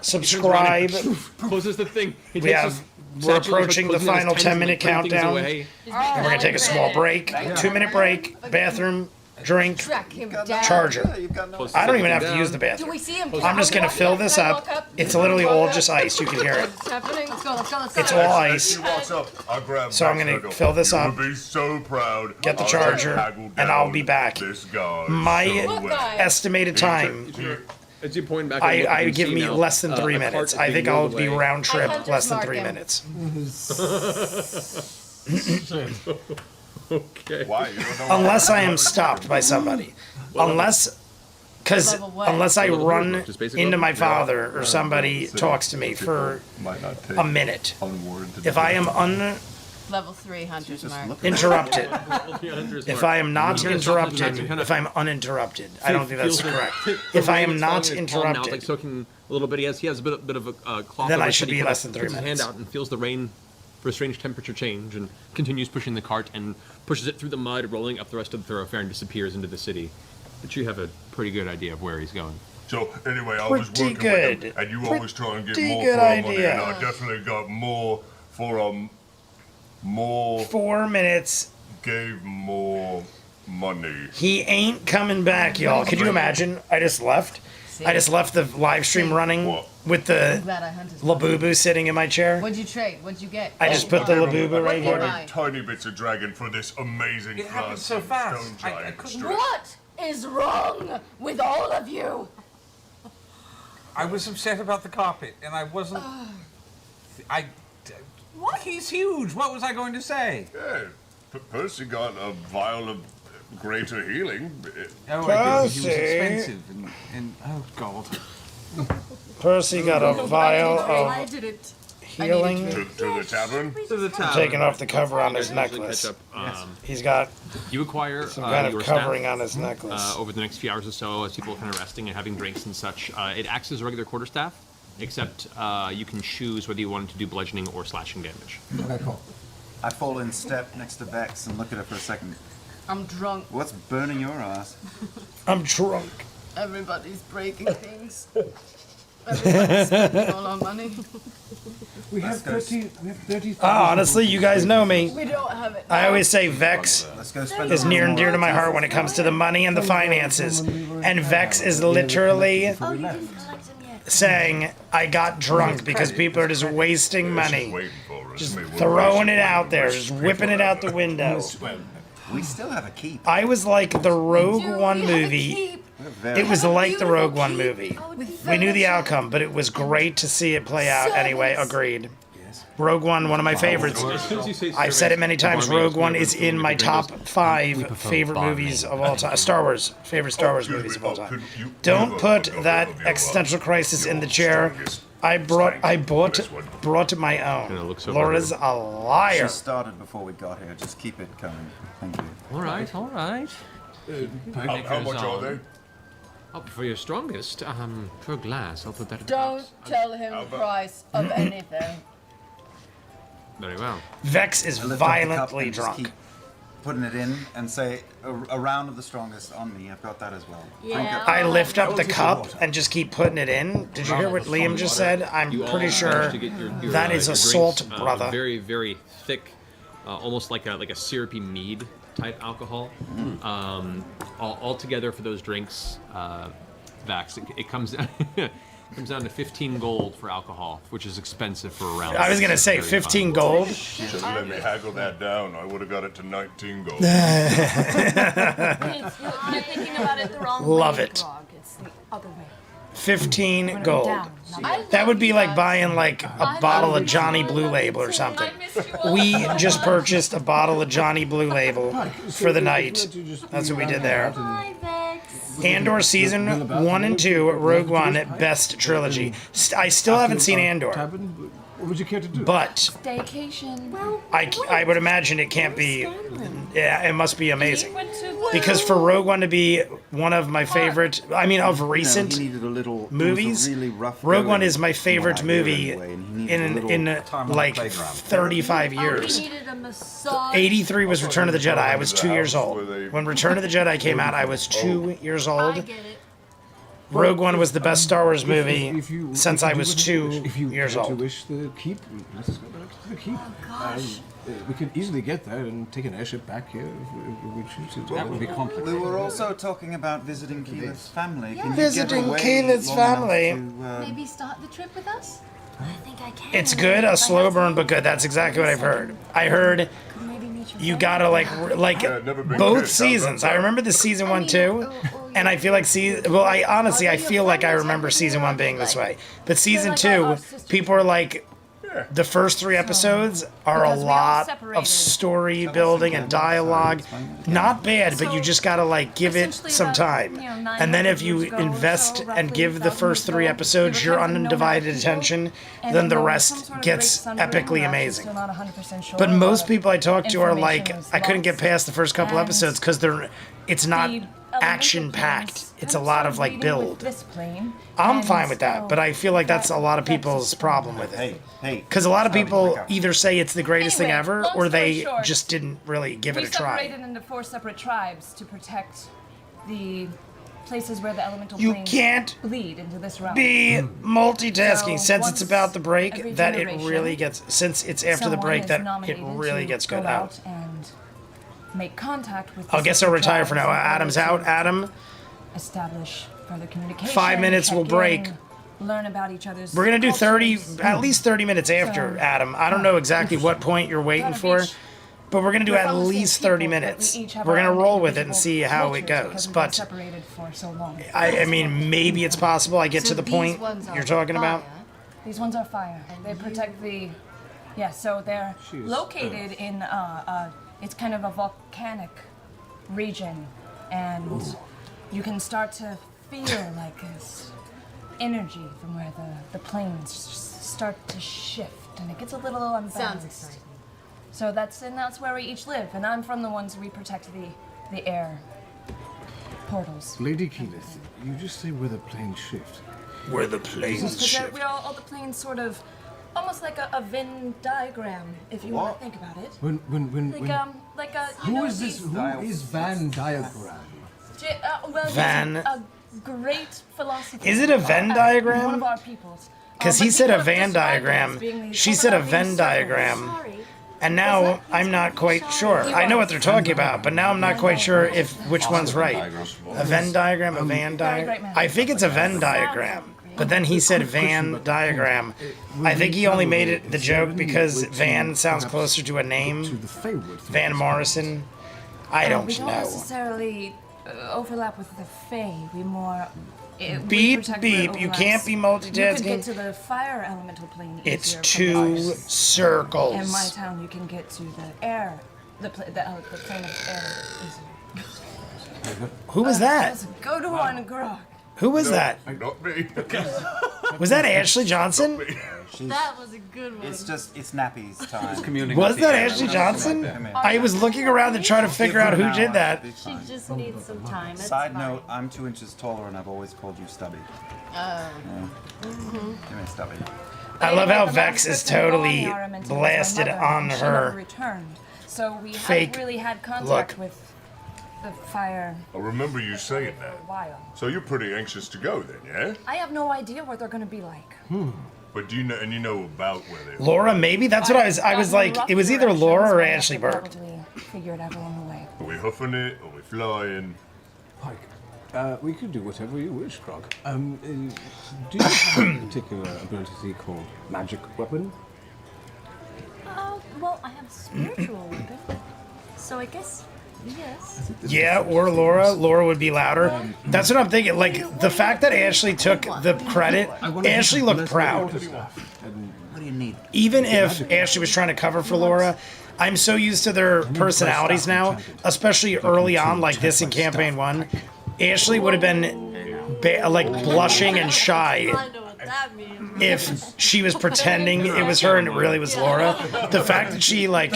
Subscribe. Closes the thing. We're approaching the final 10-minute countdown. And we're going to take a small break. 2-minute break. Bathroom. Drink. Track him down. Charger. I don't even have to use the Do bathroom. we see him? I'm just going to fill this up. It's literally all just ice. You can hear it. What's happening? Let's go, let's go, let's go. It's all ice. I'll grab So I'm going to fill this up, Be so proud. get the I'll charger, haggle and I'll down be back. This guy My so well. estimated time, As you point back, and look, I you give see me now, less than 3 a cart minutes. is I being think I'll rolled be away. round trip hunter's less than mark 3 him. minutes. Okay. Why? You don't know Unless I am stopped by somebody. Unless I run into my father or somebody talks to me for a minute. If I am Level 3 hunter's mark. uninterrupted, if I am not interrupted, if I'm uninterrupted, I don't think that's correct. If I am not Like interrupted, soaking a little bit. He has a bit of a cloth. Then over I his should head. He be puts- less than 3 puts his minutes. hand out and feels the rain for a strange temperature change, and continues pushing the cart and pushes it through the mud, rolling up the rest of the thoroughfare, and disappears into the city. But you have a pretty good idea of where he's going. So anyway, I was Pretty working with good. him, and you always try and get Pretty more good for our money, idea. and I definitely got more for more. 4 minutes. Gave more money. He ain't coming back, y'all. Could you imagine? I just left. I just left the live stream running with the Glad I hunted. Labubu sitting in my chair. What'd you trade? What'd you get? I just put the Labubu right here. Tiny bits of dragon for this amazing It happened class so of fast. stone I giant couldn't- strength. What is wrong with all of you? I was upset about the carpet, and I wasn't. What? He's huge. What was I going to say? Yeah, Percy got a vial of greater healing. Oh, I did. He was Percy. expensive, and oh god. Percy got a vial I of did it. healing. To the tavern. To the I'm taking off the cover on his Usually necklace. catch up, He's got You acquire some kind of your covering staff, on his necklace. over the next few hours or so, as people are kind of resting and having drinks and such. It acts as a regular quarterstaff, except you can choose whether you want it to do bludgeoning or slashing damage. Okay, cool. I fall in step next to Vex and look at her for a second. I'm drunk. What's burning your ass? I'm drunk. Everybody's breaking things. Everybody's spending all our money. We have 30. We have 30. Honestly, you guys know me. We don't have it. I always say Vex Let's go spend is near and dear to my heart when it comes to the money and the finances. And Vex is literally saying, I got drunk because people are just wasting money. Just throwing it out there, just whipping it out the window. We still have a keep. I was like the Rogue One movie. It was like the Rogue One movie. We knew the outcome, but it was great to see it play out anyway. Agreed. Rogue One, one of my favorites. As soon as you say I've said it many times. Armente Rogue One flavors, is in we my can top bring those- 5 favorite movies of all time. Star Wars, favorite Star Wars movies of all time. Don't put that existential crisis in the chair. I brought my own. Laura's a liar. She started before we got here. Just keep it coming. Thank you. All right, all right. How much are they? Oh, for your strongest, per glass, I'll put that. Don't tell him the price of anything. Very well. Vex is I lift up the cup violently and just drunk. keep putting it in and say a round of the strongest on me. I've got that as well. Drink it. I lift up the cup and just keep putting it in. Did you hear what Liam just said? I'm You all pretty sure managed to get your, that is your assault, drinks, brother. Very, very thick, almost like a syrupy mead type alcohol. All together for those drinks, Vax, it comes comes down to 15 gold for alcohol, which is expensive for a round. I was gonna say Very 15 fun. gold. Should have let me haggle that down. I would have got it to 19 gold. You're thinking about it the wrong Love way, it. Grog. It's the other way. 15 gold. That would be like buying like a bottle of Johnny Blue Label or something. We just purchased a bottle of Johnny Blue Label for the night. That's what we did there. Andor season 1 and 2, Rogue One, best trilogy. I still haven't seen Andor, What would you care to do? but Staycation. Well, I would imagine it can't be. Yeah, it must be amazing. Because for Rogue One to be one of my favorite, I mean, of recent he needed a little, movies, it was a really rough Rogue go One in is my favorite my idea movie anyway, and he needed a in little time on the like playground. 35 years. needed a massage. 83 was Return of the Jedi. I was 2 years old. When Return of the Jedi came out, I was 2 years old. I get it. Rogue One was the best Star Wars movie If you- since if I you was would- 2 if you years care to old. wish the keep, let's go back to the keep. gosh. We could easily get there and take an airship back here if we choose to. That would be complicated. We were also talking about visiting Keela's family. Can you Visiting get away Keela's long enough family. to, Maybe start the trip with us? I think I can. It's good, a slow burn, but good. That's exactly what I've heard. I heard Maybe meet your you family. gotta like never been both good. seasons. I remember the season 1 too, and I feel like I honestly I feel like I remember season 1 being this way, but season 2 people are like the first 3 episodes are a Because we all lot separated. of story building and dialogue. Not bad, but you just gotta like give it Essentially some about, time, you know, and then 900 if you years ago or invest so, and roughly, give the 1,000 first 3 years ago, episodes they your were kind of nomad undivided people, attention, and then the there was rest some sort of gets great sunrise. epically We're actually amazing. still not 100% sure. But A lot most of people I talk to are like, information was I couldn't get lost. past the first couple And episodes because it's not the elemental action packed. planes It's a kind of lot of started like breeding with build. this plane, I'm and fine with that, so but I feel like that's a lot of that people's problem with it. Hey, Because a lot of Howdy, people wake up. either say it's the greatest thing Anyway, ever, long or story they short, just didn't really give it we a try. separated into 4 separate tribes to protect the places where the elemental You planes can't bleed into this realm. Be multitasking. So since it's once about the break, every that it generation, really gets. Since it's after the someone break, is that it nominated really to gets go good out and make contact with. I the guess I'll separate retire for tribes now. in order Adam's to out. Adam, Establish further communication. 5 minutes, we'll check break. in, Learn about each other's. we're gonna do 30, cultures. at least 30 minutes after So, Adam. I don't know exactly what point you're waiting Gotta for, be- but we're gonna do we're at from the same least 30 people, but minutes. we each have We're our gonna own roll with it and individual see how it cultures goes. because we've been But separated for so long. I mean, maybe it's possible I get So to the these point ones are you're talking about. These ones are fire. They protect the. Yeah, so they're located in it's kind of a volcanic region, and you can start to feel like this energy from where the planes start to shift, and it gets a little unbalanced. Sounds exciting. So that's where we each live, and I'm from the ones we protect the air portals. Lady Keyleth, you just say where the planes shift. Where the planes Because we're all the planes sort of, almost like a Venn diagram, if you want to think about it. Like a. You Who know, is this? these- Who is Van Diagram? Well, Van- he's a great philosopher. Is it a Venn diagram? One of our peoples. Because But he said a kind of Van described us diagram. being these She said a overlapping Venn circles. diagram. And now I'm not quite sure. I know what they're talking about, but now I'm not quite sure if which one's right. A Venn diagram, a Van diagram. I think it's a Venn diagram. But then he said Van diagram. I think he only made it the joke because Van sounds closer to a name. Van Morrison. I We don't don't know. necessarily overlap with the Fae. We more we Beep, protect where it beep. You overlaps. can't be You can multitasking. get to the fire elemental plane. It's easier from two the ice. circles. In my town, you can get to the air, the plane of air easier. Who was that? Let's go to one, Grog. Who was that? Not me. Was that Ashley Johnson? That was a good one. It's Nappy's time. Was that Ashley Johnson? I was looking around to try to figure out who did that. She just needs some time. It's Side fine. note, I'm 2 inches taller and I've always called you Stubby. Give me a Stubby. I love how The Vex is manuscript of totally Bonnie, our mentor, blasted was my mother, on and she never her returned. So we fake haven't really had contact look. with the fire I remember you saying for that. a while. So you're pretty anxious to go then, yeah? I have no idea what they're going to be like. But do you know, and you know about where they are? Laura, maybe that's what I was like. It was either Laura or Ashley Burke. Burke. Probably figure it out along the way. Are we huffing it? Are we flying? Pike, we could do whatever you wish, Krog. Do you have a particular ability called magic weapon? Well, I have a spiritual weapon. So I guess, yes. Yeah, or Laura. Laura would be louder. That's what I'm thinking. Like, the fact that Ashley took the credit, Ashley looked proud. What do you need? Even if Ashley was trying to cover for Laura, I'm so used to their personalities now, especially early on, like this in Campaign 1. Ashley would have been, like, blushing and shy I know what that means. if she was pretending it was her and it really was Laura. The fact that she like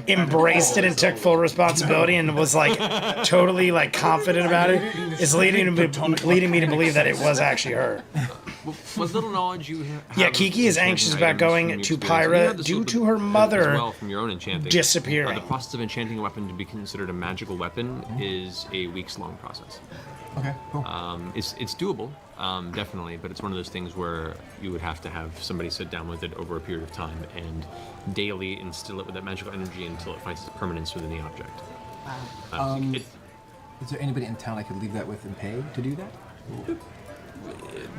embraced it and took full responsibility and was like totally like confident about it is leading me to believe that it was actually her. What little knowledge you have? Yeah, Kiki is anxious about going to Pyrah due to her as mother well from your own enchanting. disappearing. The process of enchanting a weapon to be considered a magical weapon is a weeks-long process. Okay, cool. It's doable, definitely, but it's one of those things where you would have to have somebody sit down with it over a period of time and daily instill it with that magical energy until it finds its permanence within the object. Is there anybody in town I could leave that with and pay to do that?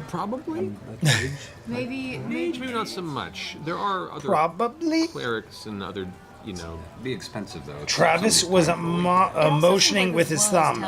Probably. Maybe Maybe not so much. There are other Probably. clerics and other, you know. Be expensive though. Travis was motioning with his thumb.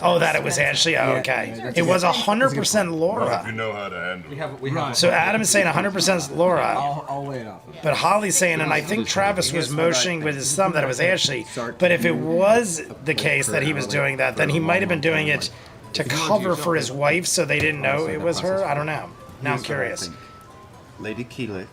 Oh, that it was Ashley? Oh, okay. It was 100% Well, if you Laura. know how to handle it. We have. So Adam is saying 100% is Laura. I'll lay it off. But Holly's saying, and I think Travis was motioning with his thumb that it was Ashley. But if it was the case that he was doing that, then he might have been doing it to cover for his wife so they didn't know it was her. I don't know. Now I'm Here's what I curious. think. Lady Keyleth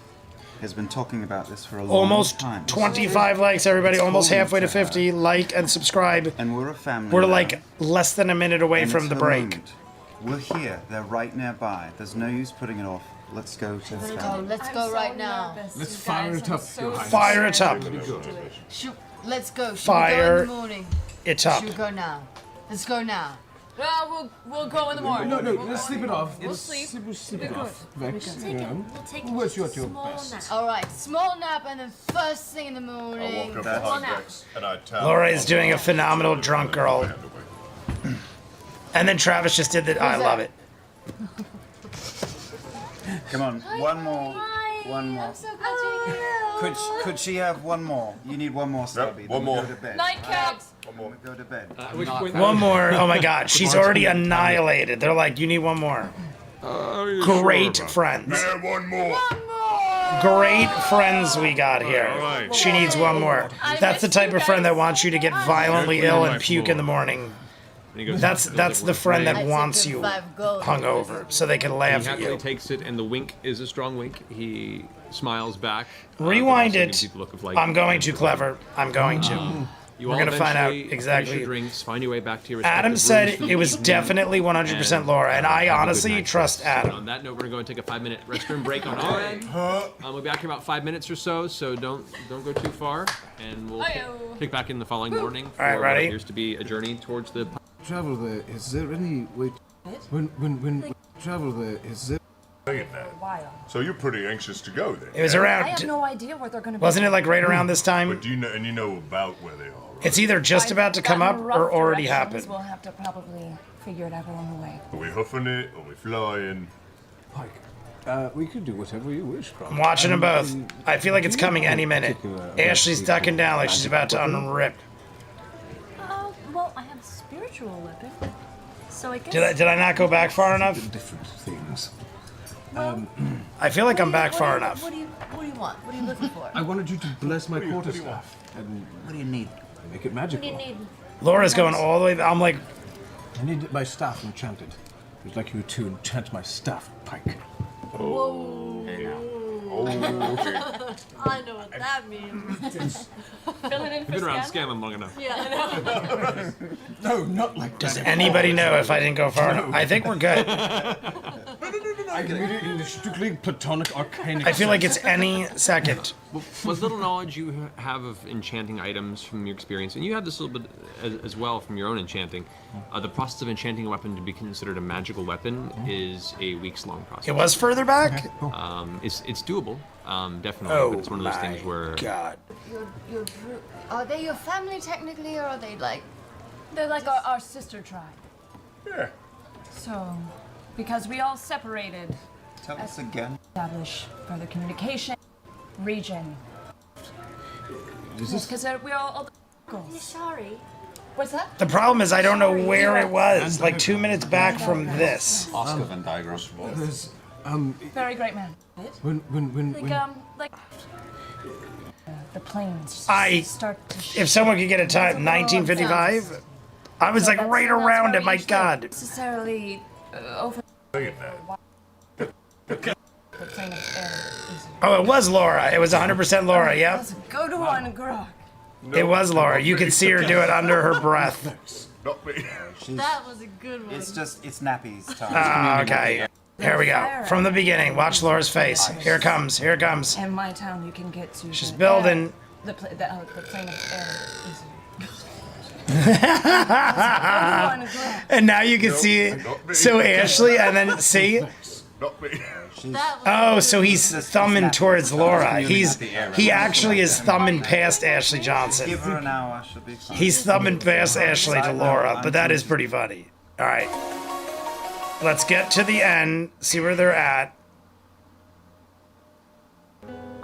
has been talking about this for a long Almost time. 25 likes, everybody. Almost halfway to 50. Like and subscribe. And we're a family. We're now, like less than a minute away and from it's the her break. moment. We're here. They're right nearby. There's no use putting it off. Let's go to the family. Let's go right now. Let's fire it up, Your Highness. Fire it up. Shoot, let's go. Should Fire we go in the morning? it up. Should we go now? Let's go now. Well, we'll go in the morning. No, let's sleep it off. We'll sleep. We'll sleep it We're off. Vex, We'll take what's your small best? nap. All right, small nap and then first thing in the I morning. walk up behind Vex and I tell Laura is doing a phenomenal drunk girl. And then Travis just did that. I love it. Come on, one more. One more. I'm so glad you Could she have one more? You need one more, Stubby. Yep, then one we more. Go to bed. Nightcap. One more. We go to bed. One more. Oh my God. She's already annihilated. They're like, you need one more. Great friends. Yeah, one more. Great friends we got here. She needs one more. That's the type of friend that wants you to get violently ill and puke in the morning. That's the friend that wants you hungover so they can He laugh at happily you. takes it, and the wink is a strong wink. He smiles back. Rewind but also it. gives people a look of, like, I'm going to, Clever. I'm going to. You We're all gonna find out eventually finish exactly. your drinks, find your way back to your Adam respective said rooms. it was definitely 100% Laura, and I Have a good honestly night's trust rest. Adam. On that note, we're gonna go and take a 5-minute restroom break on our end. We'll be back in about 5 minutes or so, so don't go too far, and we'll pick back in the following morning for All right, what ready? appears to be a journey towards the. Travel there. Is there any way? When travel there, is there? Saying that. So you're pretty anxious to go then? It was yeah? I have around. no idea what they're going to be. Wasn't it like right around this time? But do you know, and you know about where they are, right? It's either just about to come up or already happened. We'll have to probably figure it out along the way. Are we huffing it? Are we flying? Pike, we could do whatever you wish, Krog. I'm watching them both. I feel like it's coming any minute. Ashley's ducking down like she's about to unrip. Well, I have a spiritual weapon. So I guess. Did I not go back far enough? Different things. I feel like I'm back far enough. What do you want? What are you looking for? I wanted you to bless my quarterstaff. And What do you need? make it What do magical. you need? Laura's going all the way. I'm like, I need my staff enchanted. I'd like you to enchant my staff, Pike. I know what that means. Fill it in You've for been around Scanlan. Scanlan long enough. Yeah, I know. No, not like does that. anybody know if I didn't go far enough? I think we're good. I can read it in the strictly platonic arcanic I feel like sense. it's any second. What little knowledge you have of enchanting items from your experience, and you have this a little bit as well from your own enchanting, the process of enchanting a weapon to be considered a magical weapon is a weeks-long process. It was further back? It's doable, definitely, Oh but it's one of those my things where God. Are they your family technically, or are they like? They're like our sister tribe. Yeah. So, because we all separated, Tell us again. establish further communication, region. Is this Because we're all girls. Sorry. What's that? The problem is I don't know where it was. Like 2 minutes back from this. Oscar Van Diagram. there's Very great man. when The planes. I- start to If someone could get a time, 1955. I was like right around it. My God. necessarily over Look at that. the plane of air. Oh, it was Laura. It was 100% Laura. Yep. Let's go to one, Grog. It was Laura. You could see her do it under her breath. Not me. That was a good one. It's nappies time. Ah, okay. Here we go. From the beginning. Watch Laura's face. Here it comes. Here it comes. In my town, you can get to. She's the building. air. The plane of air is. And now you can see. So Ashley, and then see. Not me. Oh, so he's thumbing towards Laura. He actually is thumbing past Ashley Johnson. Give her an hour, she'll be fine. He's thumbing past Ashley to Laura, but that is pretty funny. All right. Let's get to the end, see where they're at.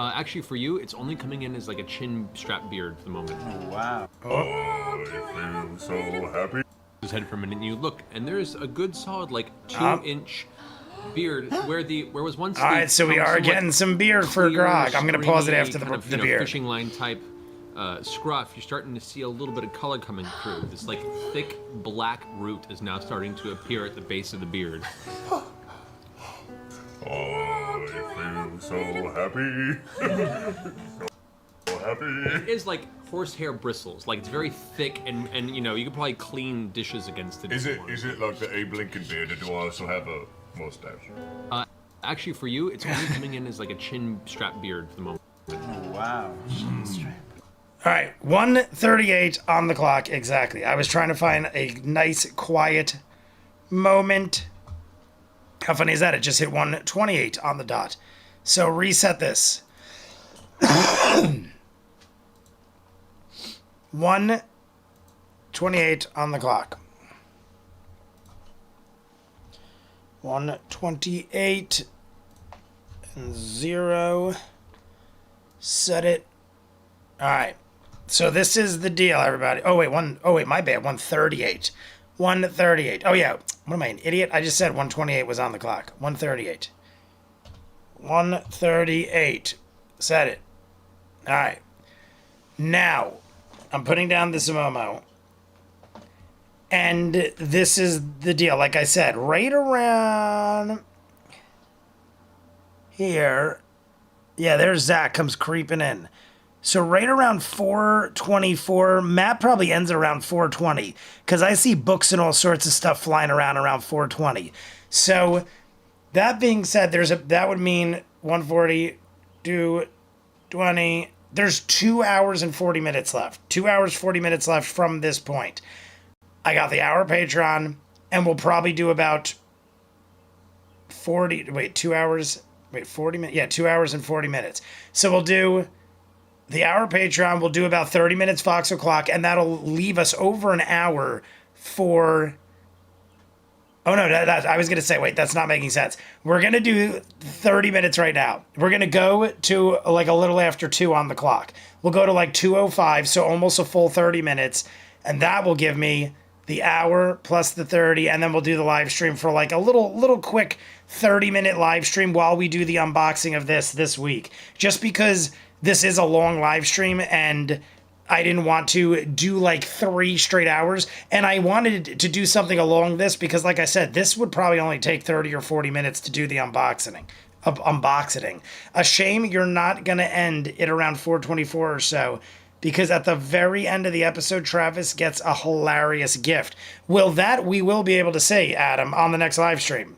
actually for you, it's only coming in as like a chin strap beard at the moment. Oh, wow. Oh, I feel so happy. His head for a minute, and you look, and there's a good solid like 2-inch beard where was once. All right, so we are getting some beard for clear, Grog. I'm gonna pause it stringy, after the, kind of, the you know, beard. fishing line type scruff. You're starting to see a little bit of color coming through. This like thick black root is now starting to appear at the base of the beard. Oh, I feel so happy. So happy. It is like horsehair bristles. Like it's very thick, and you know you could probably clean dishes against it. Is it like the Abe Lincoln beard, or do I also have a mustache? Actually, for you, it's only coming in as like a chin strap beard at the moment. Oh, wow. All right, 1:38 on the clock exactly. I was trying to find a nice, quiet moment. How funny is that? It just hit 1:28 on the dot. So reset this. 1:28 on the clock. 1:28 and 0. Set it. All right. So this is the deal, everybody. Oh wait, my bad. 1:38. 1:38. Oh yeah. What am I, an idiot? I just said 1:28 was on the clock. 1:38. 1:38. Set it. All right. Now, I'm putting down this Momo. And this is the deal. Like I said, right around here. Yeah, there's Zach comes creeping in. So right around 4:24, Matt probably ends at around 4:20 because I see books and all sorts of stuff flying around 4:20. So that being said, that would mean 1:40, 2:20. There's 2 hours and 40 minutes left. 2 hours, 40 minutes left from this point. I got the hour Patreon, and we'll probably do about 40 minutes. Yeah, 2 hours and 40 minutes. So we'll do the hour Patreon. We'll do about 30 minutes Vox O'Clock, and that'll leave us over an hour for... Oh, no, I was going to say, wait, that's not making sense. We're going to do 30 minutes right now. We're going to go to like a little after 2 on the clock. We'll go to like 2:05, so almost a full 30 minutes, and that will give me the hour plus the 30, and then we'll do the live stream for like a little quick 30-minute live stream while we do the unboxing of this week. Just because this is a long live stream and I didn't want to do like 3 straight hours, and I wanted to do something along this because, like I said, this would probably only take 30 or 40 minutes to do the unboxing. A shame you're not going to end it around 4:24 or so, because at the very end of the episode, Travis gets a hilarious gift. We will be able to say, Adam, on the next live stream.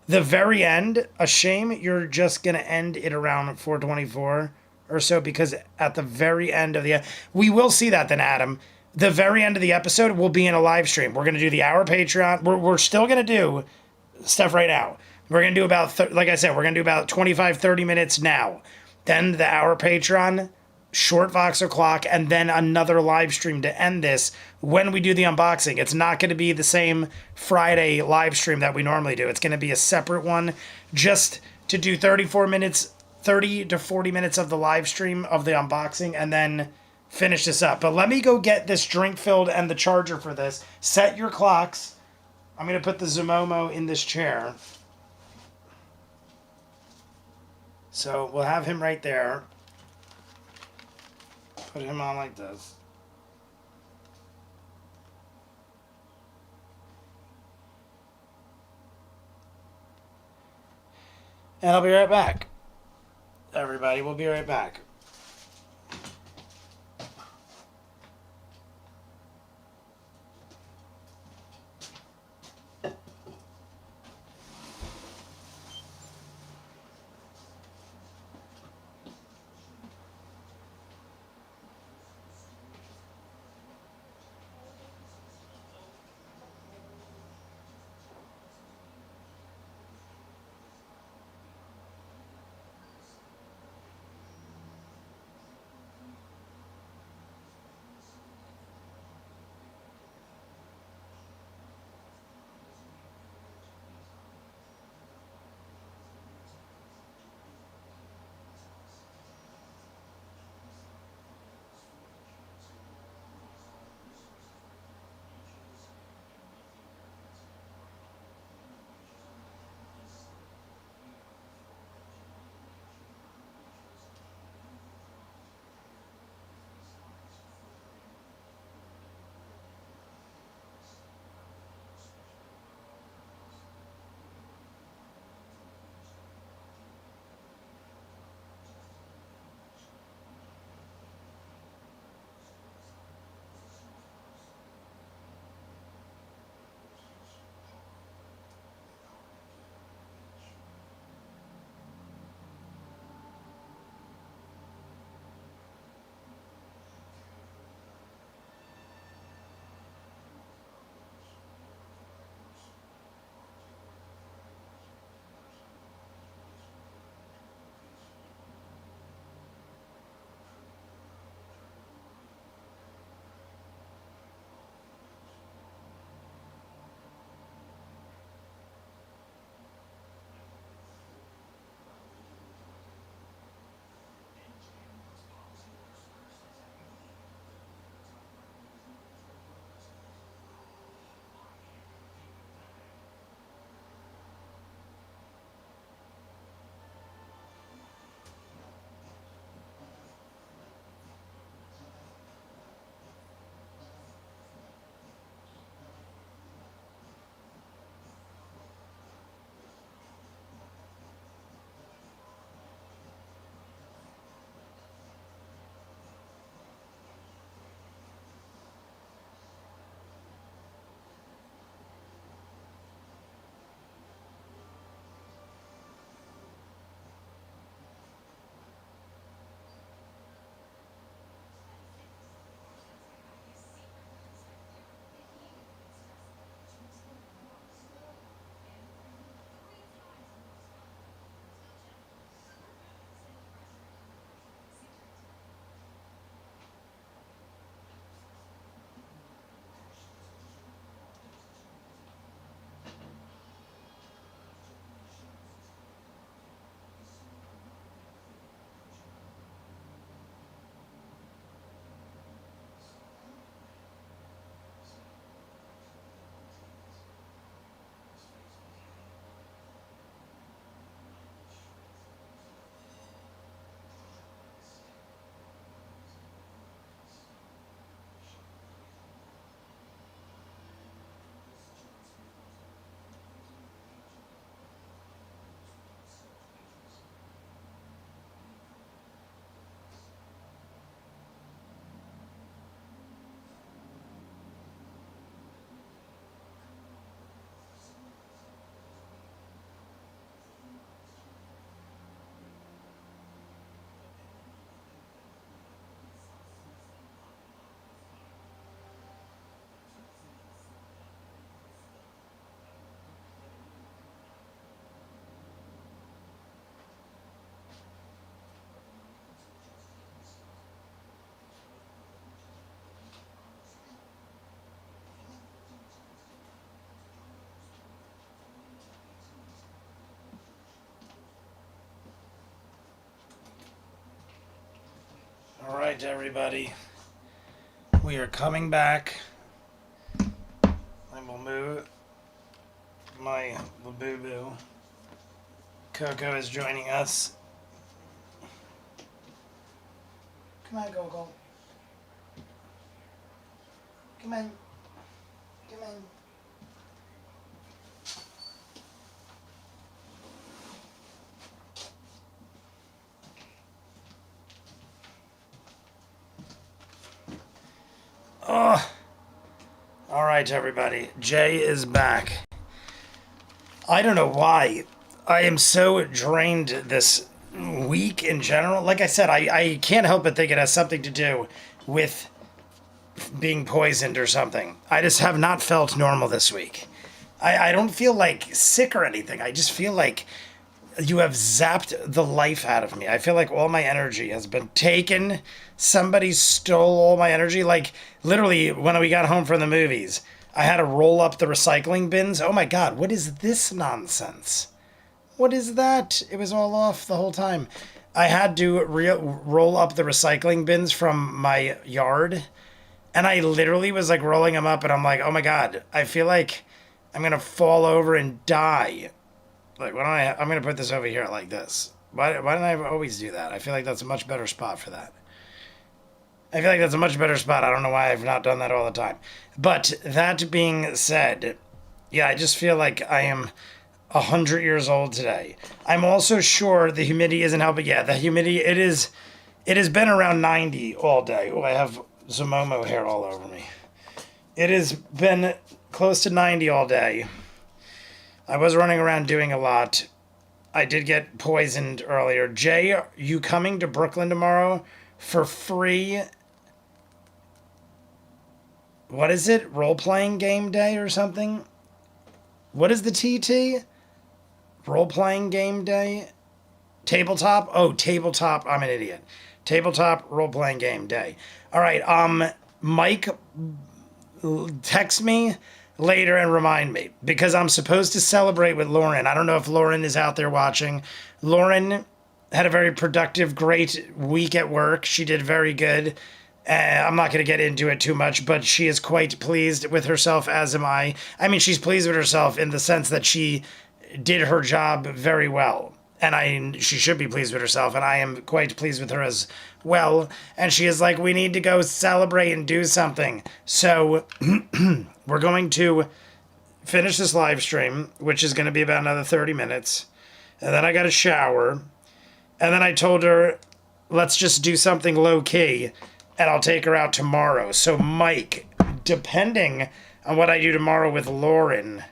The very end, a shame you're just going to end it around 4:24 or so, because at the very end of we will see that then, Adam. The very end of the episode will be in a live stream. We're going to do the hour Patreon. We're still going to do stuff right now. We're going to do about, like I said, we're going to do about 25, 30 minutes now. Then the hour Patreon, short Vox O'Clock, and then another live stream to end this when we do the unboxing. It's not going to be the same Friday live stream that we normally do. It's going to be a separate one just to do 30 to 40 minutes of the live stream of the unboxing and then finish this up. But let me go get this drink filled and the charger for this. Set your clocks. I'm going to put the Zomomo in this chair. So we'll have him right there. Put him on like this. And I'll be right back. Everybody, we'll be right back. right, everybody. We are coming back. I will move my boo-boo. Coco is joining us. Come on, Coco. Come on. Come on. Oh. All right, everybody. Jay is back. I don't know why. I am so drained this week in general. Like I said, I can't help but think it has something to do with being poisoned or something. I just have not felt normal this week. I don't feel like sick or anything. I just feel like you have zapped the life out of me. I feel like all my energy has been taken. Somebody stole all my energy. Like, literally, when we got home from the movies, I had to roll up the recycling bins. Oh my God, what is this nonsense? What is that? It was all off the whole time. I had to roll up the recycling bins from my yard. And I literally was like rolling them up and I'm like, oh my God, I feel like I'm going to fall over and die. Like, I'm going to put this over here like this. Why don't I always do that? I feel like that's a much better spot for that. I feel like that's a much better spot. I don't know why I've not done that all the time. But that being said, yeah, I just feel like I am 100 years old today. I'm also sure the humidity isn't helping. Yeah, the humidity, it has been around 90 all day. Oh, I have Zomomo hair all over me. It has been close to 90 all day. I was running around doing a lot. I did get poisoned earlier. Jay, are you coming to Brooklyn tomorrow for free? What is it? Role-playing game day or something? What is the TT? Role-playing game day? Tabletop? Oh, tabletop. I'm an idiot. Tabletop role-playing game day. All right, Mike, text me later and remind me, because I'm supposed to celebrate with Lauren. I don't know if Lauren is out there watching. Lauren had a very productive, great week at work. She did very good. I'm not going to get into it too much, but she is quite pleased with herself, as am I. I mean, she's pleased with herself in the sense that she did her job very well. And she should be pleased with herself, and I am quite pleased with her as well. And she is like, we need to go celebrate and do something. So we're going to finish this live stream, which is going to be about another 30 minutes. And then I got a shower. And then I told her, let's just do something low-key, and I'll take her out tomorrow. So Mike, depending on what I do tomorrow with Lauren,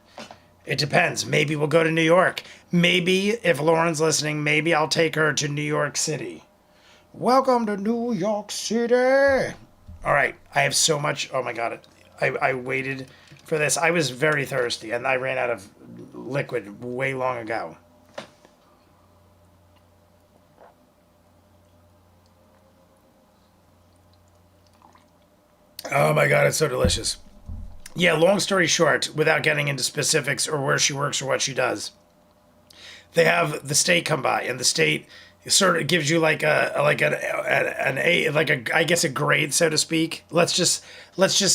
it depends. Maybe we'll go to New York. Maybe, if Lauren's listening, maybe I'll take her to New York City. Welcome to New York City. All right. I have so much. Oh, my God. I waited for this. I was very thirsty, and I ran out of liquid way long ago. Oh, my God. It's so delicious. Yeah, long story short, without getting into specifics or where she works or what she does, they have the state come by, and the state sort of gives you like a grade, so to speak. Let's just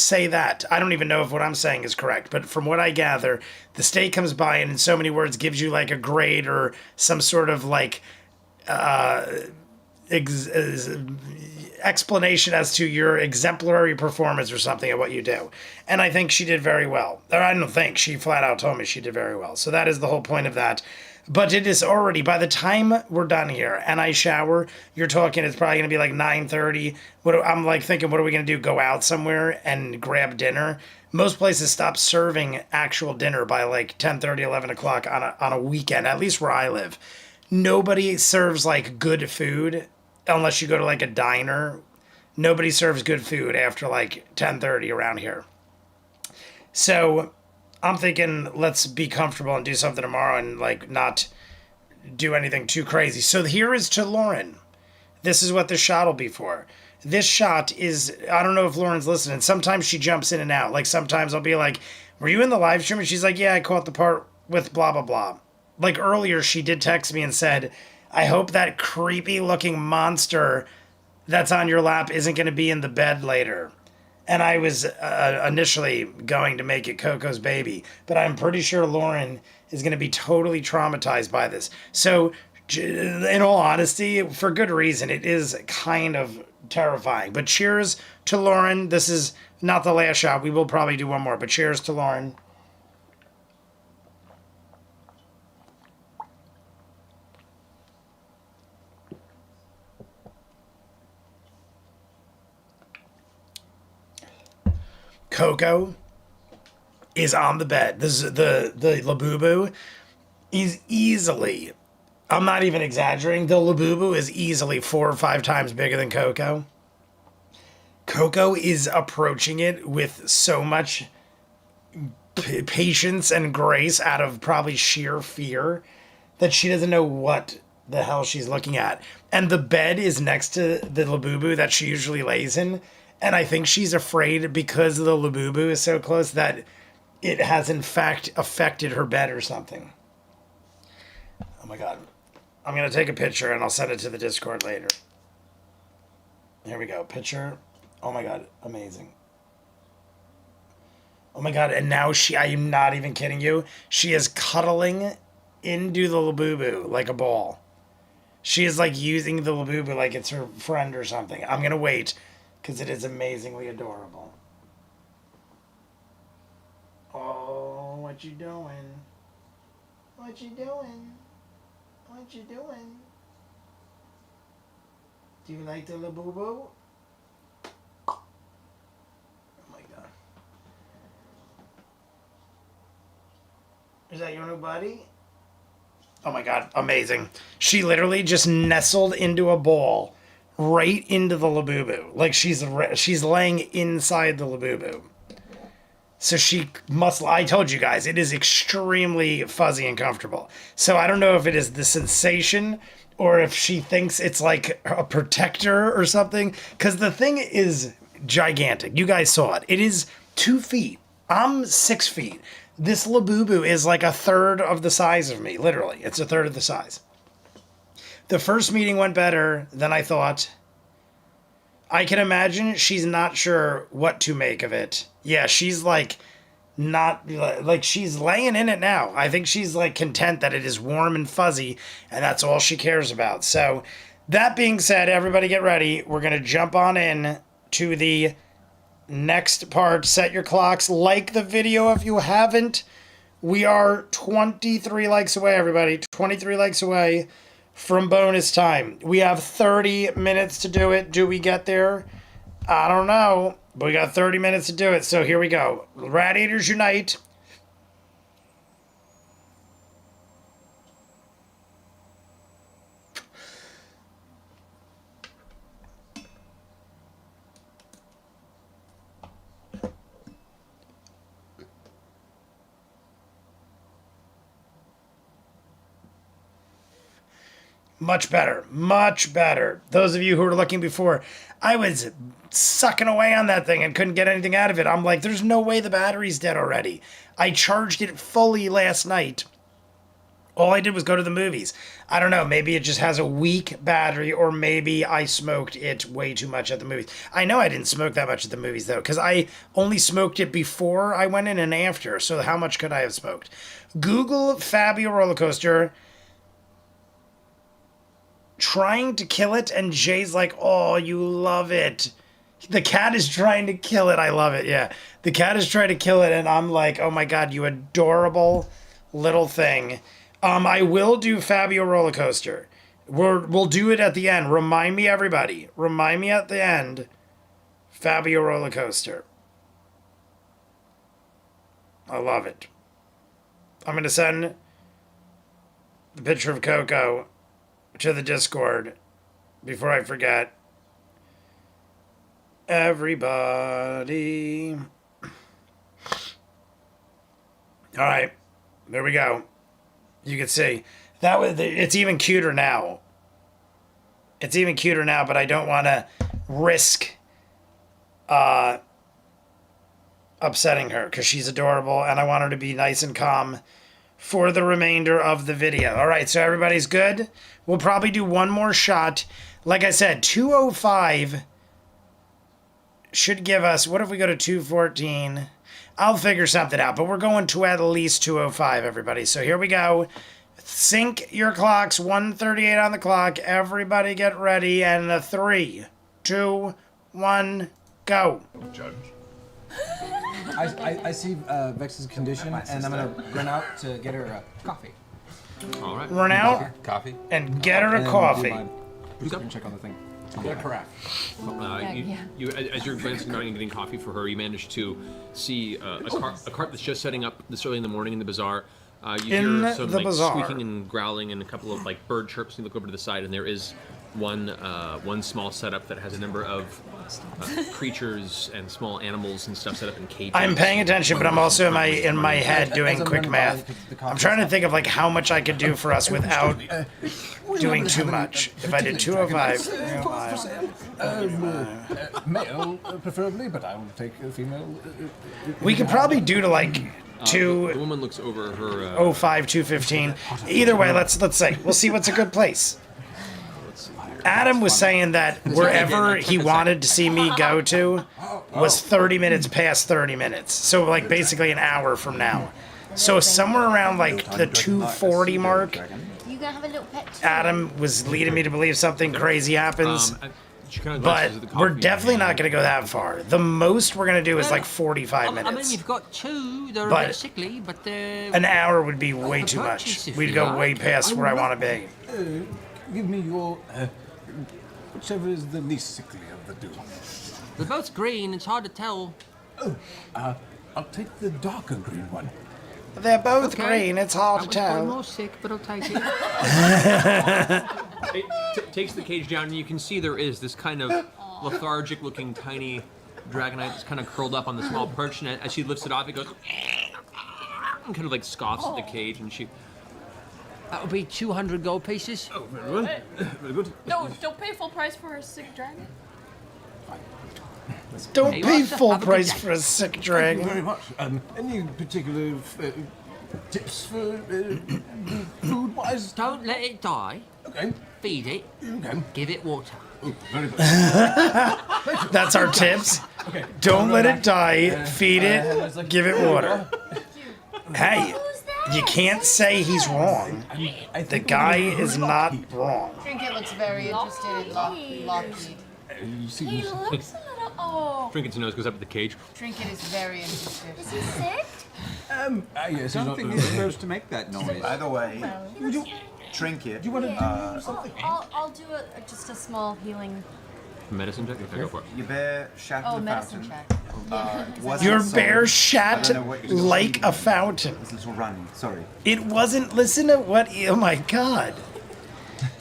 say that. I don't even know if what I'm saying is correct, but from what I gather, the state comes by and in so many words gives you like a grade or some sort of like explanation as to your exemplary performance or something at what you do. And I think she did very well. Or I don't think, she flat out told me she did very well. So that is the whole point of that. But it is already, by the time we're done here and I shower, you're talking, it's probably going to be like 9:30. I'm like thinking, what are we going to do? Go out somewhere and grab dinner? Most places stop serving actual dinner by like 10:30, 11 o'clock on a weekend, at least where I live. Nobody serves like good food unless you go to like a diner. Nobody serves good food after like 10:30 around here. So I'm thinking, let's be comfortable and do something tomorrow and like not do anything too crazy. So here is to Lauren. This is what the shot will be for. This shot is, I don't know if Lauren's listening. Sometimes she jumps in and out. Like sometimes I'll be like, were you in the live stream? And she's like, yeah, I caught the part with blah, blah, blah. Like earlier, she did text me and said, I hope that creepy looking monster that's on your lap isn't going to be in the bed later. And I was initially going to make it Coco's baby, but I'm pretty sure Lauren is going to be totally traumatized by this. So, in all honesty, for good reason, it is kind of terrifying. But cheers to Lauren. This is not the last shot. We will probably do one more, but cheers to Lauren. Coco is on the bed. This is the Labubu is easily, I'm not even exaggerating, the Labubu is easily 4 or 5 times bigger than Coco. Coco is approaching it with so much patience and grace out of probably sheer fear that she doesn't know what the hell she's looking at. And the bed is next to the Labubu that she usually lays in. And I think she's afraid because the Labubu is so close that it has in fact affected her bed or something. Oh my God. I'm going to take a picture and I'll send it to the Discord later. Here we go. Picture. Oh my God. Amazing. Oh my God. And now I am not even kidding you. She is cuddling into the Labubu like a ball. She is like using the Labubu like it's her friend or something. I'm going to wait. Because it is amazingly adorable. Oh, what you doing? What you doing? What you doing? Do you like the Labubu? Oh my God. Is that your new buddy? Oh my God, amazing. She literally just nestled into a ball. Right into the Labubu. Like she's laying inside the Labubu. So she must, I told you guys, it is extremely fuzzy and comfortable. So I don't know if it is the sensation or if she thinks it's like a protector or something. Because the thing is gigantic. You guys saw it. It is 2 feet. I'm 6 feet. This Labubu is like a third of the size of me. Literally. It's a third of the size. The first meeting went better than I thought. I can imagine she's not sure what to make of it. Yeah, she's like not like she's laying in it now. I think she's like content that it is warm and fuzzy and that's all she cares about. So that being said, everybody get ready. We're going to jump on in to the next part. Set your clocks. Like the video if you haven't. We are 23 likes away, everybody. 23 likes away from bonus time. We have 30 minutes to do it. Do we get there? I don't know. But we got 30 minutes to do it. So here we go. Radiators unite. Much better. Much better. Those of you who were looking before, I was sucking away on that thing and couldn't get anything out of it. I'm like, there's no way the battery's dead already. I charged it fully last night. All I did was go to the movies. I don't know. Maybe it just has a weak battery or maybe I smoked it way too much at the movies. I know I didn't smoke that much at the movies though because I only smoked it before I went in and after. So how much could I have smoked? Google Fabio roller coaster. Trying to kill it and Jay's like, oh, you love it. The cat is trying to kill it. I love it. Yeah. The cat is trying to kill it and I'm like, oh my God, you adorable little thing. I will do Fabio roller coaster. We'll do it at the end. Remind me, everybody. Remind me at the end. Fabio roller coaster. I love it. I'm going to send the picture of Coco to the Discord before I forget. Everybody. All right, there we go. You can see that was. It's even cuter now. It's even cuter now, but I don't want to risk upsetting her because she's adorable, and I want her to be nice and calm for the remainder of the video. All right, so everybody's good. We'll probably do one more shot. like I said, 205 should give us, what if we go to 214? I'll figure something out, but we're going to at least 205, everybody. So here we go. Sync your clocks, 1:38 on the clock. Everybody get ready, and a 3, 2, 1, go. Judge. I see Vex's condition, and I'm gonna run out to get her coffee. All right. Run out Coffee. and get her a coffee. Check on the thing. Get a carafe. You, as you're glancing around and getting coffee for her, you manage to see a cart that's just setting up this early in the morning in the bazaar. You In hear some the like bazaar. squeaking and growling and a couple of like bird chirps. You look over to the side, and there is one small setup that has a number of creatures and small animals and stuff set up in cages. I'm paying attention, but I'm also in my head doing quick math. I'm trying to think of like how much I could do for us without doing too much. If I did 205, male, preferably, but I will take a female. We could probably do to like The woman looks over her. 05, 215. Either way, let's say we'll see what's a good place. Adam was saying that wherever he wanted to see me go to was 30 minutes past 30 minutes. So like basically an hour from now. So somewhere around like the 240 mark, You gonna have a little pet too? Adam was leading me to believe something crazy happens. She kind of But glances at the we're coffee definitely not going to go that far. The most we're going to do is like 45 I mean, minutes. you've got two. They're a But bit sickly, but they're... An hour would be way too much. We'd go way past where I want to be. Give me your whichever is the least sickly of the two. They're both green. It's hard to tell. I'll take the darker green one. They're both Okay. green. It's hard to That was tell. more sick, but I'll take it. It takes the cage down, and you can see there is this kind of lethargic-looking tiny dragonite that's kind of curled up on the small perch, and as she lifts it off, it goes and kind of like scoffs at the cage, and she. That would be 200 gold pieces. Oh, very good. Very good. No, don't pay full price for a sick dragon. Don't Hey, pay what's up? full Have a good price day. for a sick Thank you very dragon. much. Any particular tips for food-wise? Don't let it die. Okay. Feed it. Okay. Give it water. Oh, very good. That's our tips. Don't let it die. Feed it. Give it water. Hey, you can't say he's wrong. The guy is not wrong. Trinket looks very interested in Lockheed. You see He this? looks a little. Oh. Trinket's nose goes up to the cage. Trinket is very interested. Is he sick? Yes, Something is supposed to make that noise. By the way, Trinket. Do you want to do something? I'll do just a small healing. Medicine check? Okay, go for it. Your bear shat Oh, in the medicine fountain. check. Your bear shat like a fountain. This little run. Sorry. It wasn't. Listen to what. Oh my god.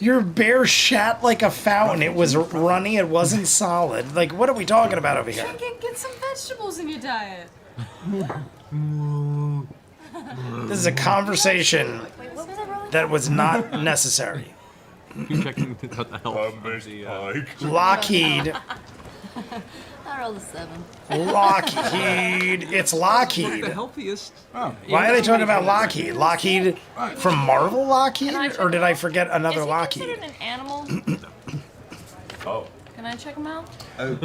Your bear shat like a fountain. It was runny. It wasn't solid. Like, what are we talking about over here? Trinket, get some vegetables in your diet. This is a conversation Wait, what was I rolling? that was not necessary. You're checking out the health. Lockheed. I rolled a 7. Lockheed. It's Lockheed. The healthiest. Why are they talking about Lockheed? Lockheed from Marvel Lockheed? Or did I forget another Is he Lockheed? considered an animal? Oh. Can I check him out?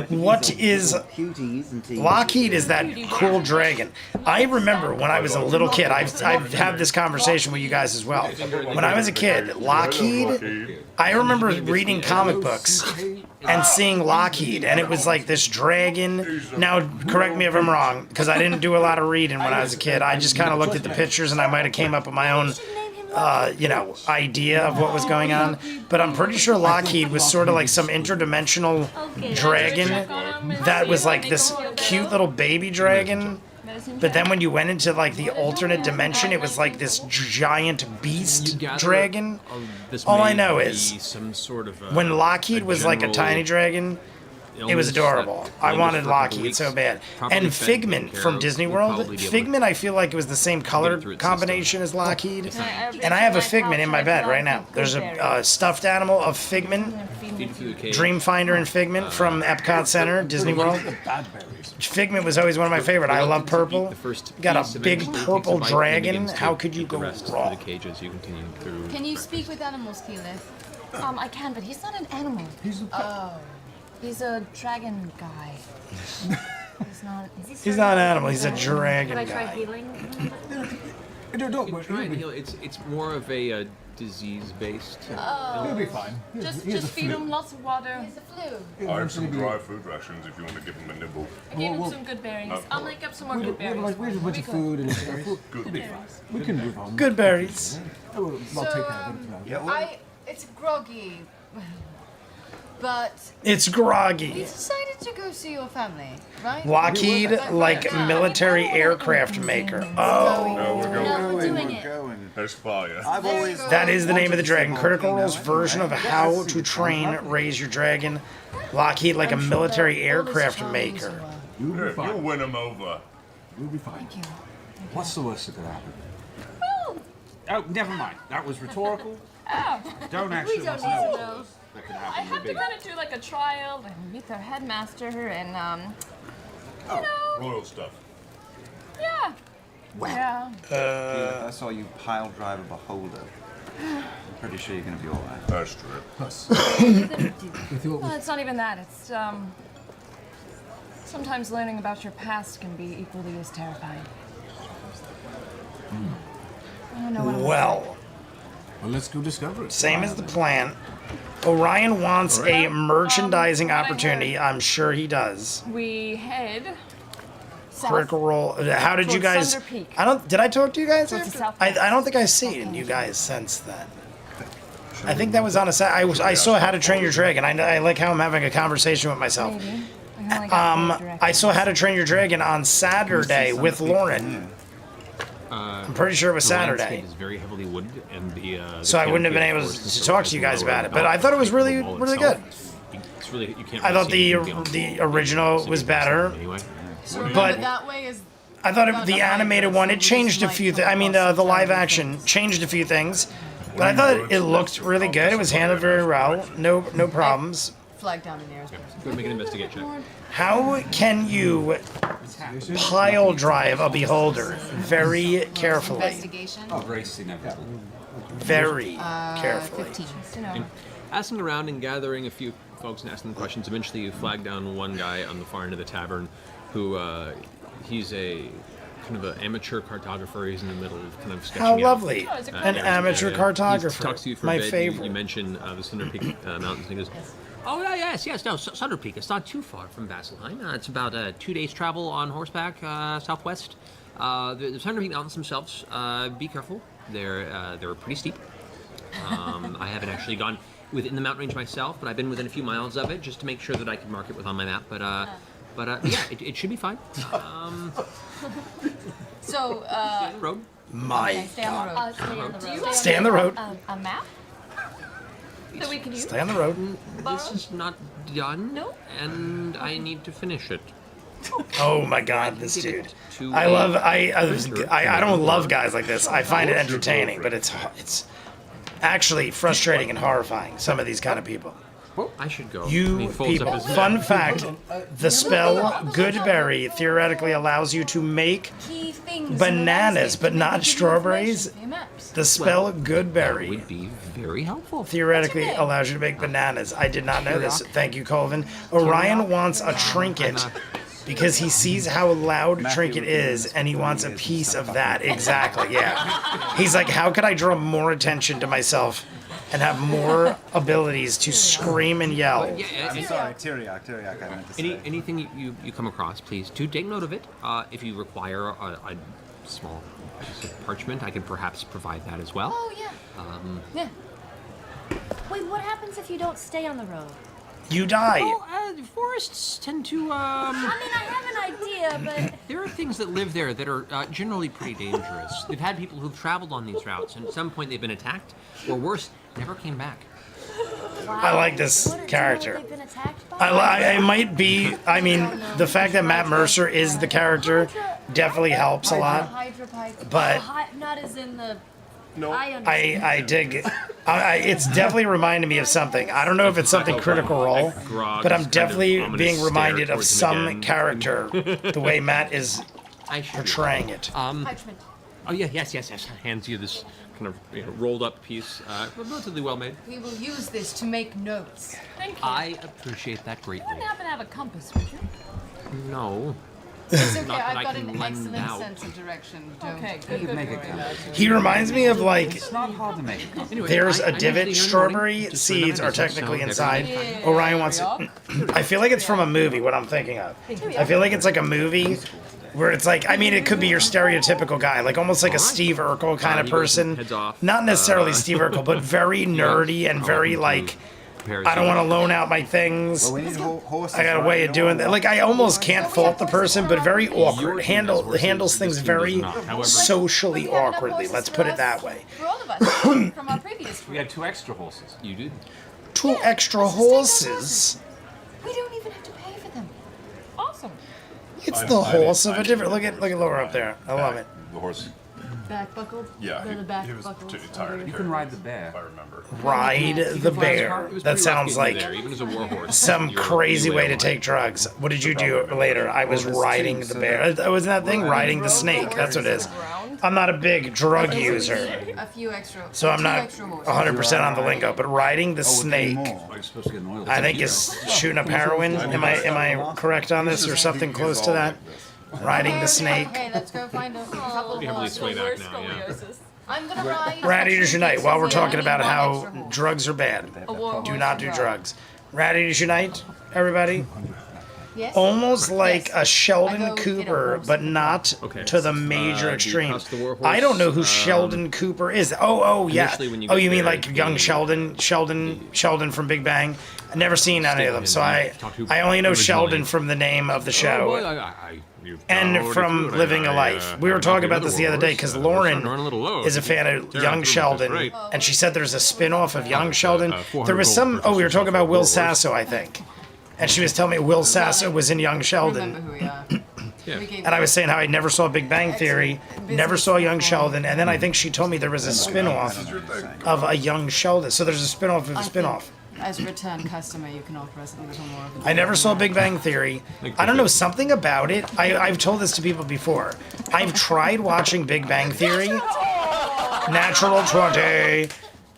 What is Lockheed? Is that cool dragon? I remember when I was a little kid. I've had this conversation with you guys as well. When I was a kid, Lockheed. I remember reading comic books and seeing Lockheed, and it was like this dragon. Now, correct me if I'm wrong, because I didn't do a lot of reading when I was a kid. I just kind of looked at the pictures, and I might have came up with my own idea of what was going on, but I'm pretty sure Lockheed was sort of like some interdimensional dragon that was like this cute little baby dragon. But then when you went into like the alternate dimension, it was like this giant beast dragon. All I know is some sort of when Lockheed was like a tiny dragon, it was adorable. I wanted Lockheed so bad. And Figment from Disney World. Figment, I feel like it was the same color combination as Lockheed. And I have a Figment in my bed right now. There's a stuffed animal of Figment, Dreamfinder and Figment from Epcot Center, Disney World. Figment was always one of my favorite. I love purple. Got a big purple dragon. How could you go wrong? Can you speak with animals, Keyleth? I can, but he's not an animal. He's a dragon guy. He's not. He's not an animal. He's a dragon Can I try guy. healing? Don't You try and heal. It's more of a disease-based. He'll be fine. Just feed him lots of water. It's the flu. I have some dry food rations if you want to give him a nibble. I gave him some good berries. I'll make up some more good berries. We have a bunch of food and Good berries. we can move on. Good berries. I'll take care of it. Yeah, It's groggy. But It's we groggy. decided to go see your family, right? Lockheed, like military aircraft maker. Oh. No, we're going. we're doing it. There's fire. I've always. That is the name of the dragon. Critical Role's version of how to train, raise your dragon. Lockheed, like a military aircraft maker. You'll be You'll fine. win him over. You'll be fine. Thank you. What's the worst that could happen? Oh, never mind. That was rhetorical. Oh. Don't actually We don't want need to to know. know. That could I happen. have to kind of do like a trial and meet their headmaster and Royal stuff. yeah. Yeah. I saw you pile drive a beholder. I'm pretty sure you're going to be all right. That's true. Well, it's not even that. It's sometimes learning about your past can be equally as terrifying. I don't know what I'm Well, let's go discover it. same as the plan. Orion wants a merchandising opportunity. I'm sure he does. We head south. Critical Role. How did you Towards guys? Thunder Peak. I don't. Did I talk to you guys? Towards the After? southwest. I don't think I've seen you guys since then. I think that was on a set. I saw How to Train Your Dragon. I like how I'm having a conversation with myself. Maybe. I only got vague I saw How to Train Your Dragon on Saturday with Lauren. I'm pretty sure it was The landscape Saturday. is very heavily wooded, and the So I wouldn't have been able to talk to you guys about it, but I thought it was really, really good. It's really you can't. I really thought see anything beyond the original was better, Anyway, but that way is I thought the animated one, it changed a few things. I mean, the live action changed a few things, but I thought it looked really good. It was handled very well. No problems. flag down in there. go make an investigate check. How can you pile drive a beholder very carefully? Investigation. Oh, race inevitable. Very carefully. 15. Asking around and gathering a few folks and asking them questions. Eventually, you flag down one guy on the far end of the tavern, who he's a kind of an amateur cartographer. He's in the middle of kind of sketching How out. lovely. An amateur He cartographer. talks to you for My a bit. favorite. You mention the Cinder Peak Mountains. And he goes, Oh, yes. No, Thunder Peak. It's not too far from Vax'ildan. It's about 2 days' travel on horseback southwest. The Thunder Peak Mountains themselves, be careful. They're pretty steep. I haven't actually gone within the mountain range myself, but I've been within a few miles of it just to make sure that I can mark it with on my map. But yeah, it should be fine. So, Stay on the road. My stay on the road. Stay on the Do you road. have Stay on the road. a map that we can use? Stay on the road. This is not done. No? And I need to finish it. Oh my God, this Give dude. it to I a love. I printer. don't love guys like this. I find it entertaining, but it's actually frustrating and horrifying. Some of these kind of people. I should go. You He folds people. up his Fun fact: the spell Goodberry theoretically allows you to make Key things. bananas, but not strawberries. The spell Goodberry would be very helpful. theoretically allows you to make bananas. I did not know this. Thank you, Colvin. Orion wants a trinket because he sees how loud Trinket is, and he wants a piece of that. Exactly, yeah. He's like, how could I draw more attention to myself and have more abilities to scream and yell? I'm sorry, Tyriak, I meant to say. Anything you come across, please do take note of it. If you require a small piece of parchment, I can perhaps provide that as well. Oh, yeah. Yeah. Wait, what happens if you don't stay on the road? You die. Well, forests tend to. I mean, I have an idea, but There are things that live there that are generally pretty dangerous. We've had people who've traveled on these routes, and at some point they've been attacked, or worse, never came back. I like this character. they've been attacked by. I might be. I mean, the fact that Matt Mercer is the character definitely helps a lot. But Not as in the. No. I dig. It's definitely reminded me of something. I don't know if it's something Critical Role, but I'm definitely being reminded of some character the way Matt is portraying it. Oh yes. Hands you this kind of rolled up piece, relatively well made. We will use this to make notes. Thank you. I appreciate that You greatly. wouldn't happen to have a compass, would you? No. It's okay, Not that I I've got can an lend excellent out. sense of direction. Don't Okay, be good. Make it worried. count. He reminds me of like It's not hard to make it. Anyway, there's I a usually divot. here in the morning, Strawberry just seeds for are another technically so inside. everybody- Orion wants it. I feel like it's from a movie. What I'm thinking of. I feel like it's like a movie where it's like, I mean, it could be your stereotypical guy, like almost like a Steve Urkel kind of you guys person. heads off. Not necessarily Steve Urkel, but very nerdy and very like, I don't want to loan out my things. Well, we need horses. I got a right? way You of don't doing that. want- Like I almost can't fault the person, but very awkward. Handles things very socially awkwardly. Let's put it that way. For all of us, from our previous We had 2 extra horses. You did. 2 extra horses. We don't even have to pay for them. Awesome. It's the horse of a different. Look at Laura up there. I love it. The horse. Back buckled? Yeah, They're the back he was buckles too over tired. your- You can ride the bear. If I remember. Ride the bear. It was That pretty rough sounds getting like there, even as a war horse. some You're crazy way way to away. take drugs. What did you do later? I was riding the bear. Wasn't that thing? Riding the snake. That's what it is. I'm not a big drug user, A few extra. so I'm two not extra horses. 100% on the lingo. But riding the Oh, we're snake, getting more. You're supposed to get an oil. I think is shooting up heroin. Am I correct on this, or something close to that? Riding the snake. Okay, let's go find a couple Pretty of heavily horses. sway back now, yeah. I'm gonna ride. Rat Eaters Unite. While we're talking about how extra horse. drugs are bad, A war do horse not to do ride. drugs. Rat Eaters Unite, everybody. Yes. Almost like Yes. a I Sheldon go get a Cooper, horse. but not Okay. to the major Do you extreme. trust the war I don't know who horse? Sheldon Cooper is. Oh, yeah. Initially when you Oh, get you mean there, like young Sheldon from Big Bang? I've never seen any of them, so I only know originally. Sheldon from the name of the show. Oh, boy, you've And already from through it. Living a Life. We were talking about this the other day because Lauren is a fan of Young Sheldon, and she said there's a spin-off of Young Sheldon. 400 There was gold some. Oh, we were purchases talking about for Will War Horse. Sasso, I think, and she was telling me Will Sasso was in Young Remember Sheldon, who we are. Yeah. We gave and I was saying how I never saw Big Bang Theory, never saw Young Sheldon, and then I think she told me there was a spin-off of a Young Sheldon. So there's a spin-off of a spin-off. As a return customer, you can offer us a little more of a I never saw Big Bang Theory. I don't know, something about it. I've told this to people before. I've tried watching Big Bang Theory, Natural 20,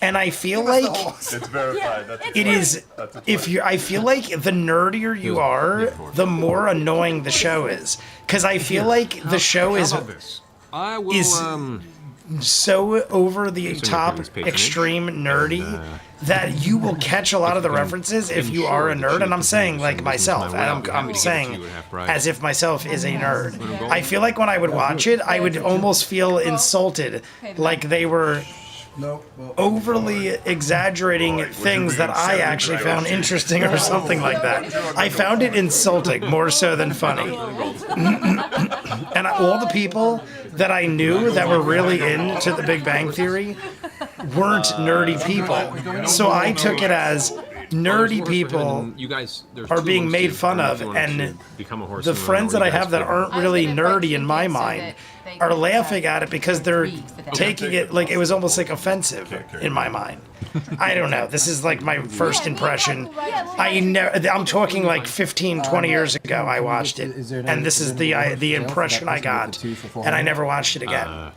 and I feel like It's verified. That's it is. If you, I feel like the nerdier you are, the more annoying the show is. Because I feel like the show is I will, is so over the Based on your top, previous patronage. extreme nerdy that you will catch a lot of the references if you are a nerd. And I'm saying like myself. I'm saying as if myself is a nerd. I feel like when I would watch it, I would almost feel insulted, like they were overly exagerating things that I actually found interesting or something like that. I found it insulting more so than funny. And all the people that I knew that were really into the Big Bang Theory weren't nerdy people. So I took it as nerdy people you guys, are being made fun of, and the friends that I have that aren't really nerdy in my mind are laughing at it because they're taking it like it was almost like offensive in my mind. I don't know. This is like my first impression. I'm talking like 15, 20 years ago I watched it, and this is the impression I got, and I never watched it again.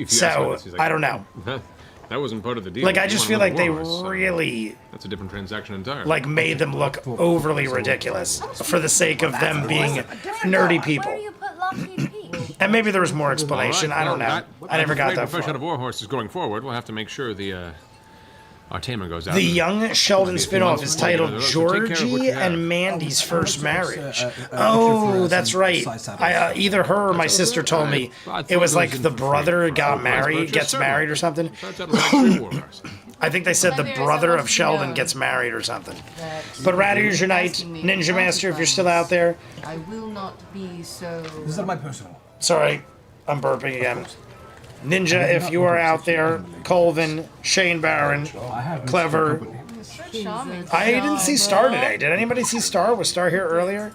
So I don't know. That wasn't part of the deal. Like I You just wanted feel like they War Horse, so really that's a different transaction entirely. like made them look overly ridiculous for the sake of them being nerdy people. And maybe there was more explanation. I don't know. I never got that The profession far. of War Horses going forward, we'll have to make sure the our tamer goes out. The Young Sheldon spinoff is titled Take care of what Georgie you have. and Mandy's First Marriage. Oh, that's right. Either her or my sister told me it was like the brother gets married or something. I think they said the brother of Sheldon gets married or something. But Rat Eaters Unite, Ninja Master, if you're still out there. I will not be so. This is my personal. Sorry, I'm burping again. Ninja, if you are out there, Colvin, Shane Barron, Clever. I didn't see Star today. Did anybody see Star? Was Star here earlier?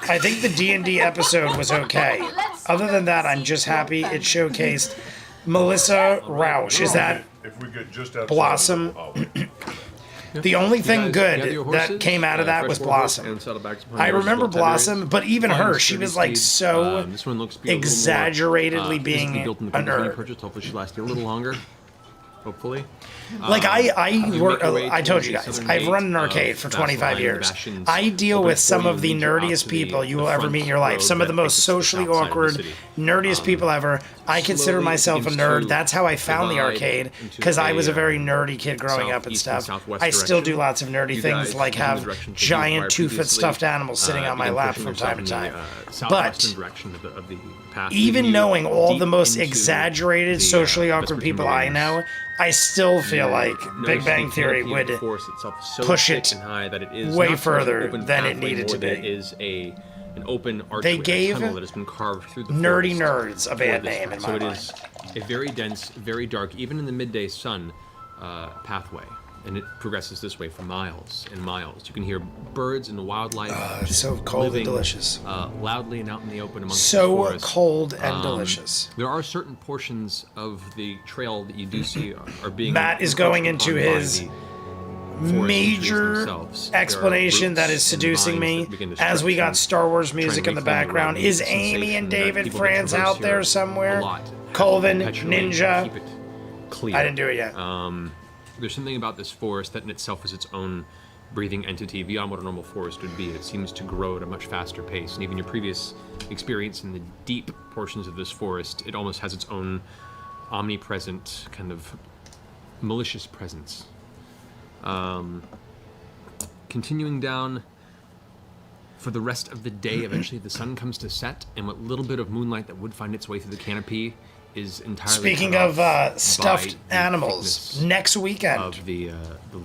I think the D&D episode was okay. Other than that, I'm just happy it showcased Melissa Rauch. Is that If we could just have Blossom? The only thing gather good your that horses, came out of that fresh was four horse Blossom. and saddlebags behind I the horses remember built Tiberius. Blossom, but even Fine, her, she sturdy was like steed. so This one looks to be a little more, exaggeratedly physically being built in the a purchase you nerd. purchased. Hopefully she'll last you a little longer. Hopefully. Like You work. make your way I told towards you the guys, southern I've gate run an of arcade for 25 Vax'ildan, years. Bastion's I deal open with some for of the you, lead you out nerdiest to people you will the ever front meet in your life. road Some of the that most exits the socially south side of the awkward, city. nerdiest people ever. I consider slowly myself a begins nerd. to That's how I found the divide arcade, into because I was a a, very nerdy kid growing up and southeast and stuff. southwest I still do direction. lots of nerdy You things, guys like in the have direction that you giant acquired 2-foot previously, stuffed animals sitting on my begin lap pushing from yourself time to in time. the, southwestern direction of the path, leading Even you knowing all deep the most into exaggerated, the, socially awkward Vespertine people I Moraines. know, I still feel like Big Notice Bang the Theory canopy of would the forest itself is so push thick it and high that it is way not so much an further open than it pathway, needed more to than It be. is an open archway, They gave a tunnel that has been carved through the Nerdy forest Nerds a for bad this name path. in So my it mind. is a very dense, very dark, even in the midday sun, pathway. And it progresses this way for miles and miles. You can hear birds and wildlife it's so cold and living, delicious. Loudly and out in the open amongst So the forest. cold and delicious. There are certain portions of the trail that you do see are being Matt is going into encroached upon by his the forest trees major themselves. There are explanation that roots is and seducing vines me that begin to as we stretch got and Star Wars try to music in the make them background. radiate Is Amy sensation and that David people France that traverse out there here somewhere? a lot have Colvin, to perpetually Ninja. keep it clear. I didn't do it yet. There's something about this forest that in itself is its own breathing entity beyond what a normal forest would be. It seems to grow at a much faster pace, and even your previous experience in the deep portions of this forest, it almost has its own omnipresent kind of malicious presence. Continuing down for the rest of the day, eventually the sun comes to set, and what little bit of moonlight that would find its way through the canopy is entirely Speaking cut of off by stuffed the animals, thickness next weekend of the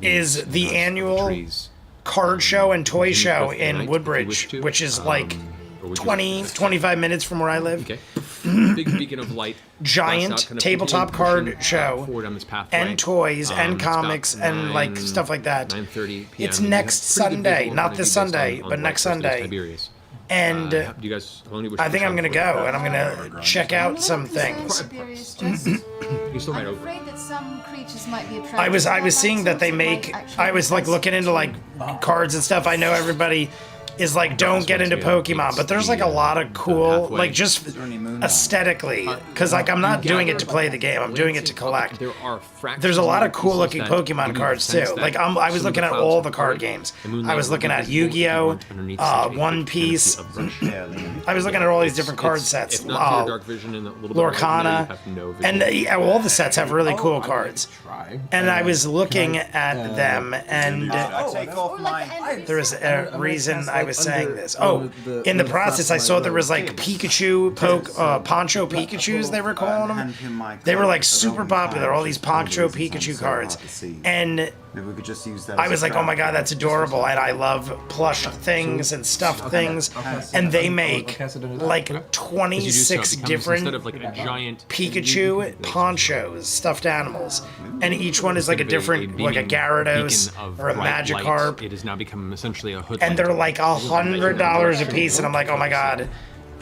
is leaves the of annual trees. card show and toy you show both tonight, in if you Woodbridge, wish to, which is like or would you 20, like to- 25 minutes from where I live. Okay. Big beacon of light. Giant blasts out, kind of tabletop continuing card pushing, show forward on this pathway. and toys and It's about comics and like 9, stuff like that. 9:30 p.m. It's You have next pretty good Sunday, visual not in this front of you based Sunday, on but what next Thursday's Sunday. Tiberius. And Do you guys, how long do you wish I to think I'm travel gonna for? go and I'm gonna check out some things. Tiberius, just You still might I'm over. afraid that some creatures might be attracted. I was seeing that they make. I was like looking into like cards and stuff. I know everybody is like don't get into Pokemon, but there's like a lot of cool like just aesthetically because like I'm not doing it to play the game. I'm doing it to collect. There are There's a lot of cool looking fractions that Pokemon give you cards the sense too. that Like I was some looking of at the all clouds the are card parted, games. the moonlight I was will looking be at visible if you Yu-Gi-Oh, want underneath such a One canopy Piece. of brush. I was looking at all these different card sets. If not for your dark vision and a little bit of light, you Lorcana, have no vision. and all the sets have really cool cards. And I was looking at them, and take off my. there was a reason I was saying this. Oh, in the process, I saw there was like Pikachu, Poncho Pikachus, they were calling them. They were like super popular, all these Poncho Pikachu cards. And Maybe we could just use that. I was like, oh my god, that's adorable. And I love plush things and stuffed things. And they make like As you do so, 26 it becomes, different instead of like a giant Pikachu ponchos, stuffed animals. And each one is like a different, like a Gyarados or a Magikarp. It has now become essentially a hood. And they're like $100 a piece. And I'm like, oh my god,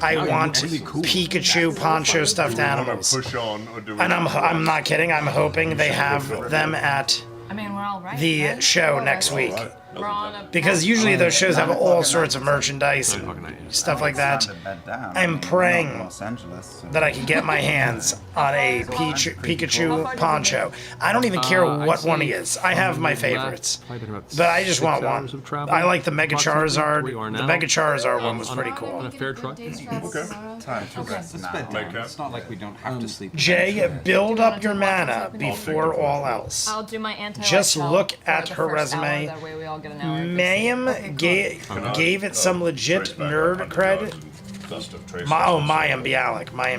I want Pikachu poncho stuffed animals. Push on or do And I'm not kidding. I'm hoping they have them at I mean, we're all right. the right? show next week. We're on a Because usually those shows have all sorts of merchandise and stuff like that. I'm praying that I can get my hands on a Pikachu poncho. I don't even care what one he is. I have my favorites. But I just want one. I like the Mega Charizard. The Mega Charizard one was pretty On cool. a fair truck. Time to rest now. It's not like we don't have to sleep. Jay, build up your mana before all else. I'll do my anti. Just look at her resume. That way we all get an hour. Mayim gave it some legit nerd cred. Mayim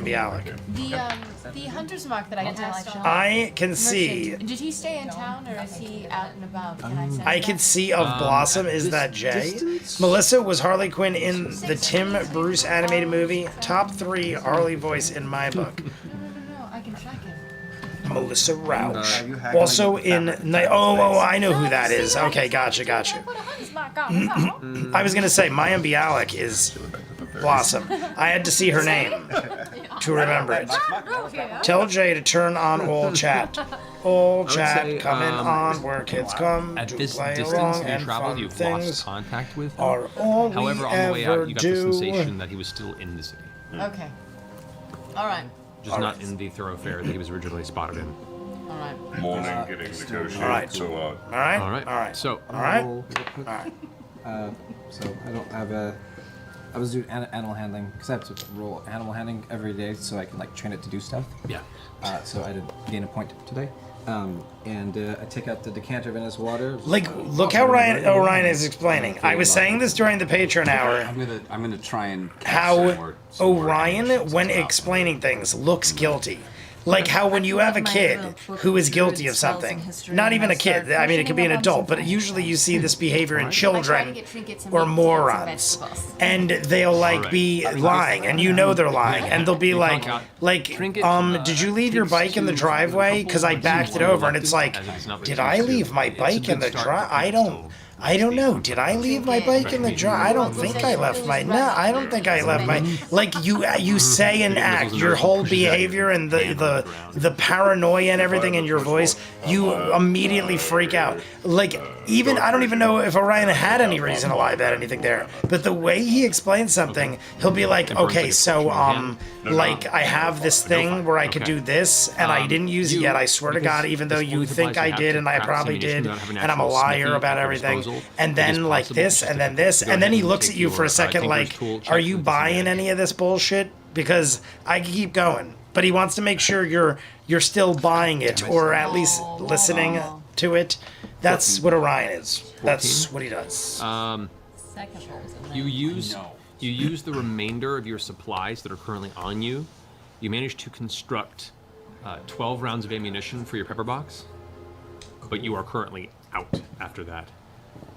Bialik. The hunter's mark that I passed on. I can see. Did he stay in town or is he out and about? Can I send I him? can see of Blossom. Is that Jay? Melissa was Harley Quinn in the Tim Bruce animated movie. Top 3 Harley voice in my book. No, I can track him. Melissa Rauch. Also in I know who that is. Okay, gotcha. Put a hunter's mark on. I was gonna say Mayim Bialik is Blossom. I had to see her name. to remember it. Tell Jay to turn on all chat. All chat say, coming on where kids come At to this play distance along you and traveled, fun you've things lost contact with him. are all However, we on the way ever out, you got do. the sensation that he was still in the city. Okay. All right. Just not in the thoroughfare that he was originally spotted in. All right. Morning getting negotiated. All right. So, All right. All right. All right. So, All right. Roll real quick. All right. So I don't have a. I was doing animal handling because I have to roll animal handling every day so I can like train it to do stuff. Yeah. So I did gain a point today. And I take out the decanter of Venice water. Like, look how Orion is explaining. I was saying this during the Patreon hour. I'm gonna try and How Orion, when explaining things, looks guilty. Like how when you have a kid who is guilty of something, not even a kid, I mean it could be an adult, but usually you see this behavior in children or morons, and they'll like be lying, and you know they're lying, and they'll be like, did you leave your bike in the driveway? Because I backed it over, and it's like, did I leave my bike in the drive? I don't know. Did I leave my bike in the drive? I don't think I left my. No, I don't think I left my. Like you say and act, your whole behavior and the paranoia and everything in your voice, you immediately freak out. Like even I don't even know if Orion had any reason to lie about anything there, but the way he explains something, he'll be like, okay, so like I have this thing where I could do this and I didn't use it yet. I swear to God, even though you think I did and I probably did, and I'm a liar about everything. And then like this, and then this, and then he looks at you for a second like, are you buying any of this bullshit? Because I can keep going. But he wants to make sure you're still buying it, or at least listening to it. That's what Orion is. That's what he does. You use the remainder of your supplies that are currently on you. You managed to construct 12 rounds of ammunition for your pepper box, but you are currently out after that.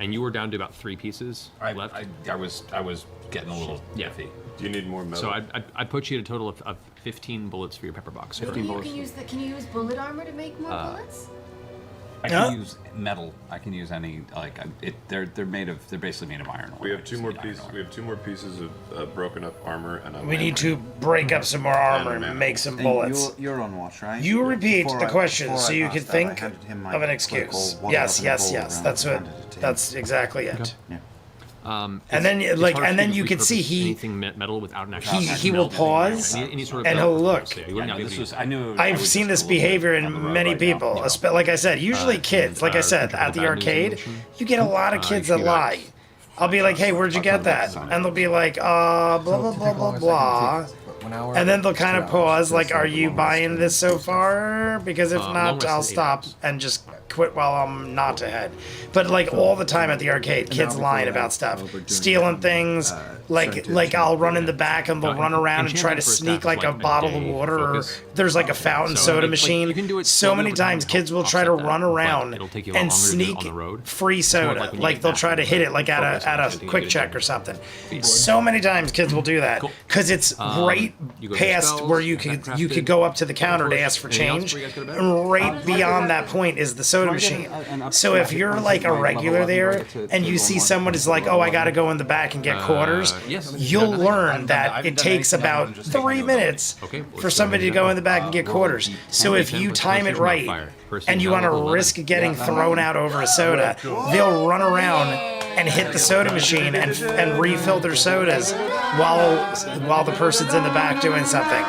And you were down to about 3 pieces left. I was getting a little iffy. Do you need more metal? So I put you at a total of 15 bullets for your pepper box. 15 bullets. Can you use bullet armor to make more bullets? I can use metal. I can use any they're basically made of iron. We have 2 more pieces. We have 2 more pieces of broken up armor and. We need to break up some more armor and make some bullets. You're on watch, right? You repeat the question so you can think of an excuse. Yes. That's exactly it. Yeah. And then you can see anything metal without an actual. He will pause and he'll look. I've seen this behavior in many people. Like I said, usually kids. Like I said, at the arcade, you get a lot of kids that lie. I'll be like, hey, where'd you get that? And they'll be like, blah blah blah blah blah. And then they'll kind of pause, like, are you buying this so far? Because if not, I'll stop and just quit while I'm not ahead. But like all the time at the arcade, kids lying about stuff, stealing things. Like I'll run in the back and they'll run around and try to sneak like a bottle of water, or there's like a fountain soda machine. So many times kids will try to run around and sneak free soda. Like they'll try to hit it like at a quick check or something. So many times kids will do that because it's right past where you could go up to the counter to ask for change, and right beyond that point is the soda machine. So if you're like a regular there and you see someone is like, oh, I gotta go in the back and get quarters, you'll learn that it takes about 3 minutes for somebody to go in the back and get quarters. So if you time it right and you want to risk getting thrown out over a soda, they'll run around and hit the soda machine and refill their sodas while the person's in the back doing something.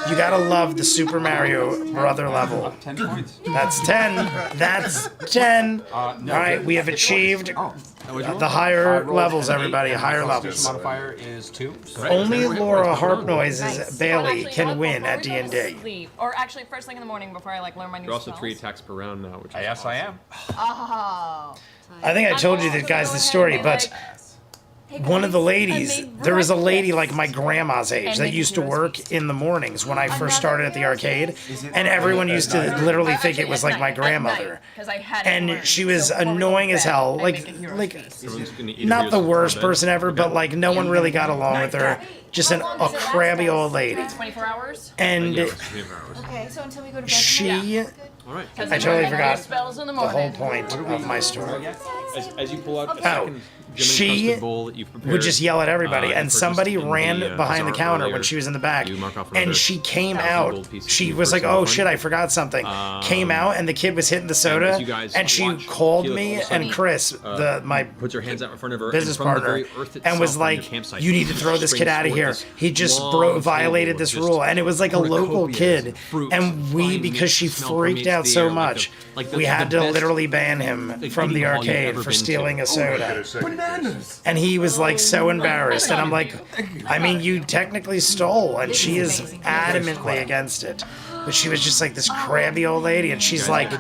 You gotta love the Super Mario Brother level. 10 points. That's 10. That's 10. All right, we have achieved the higher levels, everybody. Higher levels. Modifier is 2. Only Laura Harp Noises Bailey can win at D&D. Or actually, first thing in the morning before I learn my new You're also spells. 3 attacks per round now, which is yes, I am. Oh. I think I told you guys the story, but one of the ladies, there was a lady like my grandma's age that used to work in the mornings when I first started at the arcade, and everyone used to literally think it was like my grandmother. And she was annoying as hell, like not the worst person ever, but like no one really got along with her. Just a crabby old lady. 24 hours? And Okay, so until we go to bed. she, All right. I totally forgot Spells in the the whole morning. point of my story. as you pull out the Okay. second She gem-encrusted bowl that you've prepared, would just yell at everybody, and purchased somebody in ran behind the bazaar counter earlier, when she was in the back, you mark off and another she came 1,000 out. gold pieces She for was like, personal "Oh offering. shit, I forgot something." Came out, and the kid was hitting the as soda, you guys and she watch, called Keyleth all me of a sudden, and Chris, my puts her hands out in front of her business and from the partner, very earth and was itself on your like, campsite, "You need to throw this kid out of springs here. forth this He just long violated table this of rule," and it was like a local cornucopias kid, of fruits, and we, fine because she meat smell freaked permeates out the so air, much, like the we had the to best, literally ban him from the eating hall you've arcade ever for been to. stealing a soda. Bananas! And he was like so embarrassed, and I'm like, I mean, you technically stole, and she is adamantly against it. But she was just like this crabby old lady, and she's like,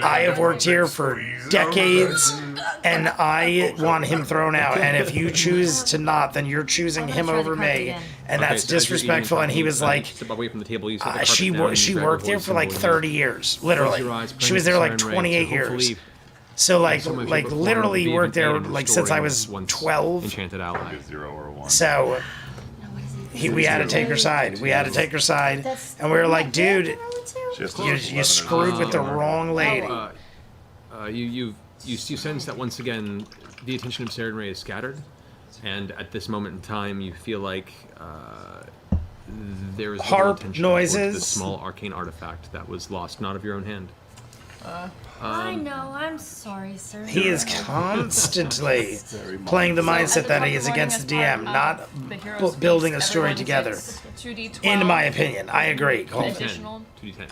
I have worked here for decades, and I want him thrown out. And if you choose to not, then you're choosing him over me, and that's Okay, so as you're eating disrespectful. And he was like, step away from the table, you set the carpet she down, and you grab worked your there for like voice 30 years, literally. Close your eyes, She was there praying like to Siren 28 Ray to years. hopefully So like some of your like favorite literally form worked be there evaded in like the since I story was once 12. Enchanted ally. So we had to take her side. We had to take her side, and we were like, dude, you screwed with the wrong lady. You sense that once again the attention of Siren Ray is scattered, and at this moment in time you feel like there is little Harp attention towards noises. this small arcane artifact that was lost, not of your own hand. I know. I'm sorry, sir. He is constantly playing the mindset that he is against the DM, not building a story together. In my opinion, I agree. Cole. 2d10.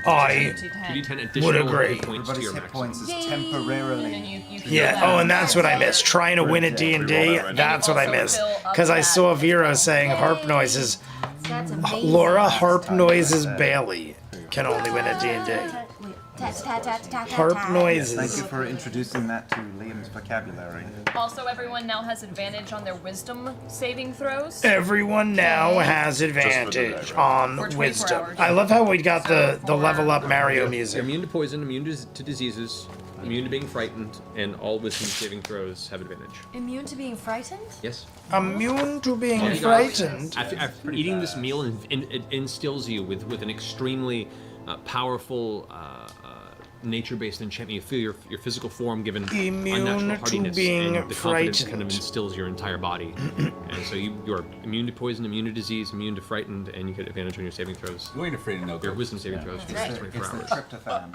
I 2d10 additional would agree. hit points to your hit maximum. points is temporarily. Yeah. Oh, and that's what I missed. Trying to win at D&D. That's what I missed. Because I saw Vero saying harp noises. Laura, harp noises Bailey can only win at D&D. Harp noises. Thank you for introducing that to Liam's vocabulary. Also, everyone now has advantage on their wisdom saving throws. Everyone now has advantage on 24 wisdom. hours. I love how we got the level up Mario music. You're immune to poison, immune to diseases, immune to being frightened, and all wisdom saving throws have advantage. Immune to being frightened? Yes. Immune to being You guys, frightened. After eating this meal, it instills you with an extremely powerful nature-based enchantment. You feel your physical form given Immune unnatural to hardiness, being and the confidence kind of frightened. instills your entire body. And so you're immune to poison, immune to disease, immune to frightened, and you get advantage on your saving throws. You ain't afraid of no Your ghosts. wisdom saving throws for the next 24 It's the hours. tryptophan.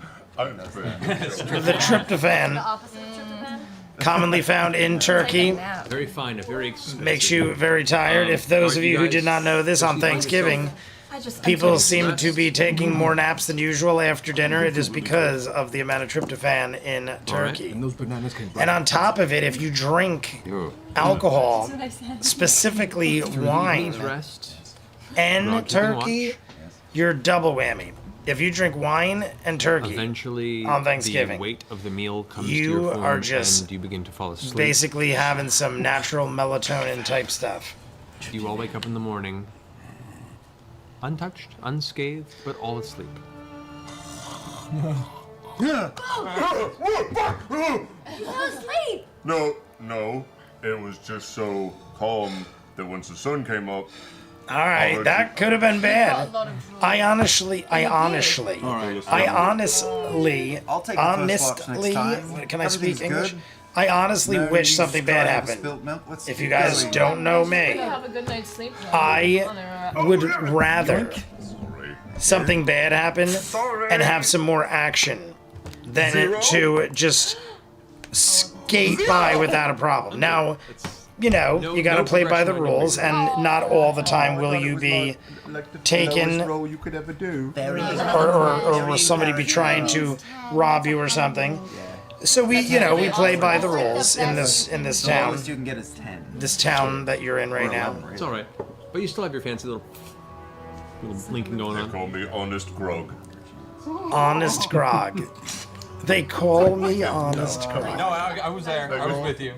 The tryptophan, Opposite of tryptophan? commonly found in Turkey, Very fine, a very expensive. makes you very tired. If those of you who did not know this on Thanksgiving, people seem to be taking more naps than usual after dinner. It is because of the amount of tryptophan in Turkey. And those bananas came And on top of it, if you drink alcohol, specifically wine, Rest. and Grog, keeping turkey, you're double whammy. If you drink wine and turkey Eventually, on Thanksgiving, the weight of the meal comes to you your form, are just and you begin to fall asleep. basically having some natural melatonin type stuff. You all wake up in the morning, untouched, unscathed, but all asleep. You fell asleep! No. It was just so calm that once the sun came up. All right, that could have been bad. I honestly, I'll take the first watch next time. can I speak Everything's English? good. I honestly No wish need something to bad try happened. spilt milk. Let's If you keep guys going. don't know me, Have a good night's sleep. I would rather something bad happen and have some more action than to just skate by without a problem. Now, you know, you gotta play by the rules, and not all the time will you be taken, role you could ever do. or will somebody be trying to rob you or something. So we play by the rules in this The town. lowest you can get is 10. This town that you're in right now. It's all right, but you still have your fancy little blinking going They on. call me Honest Grog. Honest Grog. They call me Honest Grog. No, I was there. I was with you.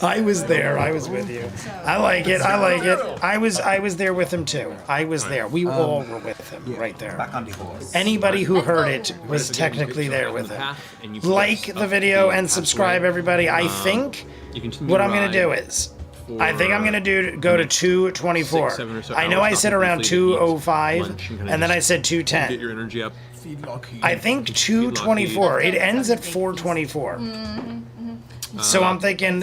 I was there. I was with you. I like it. I was there with him too. I was there. We all were with him right there. Back on the horse. Anybody who heard it was technically there with him. Like the video and subscribe, everybody. I think You continue what to I'm gonna ride do is for. I think I'm gonna go to 224. 6, 7 or so I know hours, I said stop around briefly to eat 205, lunch kinda and then I just said Get 210. your energy up. I think 224. It ends at 424. So I'm thinking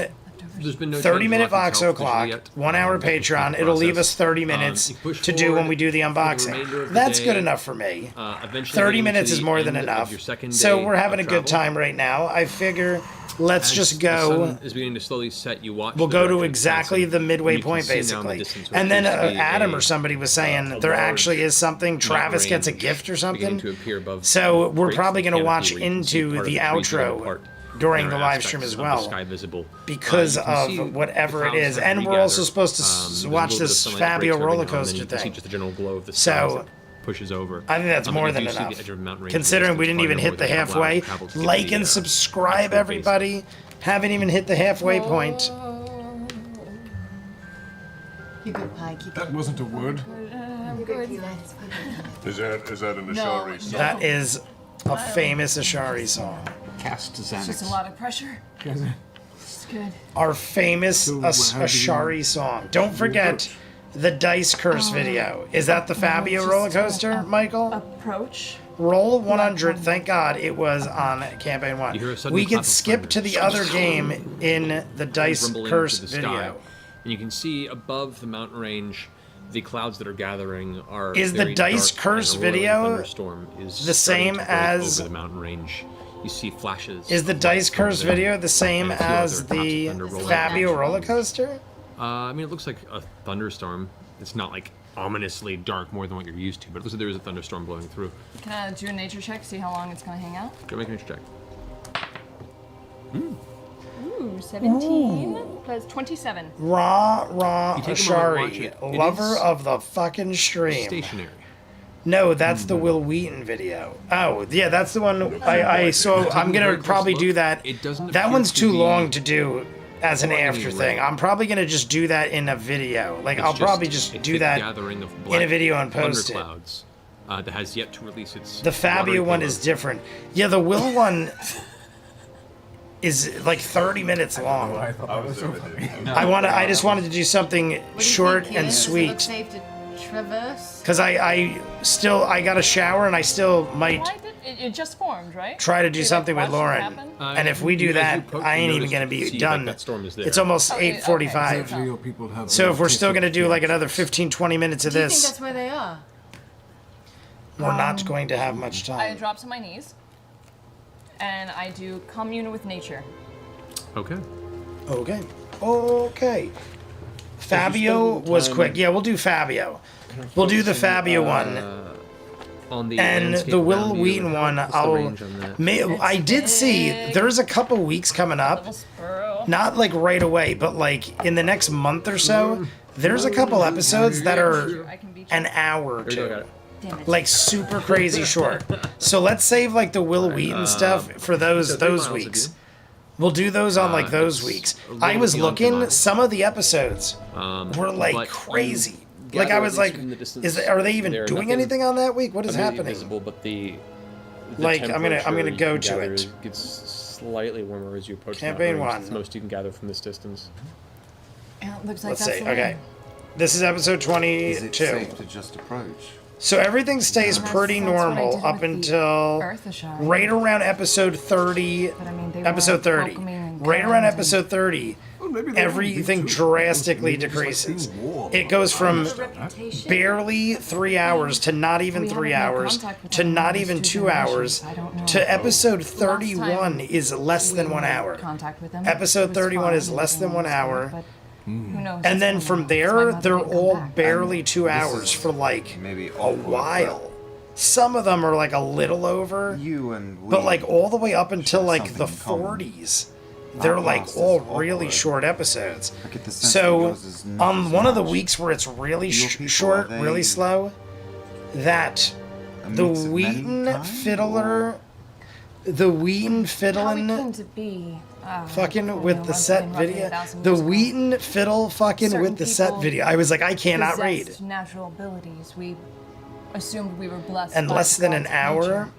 There's been no 30-minute change Vox lock o'clock, yet. 1 hour Patreon. It'll leave us 30 minutes you push to do when forward we do the for the remainder unboxing. of the That's day. good enough for me. Eventually 30 getting minutes to is the more than end of enough. your second So day we're having a of good travel. time right now. I figure let's As just the go. sun is beginning to slowly set, you watch We'll the go to direction exactly it's the passing, midway and you can point, see now in the basically. distance what And then appears to be Adam a- or somebody was saying a there large actually is something. Travis mountain gets a range gift or something. beginning to appear above So we're breaks probably in going to the watch canopy where you can see into part of the trees that are outro apart. during There the are live aspects stream as of the well sky visible. because You can see of whatever the it clouds is. kind of And we're also regather. supposed to There's a watch little bit of this sunlight that Fabio breaks every roller now and then. coaster You can see thing. just a general glow of the So, stars that pushes over. I think that's more You than do see the enough. edge of a mountain range in the Considering we distance, didn't even far hit more the than halfway. travel to get Like the, and subscribe, actual base. everybody. Haven't even hit the halfway point. Keep it pie, keep That wasn't a word. Is that an No, Ashari song? That is a famous Ashari song. Cast It's just a Xanax. lot of pressure. It's good. Our famous So, how do you- Ashari song. Don't forget the Dice Curse video. Is that the Fabio just roller coaster, Michael? Approach. Roll 100. Thank God it was on campaign 1. You hear a sudden We clap can of skip thunder. to the other game in the Dice rumbling Curse into the sky. video. And you can see above the mountain range, the clouds that are gathering are Is the very Dice dark, Curse and a rolling video thunderstorm is the starting same to break as- over the mountain range. You see flashes. Is the of Dice light from Curse there, video the same and a few as other claps of the thunder rolling Fabio down. roller coaster? I mean, it looks like a thunderstorm. It's not like ominously dark more than what you're used to, but it looks like there is a thunderstorm blowing through. Can I do a nature check, see how long it's gonna hang out? Go make a nature check. Ooh, 17 plus 27. Raw You take a moment to watch Ashari, it. It lover is of the fucking stream. Stationary. No, that's the Will Wheaton video. Oh, yeah, that's the one I saw. I'm gonna Very close probably look. do that. It doesn't That appear one's to too be long to do as an pouring after any thing. rain. I'm probably gonna just do that in a video. Like, I'll probably just a do thick that gathering of in a black video and post it. thunderclouds, that has yet to release its. The Fabio watery one payload. is different. Yeah, the Will one is like 30 minutes long. I thought that was so funny. I just wanted to do something short and Does it sweet. look safe to traverse? Because I got a shower and I still might Why did it just formed, right? try to do Did it something with watch it Lauren. happen? And if we do as you that, approach, I you ain't even notice- going to be see, like, done. that storm is there. It's almost Okay, 8:45. Exactly, your people have So if we're still going to do like artistic another 15, 20 minutes of Do you think this, that's where they are? we're not going to have much I time. drop to my knees, and I do commune with nature. Okay. Okay. Okay. Fabio was quick. Yeah, we'll do Fabio. We'll do the Fabio one. On the And landscape the Will around you, Wheaton one, what's the I'll. range on that? I did see there's a couple weeks coming up. Little squirrel. Not like right away, but like in the next month or so, there's a couple episodes that are I can beat you. an hour or There you go, got two. it. Damn it. Like super crazy short. So let's save like the Will Wheaton stuff for so those 3 miles of weeks. you. We'll do those on like those It's weeks. a little I was beyond looking, Vermont. some of the episodes were like but crazy. you Like I gather was at least like, from the distance, are they even they're doing nothing anything on that week? What is immediately happening? Visible, but the Like, I'm gonna temperature go you to gather it. Gets slightly warmer as you approach Campaign that range. 1. It's the most you can gather from this distance. Yeah, it looks like Let's that's see. the Okay. one. This is episode Is 22. it safe to just approach? So everything stays That's- pretty that's what I normal did up with the until Earth Ashari. right around episode 30. But I mean, they Episode weren't 30. welcoming and Right around kind episode 30, Well, maybe they everything won't be too. drastically Maybe it's like decreases. being warm. It goes from Reputation? barely 3 hours to not even We 3 haven't made hours contact with to anyone not in even this 2 hours generation. I don't know. to episode Last 31 time is less than we 1 made hour. Contact with them. Episode It was 31 is fine, less than 1 everything was hour. fine, but who knows? And It's then been from a while. there, My mother they're didn't come all back. barely 2 This hours is for like maybe a awkward, while. Some of them are like a little over, You and we. but like all the way up until share like the something in common. 40s. They're Our like past is all awkward. really short episodes. I get the sense that So yours is not on as one of the much. weeks where it's really Your people, short, are they really slow, that a the mix of many Wheaton kind, fiddler, the Wheaton How we fiddling came to be. fucking you with know, the once set again, roughly video, 1,000 the years ago. Wheaton fiddle fucking Certain with the set people video. I was like, I cannot read. possessed natural abilities. We assumed we were blessed. And by less than an God's hour nature.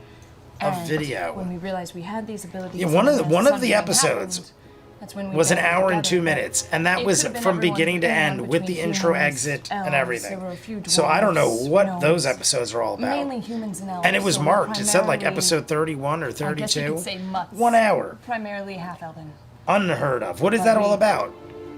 of And video. When we realized we had these abilities, Yeah, one and of then the something episodes happened, That's when we was an gathered hour and together, 2 minutes, and that it was could've been from everyone beginning to in end with the between intro, humans, exit, and elves, everything. there were a few So I don't know dwarves, what gnomes, those episodes are all about. Mainly humans and elves. And it was so we're marked. It said like primarily- episode 31 or I guess you 32. could say mutts. 1 hour. Primarily half elven. Unheard of. What is But that all we about?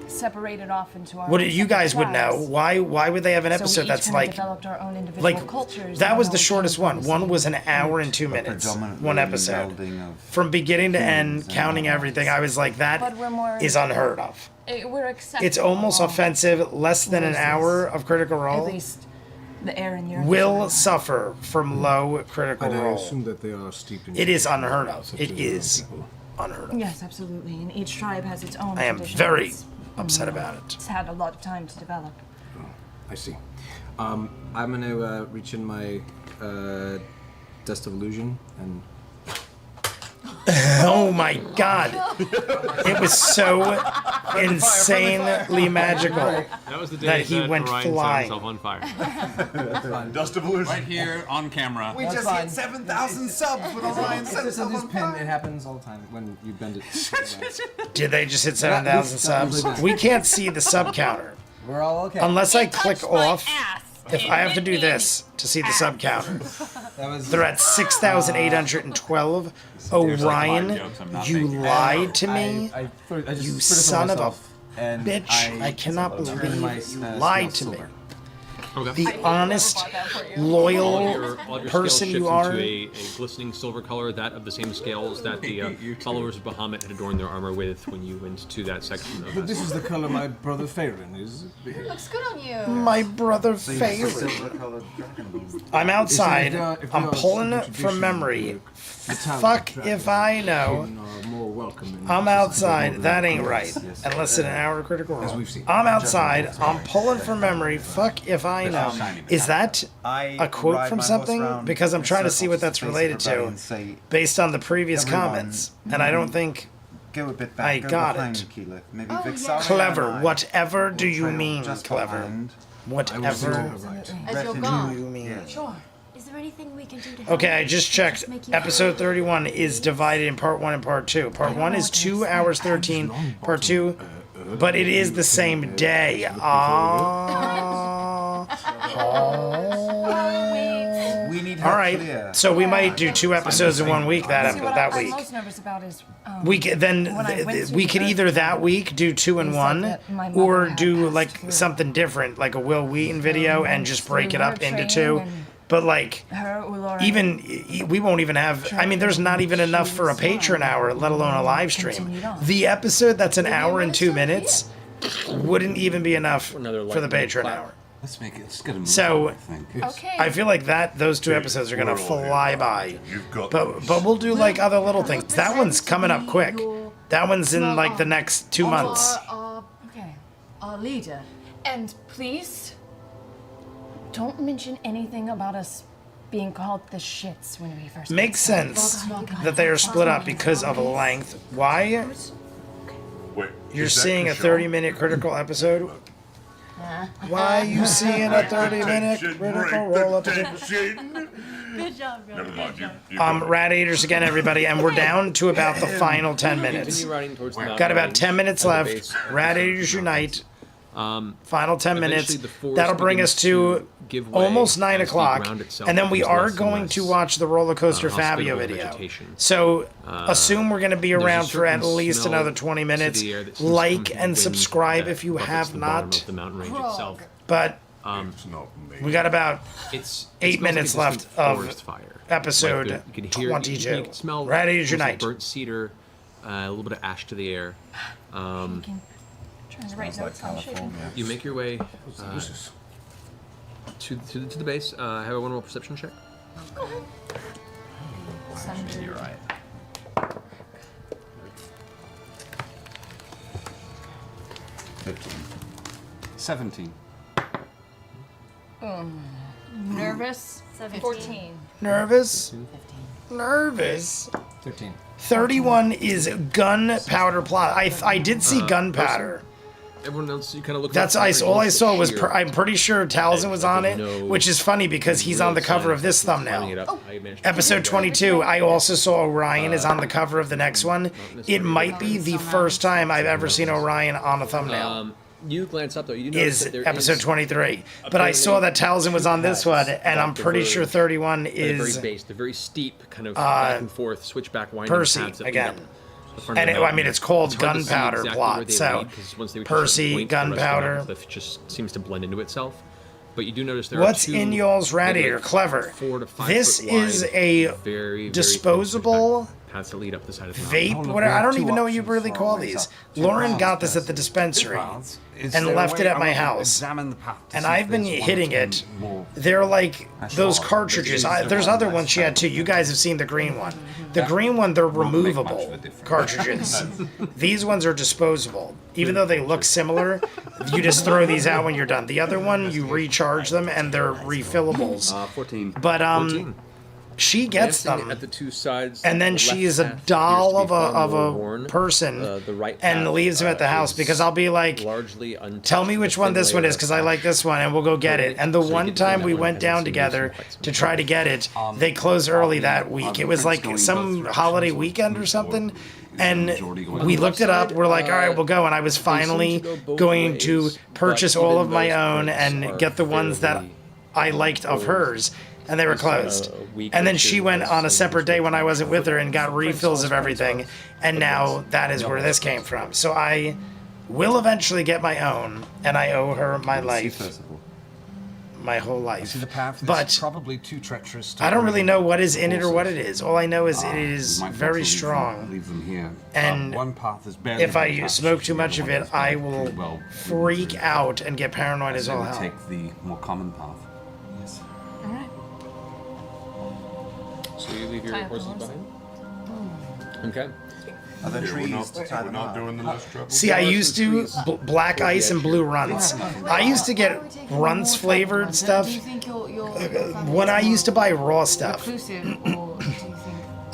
Separated off into our What own you separate guys would tribes. know? Why would they have an So we episode each that's kinda like developed our own individual like cultures. that even was though the we shortest came from one. the One same was an hour and 2 But minutes. predominantly One episode. melding of From beginning to end, humans and counting elves. everything, I was like, that But we're more- is unheard of. We're accepting. It's almost offensive. Less than an races. hour of critical At role least the air in your will suffer from low critical And I role. assume that they are steeped in. It is unheard of. such It as is people. unheard of. Yes, absolutely. And each tribe has its own. I am traditions. very upset about it. It's had a lot of time to develop. I see. I'm gonna reach in my Dust of Illusion and. Oh my god. It was so insanely magical That was the day that he went Orion set flying. himself on fire. Dust of illusion. Right here on camera. We just hit 7,000 subs with Orion set It's himself this on pin. fire. It happens all the time when you bend it. Did they just hit 7,000 subs? We can't see the sub counter. We're all okay. Unless I click off. If I have to do this to see the sub counter. They're at 6,812. Orion, you lied to me. You son of a bitch. I cannot believe you lied to me. Okay. The honest, All loyal your person scales you shift are. into a glistening silver color, that of the same scales that the followers of Bahamut had adorned their armor with when you went to that section of But this is the color my brother Farin is. Looks good on you. My brother So you favorite. silver-colored dragon. I'm outside. If they I'm are pulling the it from tradition, memory. the talented Fuck dragon if I know. are more welcome in I'm society outside. than That ain't others. right. yes. And less than an hour of critical As role. we've seen. I'm outside. I'm pulling from memory. Fuck if I know. Is that I a quote ride from my horse something? around Because I'm in trying to see what circles that's to face related everybody to, and say, based on the previous Everyone, comments. And I don't think go a bit back. I go got behind it. you, Keyleth. Maybe Oh, Vex'ahlia yeah. and clever. I Whatever will do you trail mean, just clever? behind. Whatever As you're Retinue. gone. do you mean? Yeah. Sure. Is there anything we can do to help? Okay, I just checked. make you Episode 31 is divided in part 1 and part 2. Part 1 is 2 hours 13. Part 2, but it is the same day. We need All her right, clear. so we might do 2 episodes in 1 week See, what that I'm week. most nervous about is We could, then when I went to we could the either that week do 2 and He said 1, that my mother or had do passed like through. something different, like a Will Wheaton video, and just break it through up her into training 2. and But like, her Ulora even we won't even have. I mean, there's not even enough for a Patreon hour, let alone a live stream. continued on. The episode that's an hour and 2 minutes wouldn't even be enough Another for the lightning Patreon clap. hour. Let's make it. Let's get a move So- on, I think. Okay. I feel like those 2 episodes are gonna We're all here, fly buddy. by. You've got But this. but we'll do like other little things. That one's coming up quick. That one's in like the next 2 months. Okay. Our leader. And please, don't mention anything about us being called the shits when we first. Makes sense that they are split up because of length. Why? Wait, You're is that seeing a Kishon? 30-minute critical episode? Why are you seeing a 30-minute Tension, critical break role the episode? tension. Good job, girl. Never mind, you Radiators again, everybody, and we're down to about the final 10 minutes. Continue riding towards the mountain Got about range 10 minutes at the left. base of the Radiators unite. Final 10 minutes. Eventually, the forest That'll bring us begins to to give way almost 9 as the o'clock. ground itself And then we becomes are less and going less, to watch the roller coaster Fabio hospitable video. vegetation. So assume we're going to be There's a around for at certain least smell another 20 to minutes. the air that seems to come Like from the and wind subscribe that if you buffets have the bottom not. of the mountain range itself. But It's not me. we got about It's 8 it smells minutes like a left distant of forest fire. episode Like you can hear, 22. You can smell Radiators almost like unite. burnt cedar, a little bit of ash to the air. Trying to write notes. I'm shaking. You make your way to the base. Have a one more perception check. You're right. 17. Nervous. 14. Nervous? Nervous? 13. 31 is gunpowder plot. I did see gunpowder. Everyone else, you kind of look. That's ice. All I saw was I'm pretty sure Tal'dorei was on it, which is funny because he's on the cover of this thumbnail. Episode 22. I also saw Orion is on the cover of the next one. It might be the first time I've ever seen Orion on a thumbnail. You glance up though. You is episode 23, but I saw that Tal'dorei was on this one, and I'm pretty sure 31 is the very base, the very steep kind of back and forth, switchback winding Percy paths that again. lead up And I mean, it's called hard to see Gunpowder exactly Plot, where they so lead, 'cause once they reach Percy, a point, the rest of the Gunpowder. cliff just seems to blend into itself. But you do notice there What's are two in y'all's maybe radiator? like Clever. 4 to 5 This foot wide, is a very disposable paths that lead up the side of the vape. mountain. Whatever. I don't even know what you really call these. Lauren got this at the dispensary and left it at my house, and I've been hitting it. They're like those cartridges. There's other ones she had too. You guys have seen the green one. The green one, they're removable cartridges. These ones are disposable. Even though they look similar, you just throw these out when you're done. The other one, you recharge them and they're refillables. 14. But she gets them, at the two sides, and then the she left is a path doll appears to be far of more a worn. person, The right and path, leaves him at the house is because I'll be like, largely tell me which one this one is because I like this one, and we'll go get it. And the one time we went down together to try to get it, they closed early that week. It was like some holiday weekend or something. And we looked it up. We're like, all right, we'll go. And I was finally going to purchase all of my own and get the ones that I liked of hers. And they were closed. And then she went on a separate day when I wasn't with her and got refills of everything. And now that is where this came from. So I will eventually get my own, and I owe her my life. My whole life. But probably too treacherous. I don't really know what is in it or what it is. All I know is it is very strong. Leave them here. And one path is barely if I untouched. smoke too much of it, I will freak out and get paranoid as all hell. Take the more common path. Yes. All right. So you leave your horses behind? Okay. Are there trees to tie them up? Doing the less trouble. See, I used to black ice and blue runs. I used to get runs flavored stuff Do you think you'll when I used to buy raw stuff. reclusive, or do you think?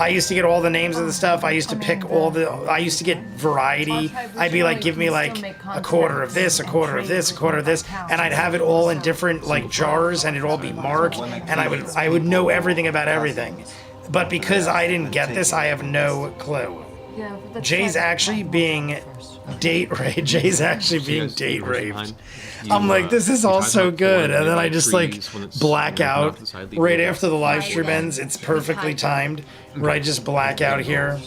I used to get all the names of the stuff. I used to pick all the. I used to get variety. I'd be like, give me like a quarter of this, a quarter of this, a quarter of this, and I'd have it all in different like jars, and it'd all be marked, and I would know everything about everything. But because I didn't get this, I have no clue. Yeah, that's Jay's fine. actually being date raped. Jay's actually being date raped. I'm like, this is all so good, and then I just like black out right after the live stream ends. It's perfectly timed, where I just black out here.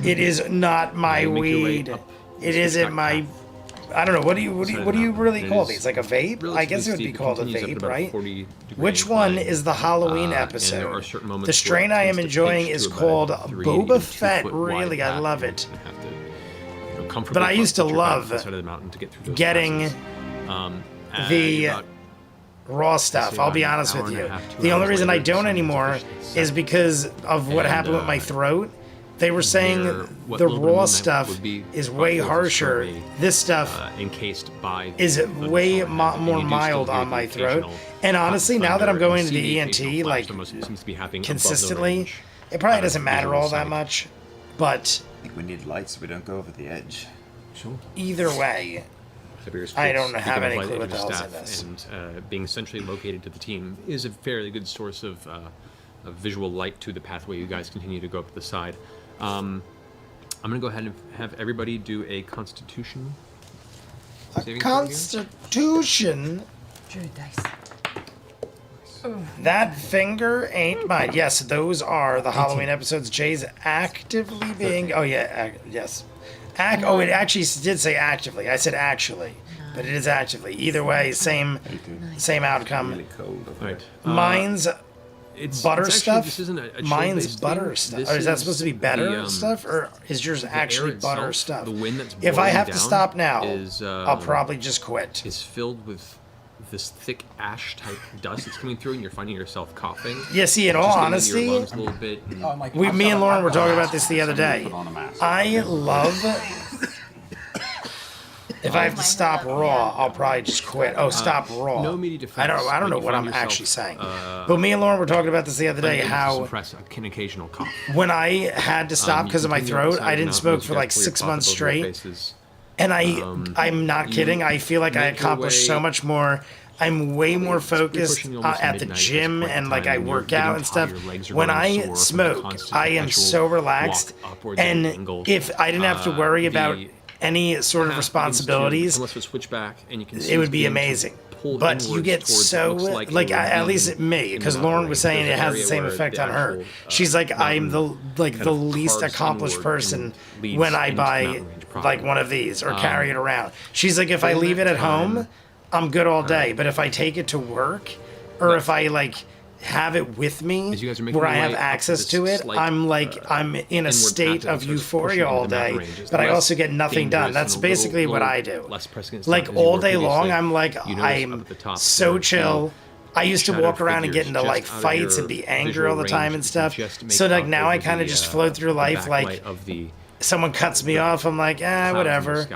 It is not my weed. It isn't my. I don't know. What do you really call these? Like a vape? I guess it would be called a vape, right? Which one is the Halloween episode? The strain I am enjoying is called Boba Fett. Really, I love it. But I used to love getting the raw stuff. I'll be honest with you. The only reason I don't anymore is because of what happened with my throat. They were saying the raw stuff is way harsher. This stuff is way more mild on my throat. And honestly, now that I'm going to the ENT like consistently, it probably doesn't matter all that much. But I think we need lights so we don't go over the edge. Sure. Either way, I don't have any clue what the hell's in this. And being centrally located to the team is a fairly good source of visual light to the pathway you guys continue to go up the side. I'm going to go ahead and have everybody do a Constitution saving throw here. Constitution. That finger ain't mine. Yes, those are the Halloween episodes. Jay's actively being. Oh yeah, yes. Oh, it actually did say actively. I said actually, but it is actively. Either way, same outcome. Really cold. Right. Mine's butter actually, stuff. this isn't a Mine's chill-based butter thing. stuff. This Or is that is supposed to be better the, stuff, or is yours actually air butter itself, stuff? The wind that's If I blowing have to down stop now, is, I'll probably just quit. Is filled with this thick ash type dust that's coming through, and you're finding yourself coughing. Yeah, see, in all Just getting into your honesty, lungs a little bit, and- me and Lauren were talking about this the other day. I love. If I have to stop raw, I'll probably just quit. Oh, stop raw. no immediate defense I don't know when what you I'm find actually yourself, saying. But me and Lauren were talking about this the other day. unable to How suppress an occasional cough. when I had to stop You because of my continue throat, outside I the didn't mountains, smoke you for got like clear 6 cloth months above your straight. faces. And I'm not kidding. I feel like I accomplished so much more. I'm way more focused at the gym and like I work out and stuff. When I smoke, I am so relaxed. And if I didn't have to worry about any sort of responsibilities, it would be amazing. But you get so like at least me, because Lauren was saying it has the same effect on her. She's like, I'm the least accomplished person when I buy like one of these or carry it around. She's like, if I leave it at home, I'm good all day. But if I take it to work, or if I like have it with me where I have access to it, I'm like I'm in a state of euphoria all day, but I also get nothing done. That's basically what I do. Like all day long, I'm like I'm so chill. I used to walk around and get into like fights and be angry all the time and stuff. So like now I kind of just float through life like someone cuts me off, I'm like, whatever.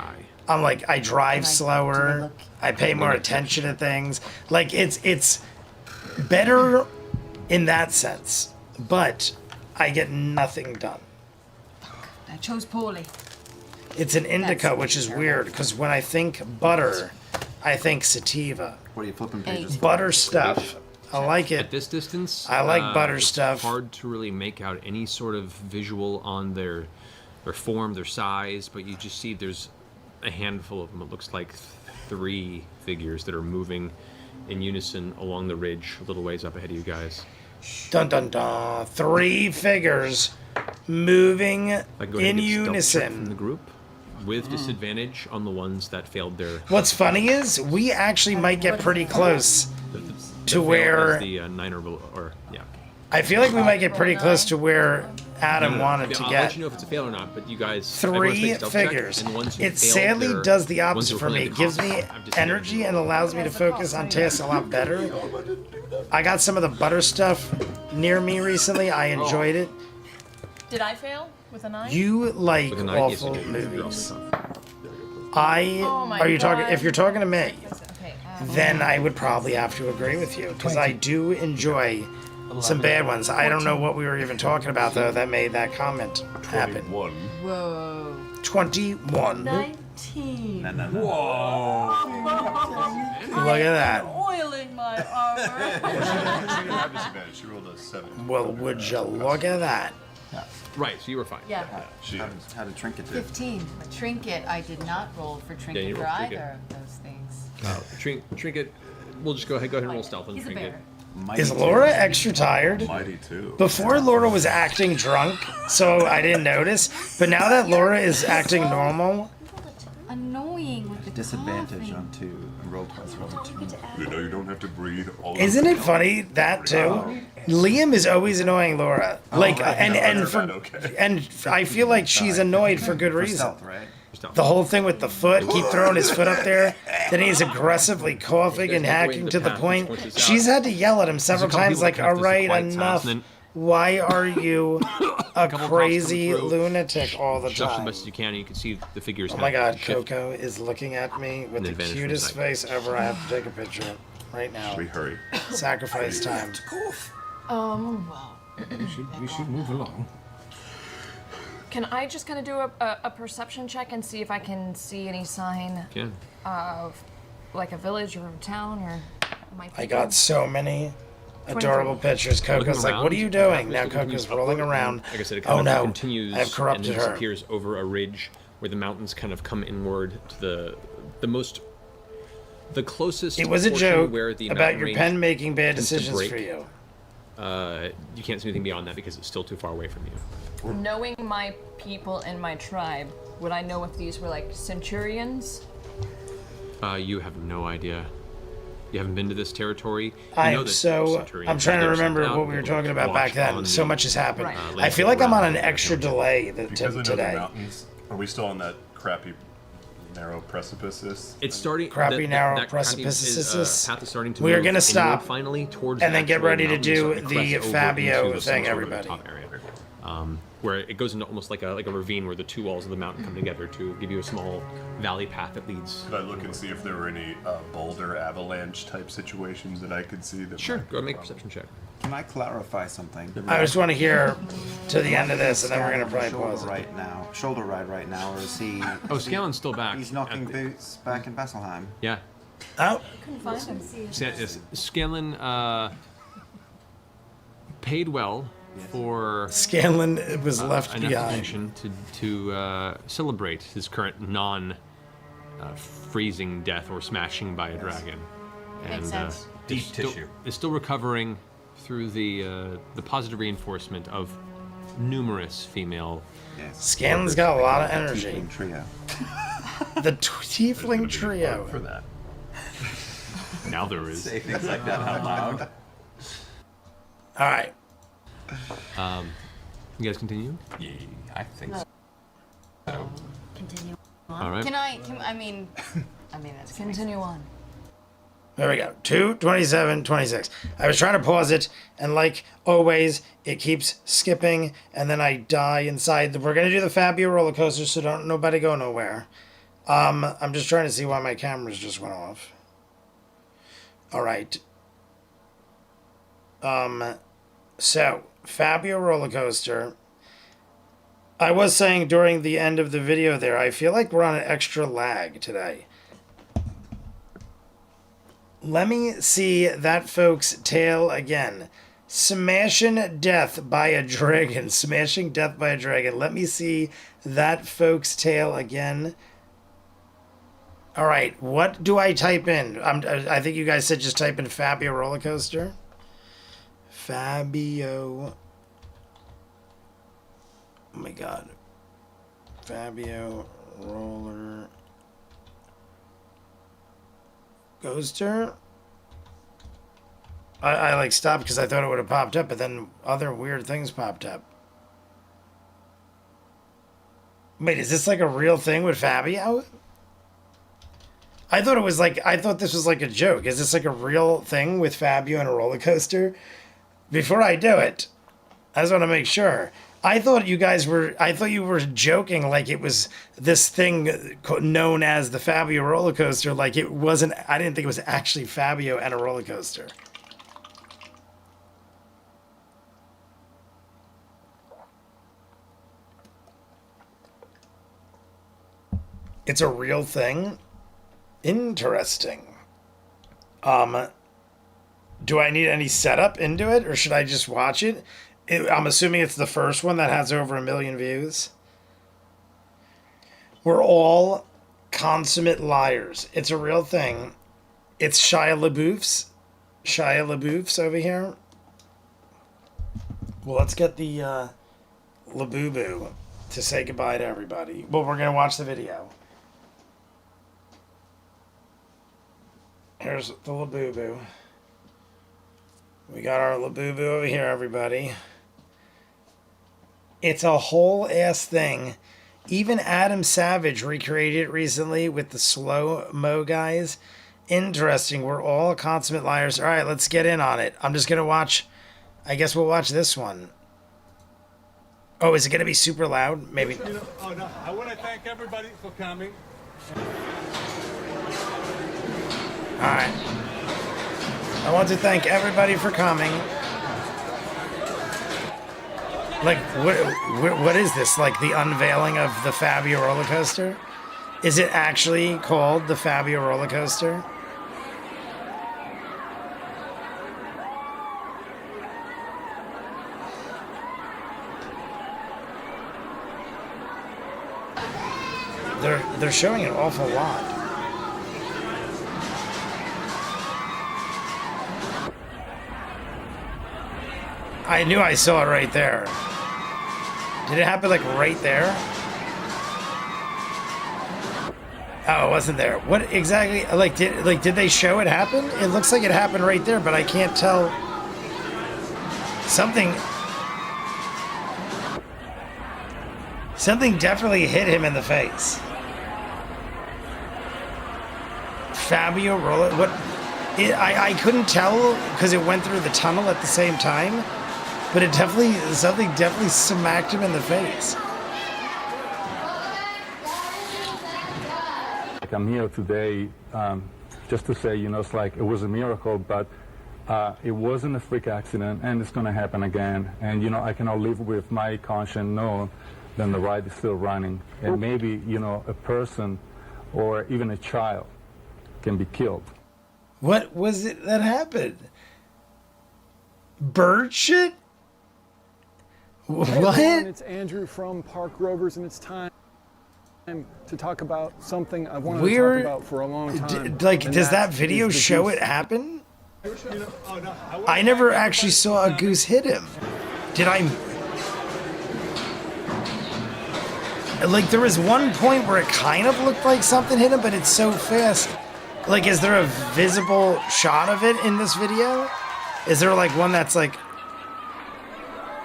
I'm like, I drive slower. I pay more attention to things. Like it's better in that sense, but I get nothing done. I chose poorly. It's an indica, which is weird because when I think butter, I think sativa. What are you flipping pages? Butter stuff. I like it. At this distance, I like butter stuff. It's hard to really make out any sort of visual on their form, their size, but you just see there's a handful of them. It looks like 3 figures that are moving in unison along the ridge a little ways up ahead of you guys. Dun dun dun. 3 figures moving in unison. From the group with disadvantage on the ones that failed their. What's funny is we actually might get pretty close to where the 9 or yeah. I feel like we might get pretty close to where Adam wanted to I'll get. let you know if it's a fail or not, but you guys 3 figures. It sadly does the opposite for me. It gives me energy and allows me to focus on tasks a lot better. I got some of the butter stuff near me recently. I enjoyed it. Did I fail with a 9? You like awful movies. Are you talking? If you're talking to me, then I would probably have to agree with you because I do enjoy some bad ones. I don't know what we were even talking about though that made that comment happen. 21. Whoa. 21. 19. Whoa. Look at that. Oiling my armor. She rolled a 7. Well, would you look at that? Right, so you were fine. Yeah. How did Trinket do? 15. Trinket, I did not roll for Trinket you for rolled either of those things. Trinket, we'll just go ahead and roll stealth on He's a Trinket. bear. Is Laura extra tired? Mighty too. Before Laura was acting drunk, so I didn't notice. But now that Laura is acting normal, Annoying with the Disadvantage on 2 and roll twice, roll 2. You know you don't have to breathe all isn't it funny that too? Liam is always annoying Laura. Like and I feel like she's annoyed for good reason. Stealth, right? The whole thing with the foot, keep throwing his foot up there. Then he's aggressively coughing and hacking to the point. She's had to yell at him several times, like, all right, enough. Why are you a crazy lunatic all the Stuff as time? best as you can, and you can see the figures. Oh my god, shift. Coco is looking at me with the advantage from cutest sight. face ever. I have to take a picture right now. Should we hurry? Sacrifice time. Well, We should move along. can I just kind of do a perception check and see if I can see any sign Yeah. of like a village or a town or my I got so many adorable 23. pictures. Coco's like, what are you doing? Now Coco's rolling around. Like I said, it Oh kind of no, continues I've corrupted and then her. disappears over a ridge where the mountains kind of come inward to the closest. It was a portion joke where the about mountain your range pen making bad tends to decisions break. for you. You can't see anything beyond that because it's still too far away from you. Knowing my people and my tribe, would I know if these were like centurions? You have no idea. You haven't been to this territory. You I know am that so. Centurions I'm trying to are sent remember out what we were to talking about watch back then. on So the, much has happened. Right. I feel like I'm on an land extra delay Because I know the today. mountains. Are we still on that crappy, narrow precipices? It's starting. Crappy narrow that crappy precipices. path is starting to We are move gonna inward stop finally towards and the then get actual ready to mountains, do starting to the crest over Fabio into the thing, sort of everybody. top area. Where it goes into almost like a ravine where the 2 walls of the mountain come together to give you a small valley path that leads. Could I look and see if there were any boulder avalanche type situations that I could see? That Sure, might go ahead and make a be perception check. Can I clarify something? I just want to hear to the end of this, and then we're gonna probably pause it. Right now, shoulder ride right now, or is he? Oh, Scanlan's still back. He's knocking boots back in Vasselheim. Yeah. Oh. Couldn't find him. Scanlan paid well for Scanlan was left enough behind attention to celebrate his current freezing death or smashing by a dragon, Makes sense. Deep tissue. Is still recovering through the positive reinforcement of numerous female. Yes. Scanlan's got a lot of energy. Tiefling trio. The Tiefling trio. For that. Now there is. Say things like that out loud. All right. You guys continue? Yeah, I think so. Continue on. All right. I mean, that's Continue on. There we go. 2:27, 26. I was trying to pause it, and like always, it keeps skipping, and then I die inside. We're gonna do the Fabio roller coaster, so don't nobody go nowhere. I'm just trying to see why my cameras just went off. All right. So Fabio roller coaster. I was saying during the end of the video there, I feel like we're on an extra lag today. Let me see that folk's tail again. Smashing death by a dragon. Smashing death by a dragon. Let me see that folk's tail again. All right, what do I type in? I think you guys said just type in Fabio roller coaster. Fabio. Oh my God. Fabio roller coaster. I like stopped because I thought it would have popped up, but then other weird things popped up. Wait, is this like a real thing with Fabio? I thought this was like a joke. Is this like a real thing with Fabio and a roller coaster? Before I do it, I just want to make sure. I thought you were joking, like it was this thing known as the Fabio roller coaster. Like it wasn't, I didn't think it was actually Fabio and a roller coaster. It's a real thing? Interesting. Do I need any setup into it, or should I just watch it? I'm assuming it's the first one that has over 1 million views. We're all consummate liars. It's a real thing. It's Shia LaBeouf's over here. Well, let's get the Labubu to say goodbye to everybody. Well, we're going to watch the video. Here's the Labubu. We got our Labubu over here, everybody. It's a whole ass thing. Even Adam Savage recreated it recently with the slow-mo guys. Interesting. We're all consummate liars. All right, let's get in on it. I'm just going to watch. I guess we'll watch this one. Oh, is it going to be super loud? Maybe. I want to thank everybody for coming. All right. I want to thank everybody for coming. Like, what is this? Like the unveiling of the Fabio roller coaster? Is it actually called the Fabio roller coaster? They're showing an awful lot. I knew I saw it right there. Did it happen like right there? Oh, it wasn't there. What exactly? Did they show it happen? It looks like it happened right there, but I can't tell. Something definitely hit him in the face. Fabio roller. What? I couldn't tell because it went through the tunnel at the same time. But something definitely smacked him in the face. I'm here today just to say, it's like it was a miracle, but It wasn't a freak accident, and it's going to happen again. And, you know, I cannot live with my conscience knowing that the ride is still running. And maybe, you know, a person or even a child can be killed. What was it that happened? Bird shit? Hey What? everyone, it's Andrew from Park Rovers, and it's time to talk about something I've wanted to talk about for a long time. Like, does that video show it happen? I never actually saw a goose hit him. Did I? Like, there was one point where it kind of looked like something hit him, but it's so fast. Like, is there a visible shot of it in this video? Is there, like, one that's, like...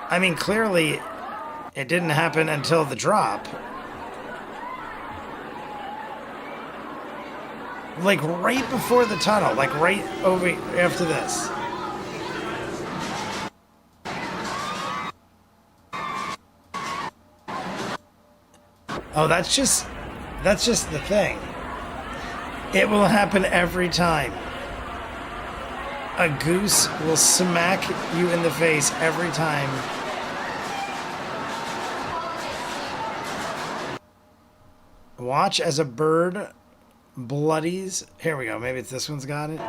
I mean, clearly, it didn't happen until the drop. Like, right before the tunnel. Like, right over after this. Oh, that's just the thing. It will happen every time. A goose will smack you in the face every time. Watch as a bird bloodies. Here we go. Maybe it's this one's got it.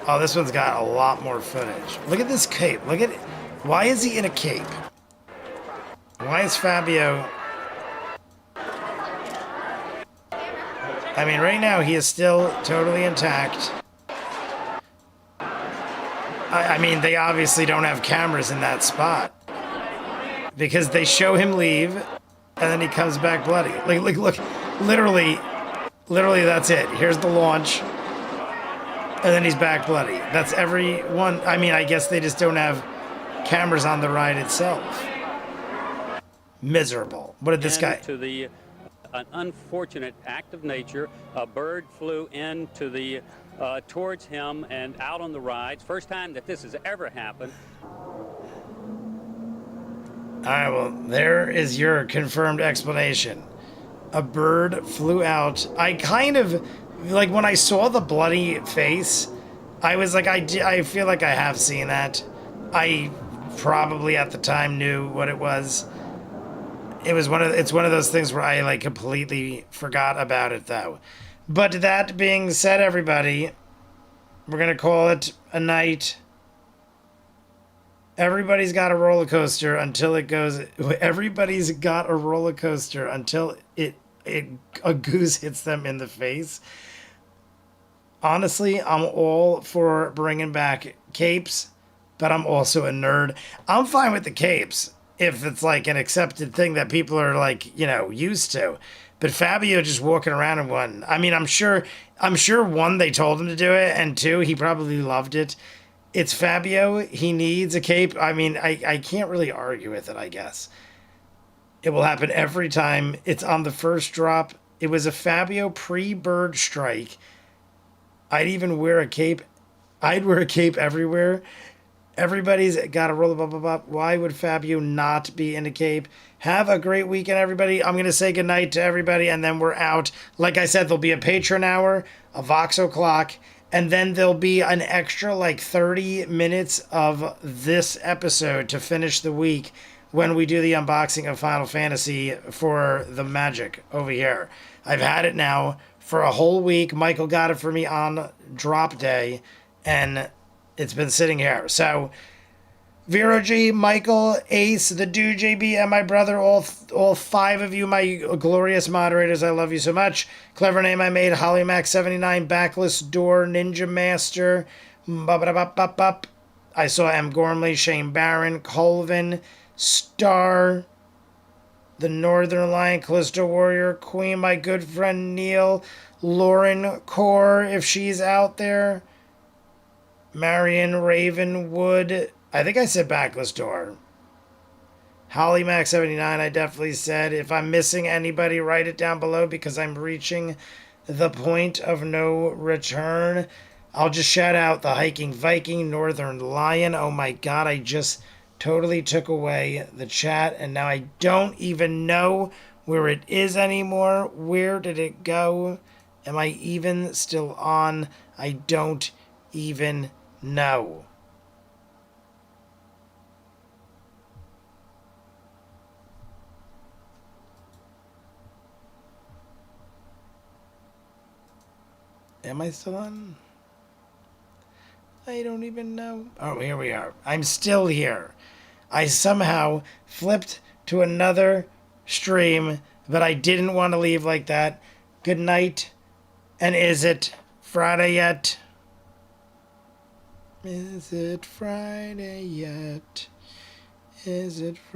Oh, this one's got a lot more footage. Look at this cape. Look at it. Why is he in a cape? Why is Fabio... I mean, right now he is still totally intact. I mean, they obviously don't have cameras in that spot. Because they show him leave, and then he comes back bloody. Look. Literally, that's it. Here's the launch. And then he's back bloody. That's every one. I mean, I guess they just don't have cameras on the ride itself. Miserable. What did this guy... To an unfortunate act of nature, a bird flew into the towards him and out on the rides. First time that this has ever happened. All right, well, there is your confirmed explanation. A bird flew out. I kind of, like, when I saw the bloody face, I was like, I feel like I have seen that. I probably at the time knew what it was. It's one of those things where I, like, completely forgot about it, though. But that being said, everybody, we're going to call it a night. Everybody's got a roller coaster until it goes... Everybody's got a roller coaster until a goose hits them in the face. Honestly, I'm all for bringing back capes, but I'm also a nerd. I'm fine with the capes if it's like an accepted thing that people are, like, you know, used to. But Fabio just walking around in one. I mean, I'm sure one, they told him to do it, and two, he probably loved it. It's Fabio. He needs a cape. I mean, I can't really argue with it, I guess. It will happen every time. It's on the first drop. It was a Fabio pre-bird strike. I'd even wear a cape. I'd wear a cape everywhere. Everybody's got a roll, blah, blah, blah. Why would Fabio not be in a cape? Have a great weekend, everybody. I'm going to say goodnight to everybody, and then we're out. Like I said, there'll be a Patreon hour, a Vox O'Clock, and then there'll be an extra, like, 30 minutes of this episode to finish the week when we do the unboxing of Final Fantasy for the Magic over here. I've had it now for a whole week. Michael got it for me on drop day, and it's been sitting here. So, Vero G, Michael, Ace, the Dude, JB, and my brother, all five of you, my glorious moderators, I love you so much. Clever name I made, HollyMac79, Backless Door, Ninja Master, I saw M. Gormley, Shane Barron, Colvin, Star, the Northern Lion, Callisto Warrior, Queen, my good friend Neil, Lauren Core, if she's out there, Marion Ravenwood, I think I said Backless Door. HollyMac79, I definitely said. If I'm missing anybody, write it down below because I'm reaching the point of no return. I'll just shout out the Hiking Viking, Northern Lion. Oh my god, I just totally took away the chat and now I don't even know where it is anymore. Where did it go? Am I even still on? I don't even know. Am I still on? I don't even know. Oh, here we are. I'm still here. I somehow flipped to another stream, but I didn't want to leave like that. Good night. And is it Friday yet? Is it Friday yet? Is it Friday?